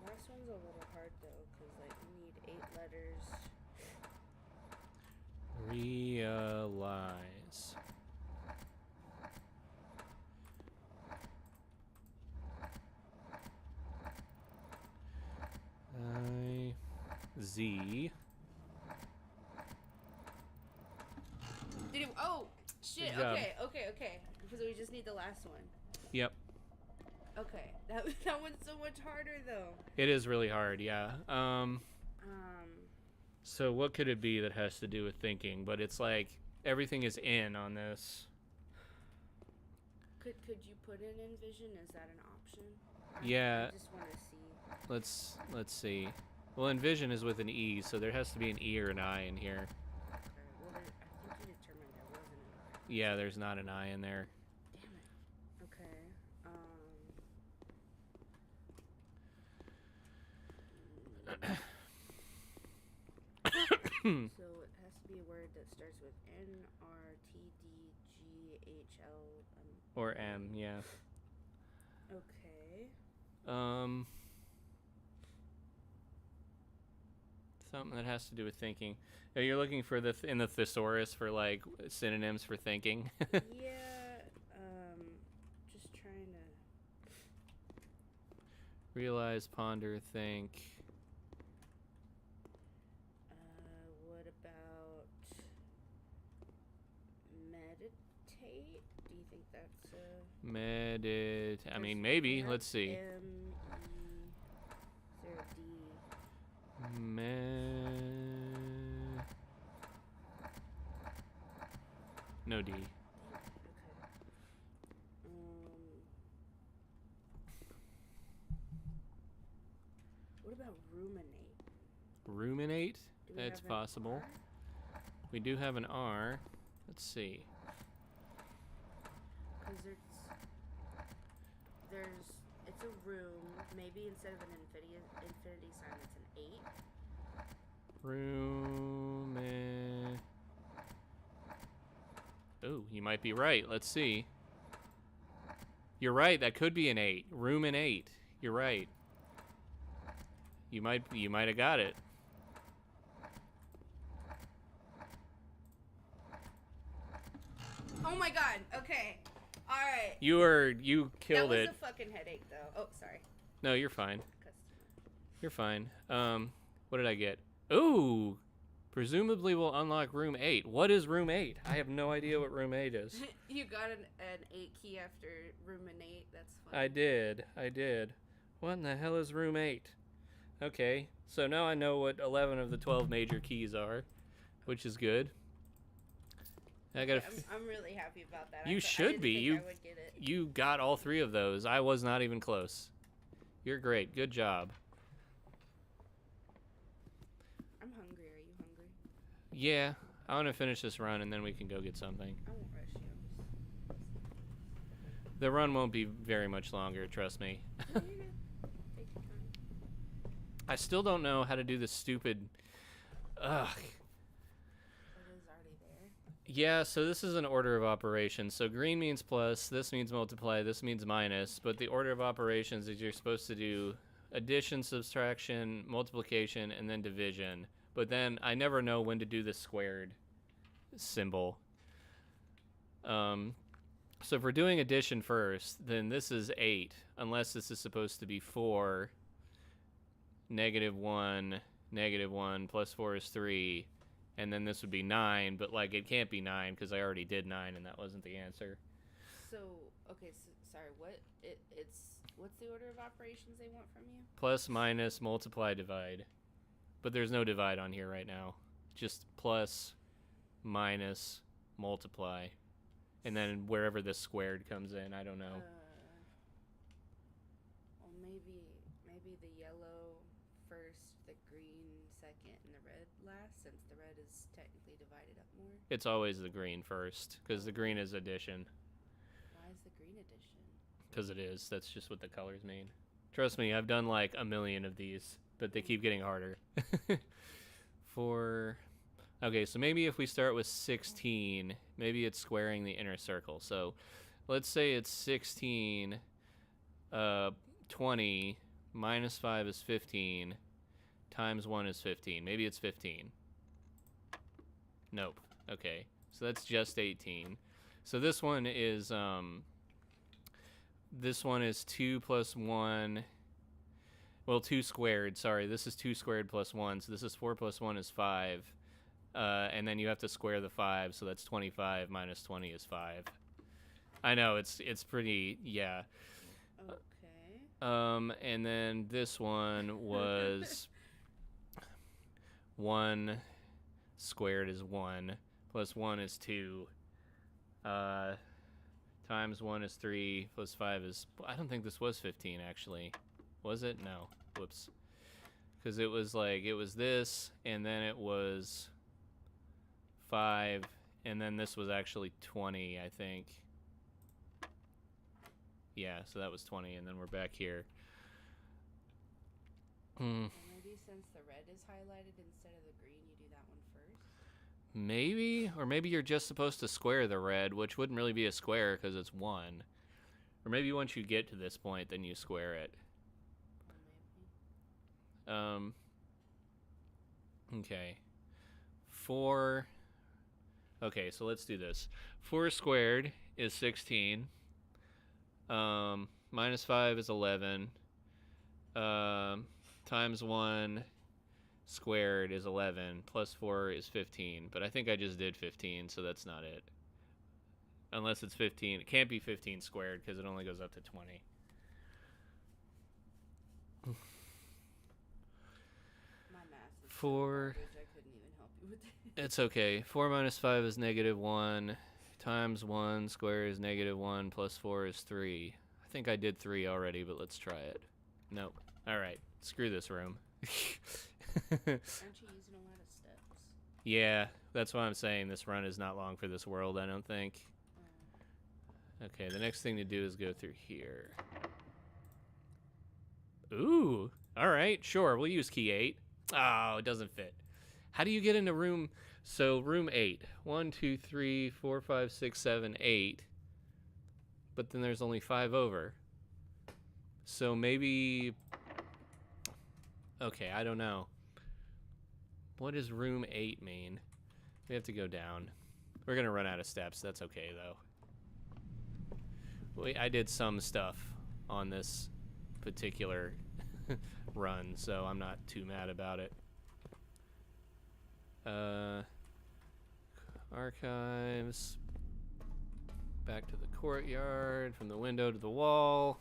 last one's a little hard, though, because, like, we need 8 letters. Realize. Z. Did it, oh, shit, Good job. okay. Because we just need the last one. Yep. Okay, that one's so much harder, though. It is really hard, yeah. So what could it be that has to do with thinking? But it's like everything is in on this. Could you put in envision? Is that an option? Yeah. I just want to see. Let's see. Well, envision is with an E, so there has to be an E or an I in here. Okay. Well, I think you determined there wasn't an I. Yeah, there's not an I in there. Damn it. Okay. So it has to be a word that starts with N, R, T, D, G, H, L. Or M, yeah. Okay. Something that has to do with thinking. Oh, you're looking for in the thesaurus for like synonyms for thinking. Yeah, just trying to. Realize, ponder, think. What about meditate? Do you think that's a? I mean, maybe. Let's see. M-E. Is there a D? No D. Okay. What about ruminate? Ruminate? Do we That's have an possible. R? We do have an R. Let's see. Because it's a room. Maybe instead of an infinity sign, it's an 8. Oh, you might be right. Let's see. You're right. That could be an 8. Ruminate. You're right. You might have got it. Oh my god. Okay. All right. You killed it. That was a fucking headache, though. Oh, sorry. No, you're fine. Customer. You're fine. What did I get? Ooh, presumably we'll unlock room 8. What is room 8? I have no idea what room 8 is. You got an 8 key after ruminate. That's fun. I did. What in the hell is room 8? Okay, so now I know what 11 of the 12 major keys are, which is good. I got. I'm really happy about that. You should be. I would get it. You got all 3 of those. I was not even close. You're great. Good job. I'm hungry. Are you hungry? Yeah, I want to finish this run and then we can go get something. I won't rush you. The run won't be very much longer, trust me. No, you're good. Take your time. I still don't know how to do this stupid. Ugh. It is already there. Yeah, so this is an order of operations. So green means plus, this means multiply, this means minus, but the order of operations is you're supposed to do addition, subtraction, multiplication, and then division. But then I never know when to do the squared symbol. So if we're doing addition first, then this is 8, unless this is supposed to be 4, -1, -1, plus 4 is 3, and then this would be 9, but like it can't be 9 because I already did 9 and that wasn't the answer. So, okay, so, sorry, what's the order of operations they want from you? Plus, minus, multiply, divide. But there's no divide on here right now. Just plus, minus, multiply. And then wherever the squared comes in, I don't know. Well, maybe the yellow first, the green second, and the red last, since the red is technically divided up more. It's always the green first, because the green is addition. Why is the green addition? Because it is. That's just what the colors mean. Trust me, I've done like a million of these, but they keep getting harder. Okay, so maybe if we start with 16, maybe it's squaring the inner circle. So let's say it's 16, 20, minus 5 is 15, times 1 is 15. Maybe it's 15. Nope. Okay, so that's just 18. So this one is 2 plus 1. Well, 2 squared. Sorry, this is 2 squared plus 1. So this is 4 plus 1 is 5. And then you have to square the 5, so that's 25 minus 20 is 5. I know, it's pretty, yeah. Okay. And then this one was 1 squared is 1, plus 1 is 2, times 1 is 3, plus 5 is... I don't think this was 15, actually. Was it? No. Whoops. Because it was like, it was this, and then it was 5, and then this was actually 20, I think. Yeah, so that was 20, and then we're back here. Maybe since the red is highlighted instead of the green, you do that one first? Maybe, or maybe you're just supposed to square the red, which wouldn't really be a square because it's 1. Or maybe once you get to this point, then you square it. Maybe. Okay. 4. Okay, so let's do this. 4 squared is 16. Minus 5 is 11. Times 1 squared is 11. Plus 4 is 15. But I think I just did 15, so that's not it. Unless it's 15. It can't be 15 squared because it only goes up to 20. My math is 4. garbage. I couldn't even help you with it. It's okay. 4 minus 5 is negative 1. Times 1 squared is negative 1. Plus 4 is 3. I think I did 3 already, but let's try it. Nope. Alright. Screw this room. Aren't you using a lot of steps? Yeah, that's why I'm saying this run is not long for this world, I don't think. Okay, the next thing to do is go through here. Ooh, alright, sure, we'll use key 8. Oh, it doesn't fit. How do you get into room... So, room 8. 1, 2, 3, 4, 5, 6, 7, 8. But then there's only 5 over. So maybe... Okay, I don't know. What does room 8 mean? We have to go down. We're gonna run out of steps. That's okay, though. I did some stuff on this particular run, so I'm not too mad about it. Archives. Back to the courtyard, from the window to the wall.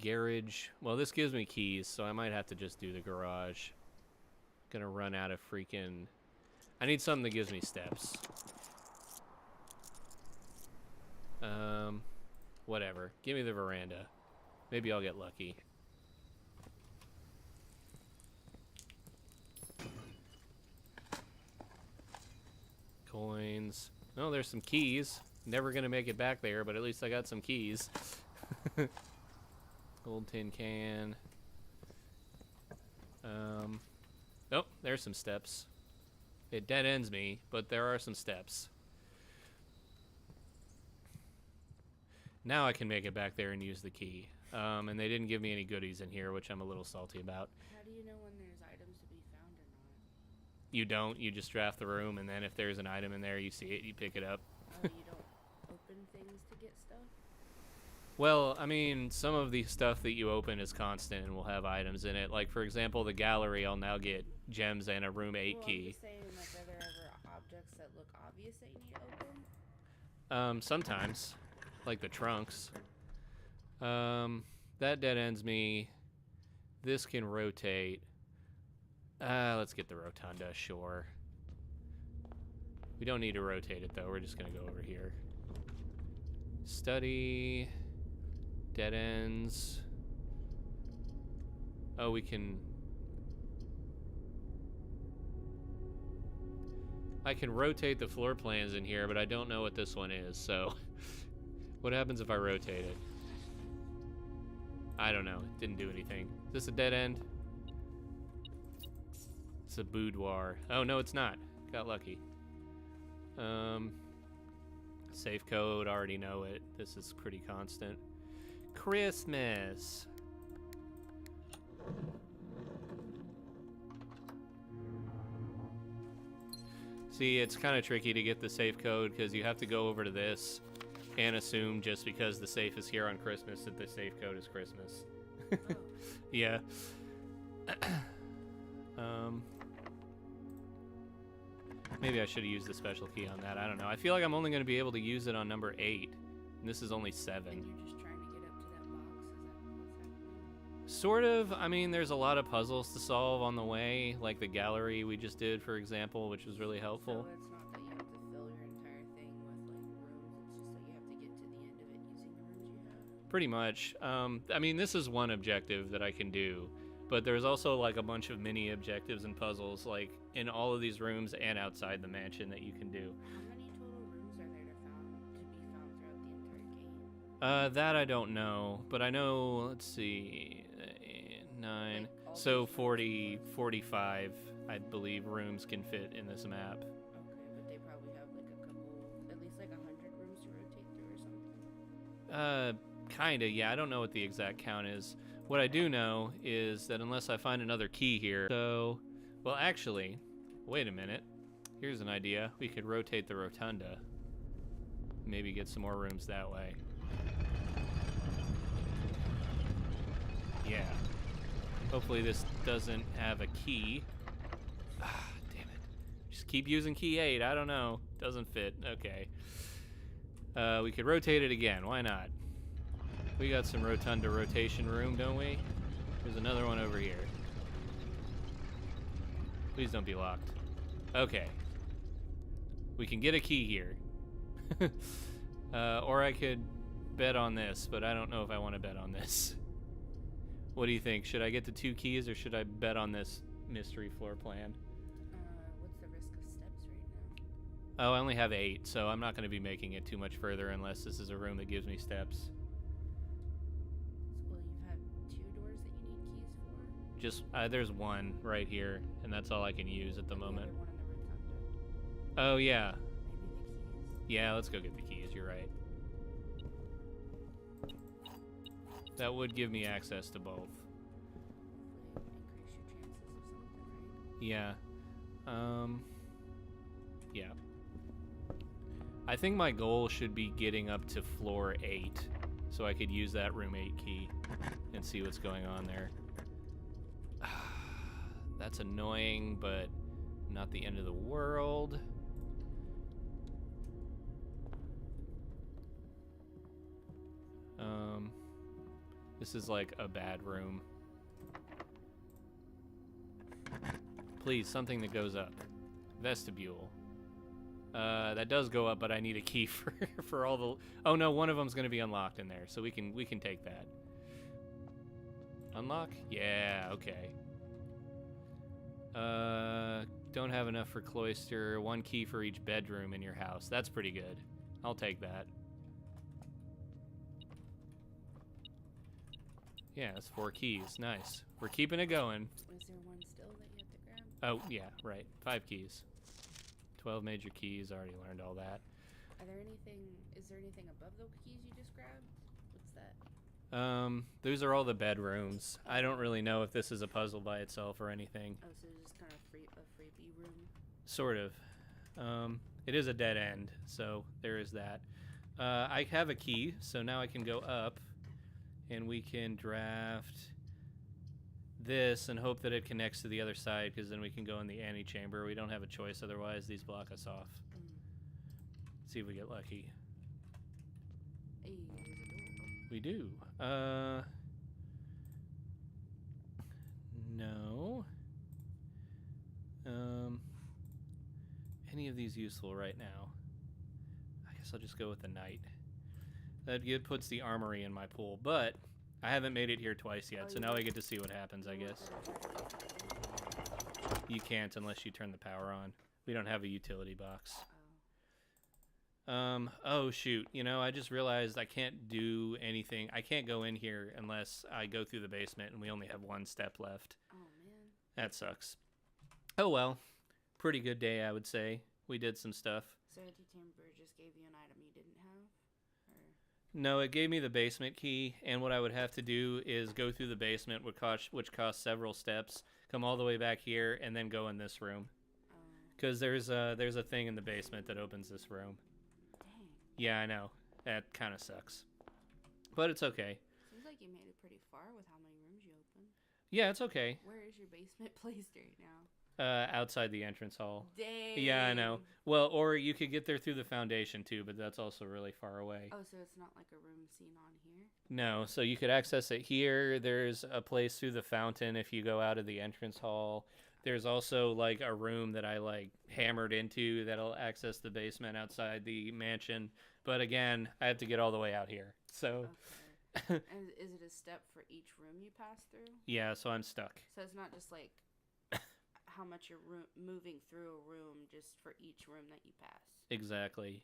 Garage. Well, this gives me keys, so I might have to just do the garage. Gonna run out of freaking... I need something that gives me steps. Whatever. Give me the veranda. Maybe I'll get lucky. Coins. Oh, there's some keys. Never gonna make it back there, but at least I got some keys. Gold tin can. Oh, there's some steps. It dead ends me, but there are some steps. Now I can make it back there and use the key. And they didn't give me any goodies in here, which I'm a little salty about. How do you know when there's items to be found or not? You don't. You just draft the room, and then if there's an item in there, you see it, you pick it up. Oh, you don't open things to get stuff? Well, I mean, some of the stuff that you open is constant and will have items in it. Like, for example, the gallery, I'll now get gems and a room 8 well, key. I'm just saying, like, are there ever objects that look obvious that you need to open? Sometimes. Like the trunks. That dead ends me. This can rotate. Let's get the rotunda, sure. We don't need to rotate it, though. We're just going to go over here. Study. Dead ends. Oh, we can... I can rotate the floor plans in here, but I don't know what this one is, so... What happens if I rotate it? I don't know. It didn't do anything. Is this a dead end? It's a boudoir. Oh, no, it's not. Got lucky. Safe code. Already know it. This is pretty constant. Christmas. See, it's kind of tricky to get the safe code because you have to go over to this and assume just because the safe is here on Christmas that the safe code is Christmas. Oh. Yeah. Maybe I should have used the special key on that. I don't know. I feel like I'm only going to be able to use it on number 8. And this is only 7. And you're just trying to get up to that box? Is that what's happening? Sort of. I mean, there's a lot of puzzles to solve on the way, like the gallery we just did, for example, which was really helpful. So it's not that you have to fill your entire thing with, like, rooms. It's just that you have to get to the end of it using the rooms you have? Pretty much. I mean, this is one objective that I can do, but there's also like a bunch of mini objectives and puzzles, like in all of these rooms and outside the mansion that you can do. How many total rooms are there to be found throughout the entire game? That I don't know, but I know, let's see, 9, Like, all so these 40, 45, I believe, rooms can fit in this map. Okay, but they probably have like a couple, at least like 100 rooms to rotate through or something. Kinda, yeah, I don't know what the exact count is. What I do know is that unless I find another key here, so, well, actually, wait a minute. Here's an idea. We could rotate the rotunda. Maybe get some more rooms that way. Yeah. Hopefully this doesn't have a key. Ah, damn it. Just keep using key 8. I don't know. Doesn't fit. Okay. We could rotate it again. Why not? We got some rotunda rotation room, don't we? There's another one over here. Please don't be locked. Okay. We can get a key here. Or I could bet on this, but I don't know if I want to bet on this. What do you think? Should I get the 2 keys or should I bet on this mystery floor plan? What's the risk of steps right now? Oh, I only have 8, so I'm not going to be making it too much further unless this is a room that gives me steps. Well, you have 2 doors that you need keys for? Just, there's one right here, and that's all I can use at the moment. One in the rotunda. Oh, yeah. Maybe the keys. Yeah, let's go get the keys, you're right. That would give me access to both. Hopefully increase your chances of something, right? Yeah. Yeah. I think my goal should be getting up to floor 8, so I could use that room 8 key and see what's going on there. That's annoying, but not the end of the world. This is like a bad room. Please, something that goes up. Vestibule. That does go up, but I need a key for all the... Oh no, one of them's gonna be unlocked in there, so we can take that. Unlock? Yeah, okay. Don't have enough for cloister. 1 key for each bedroom in your house. That's pretty good. I'll take that. Yeah, that's 4 keys. Nice. We're keeping it going. Is there one still that you have to grab? Oh, yeah, right. 5 keys. 12 major keys. Already learned all that. Is there anything above the keys you just grabbed? What's that? Those are all the bedrooms. I don't really know if this is a puzzle by itself or anything. Oh, so it's just kind of a freebie room? Sort of. It is a dead end, so there is that. I have a key, so now I can go up. And we can draft this and hope that it connects to the other side, because then we can go in the antechamber. We don't have a choice, otherwise these block us off. See if we get lucky. Hey, there's a door. We do. No. Any of these useful right now? I guess I'll just go with the knight. That puts the armory in my pool, but I haven't made it here twice yet, so now I get to see what happens, I guess. You can't unless you turn the power on. We don't have a utility box. Oh shoot, you know, I just realized I can't do anything. I can't go in here unless I go through the basement, and we only have 1 step left. Oh, man. That sucks. Oh well. Pretty good day, I would say. We did some stuff. So Timber just gave you an item you didn't have? Or... No, it gave me the basement key, and what I would have to do is go through the basement, which costs several steps, come all the way back here, and then go in this room. Because there's a thing in the basement that opens this room. Dang. Yeah, I know. That kind of sucks. But it's okay. Seems like you made it pretty far with how many rooms you opened. Yeah, it's okay. Where is your basement placed right now? Outside the entrance hall. Dang. Yeah, I know. Well, or you could get there through the foundation too, but that's also really far away. Oh, so it's not like a room seen on here? No, so you could access it here. There's a place through the fountain if you go out of the entrance hall. There's also like a room that I like hammered into that'll access the basement outside the mansion. But again, I have to get all the way out here. So Okay. And is it a step for each room you pass through? yeah, so I'm stuck. So it's not just like how much you're moving through a room just for each room that you pass. Exactly.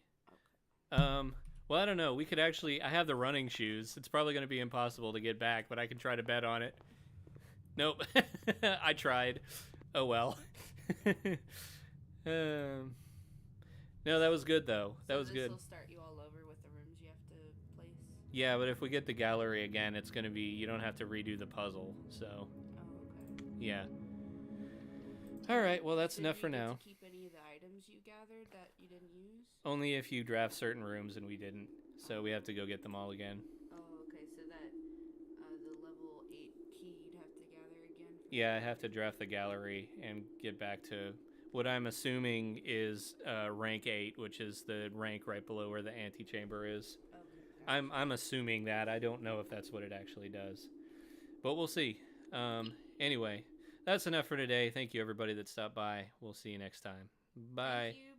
Okay. Well, I don't know. We could actually... I have the running shoes. It's probably going to be impossible to get back, but I can try to bet on it. Nope. I tried. Oh, well. No, that was good, though. That was good. This will start you all over with the rooms you have to place? Yeah, but if we get the gallery again, it's going to be, you don't have to redo the puzzle, so, Oh, okay. yeah. Alright, well that's So enough do for you get now. to keep any of the items you gathered that you didn't use? Only if you draft certain rooms, and we didn't, so we have to go get them all again. Oh, okay. So that the level 8 key you'd have to gather again. Yeah, I have to draft the gallery and get back to what I'm assuming is rank 8, which is the rank right below where the antechamber is. Okay. I'm assuming that. I don't know if that's what it actually does. But we'll see. Anyway, that's enough for today. Thank you, everybody that stopped by. We'll see you next time. Bye. Thank you.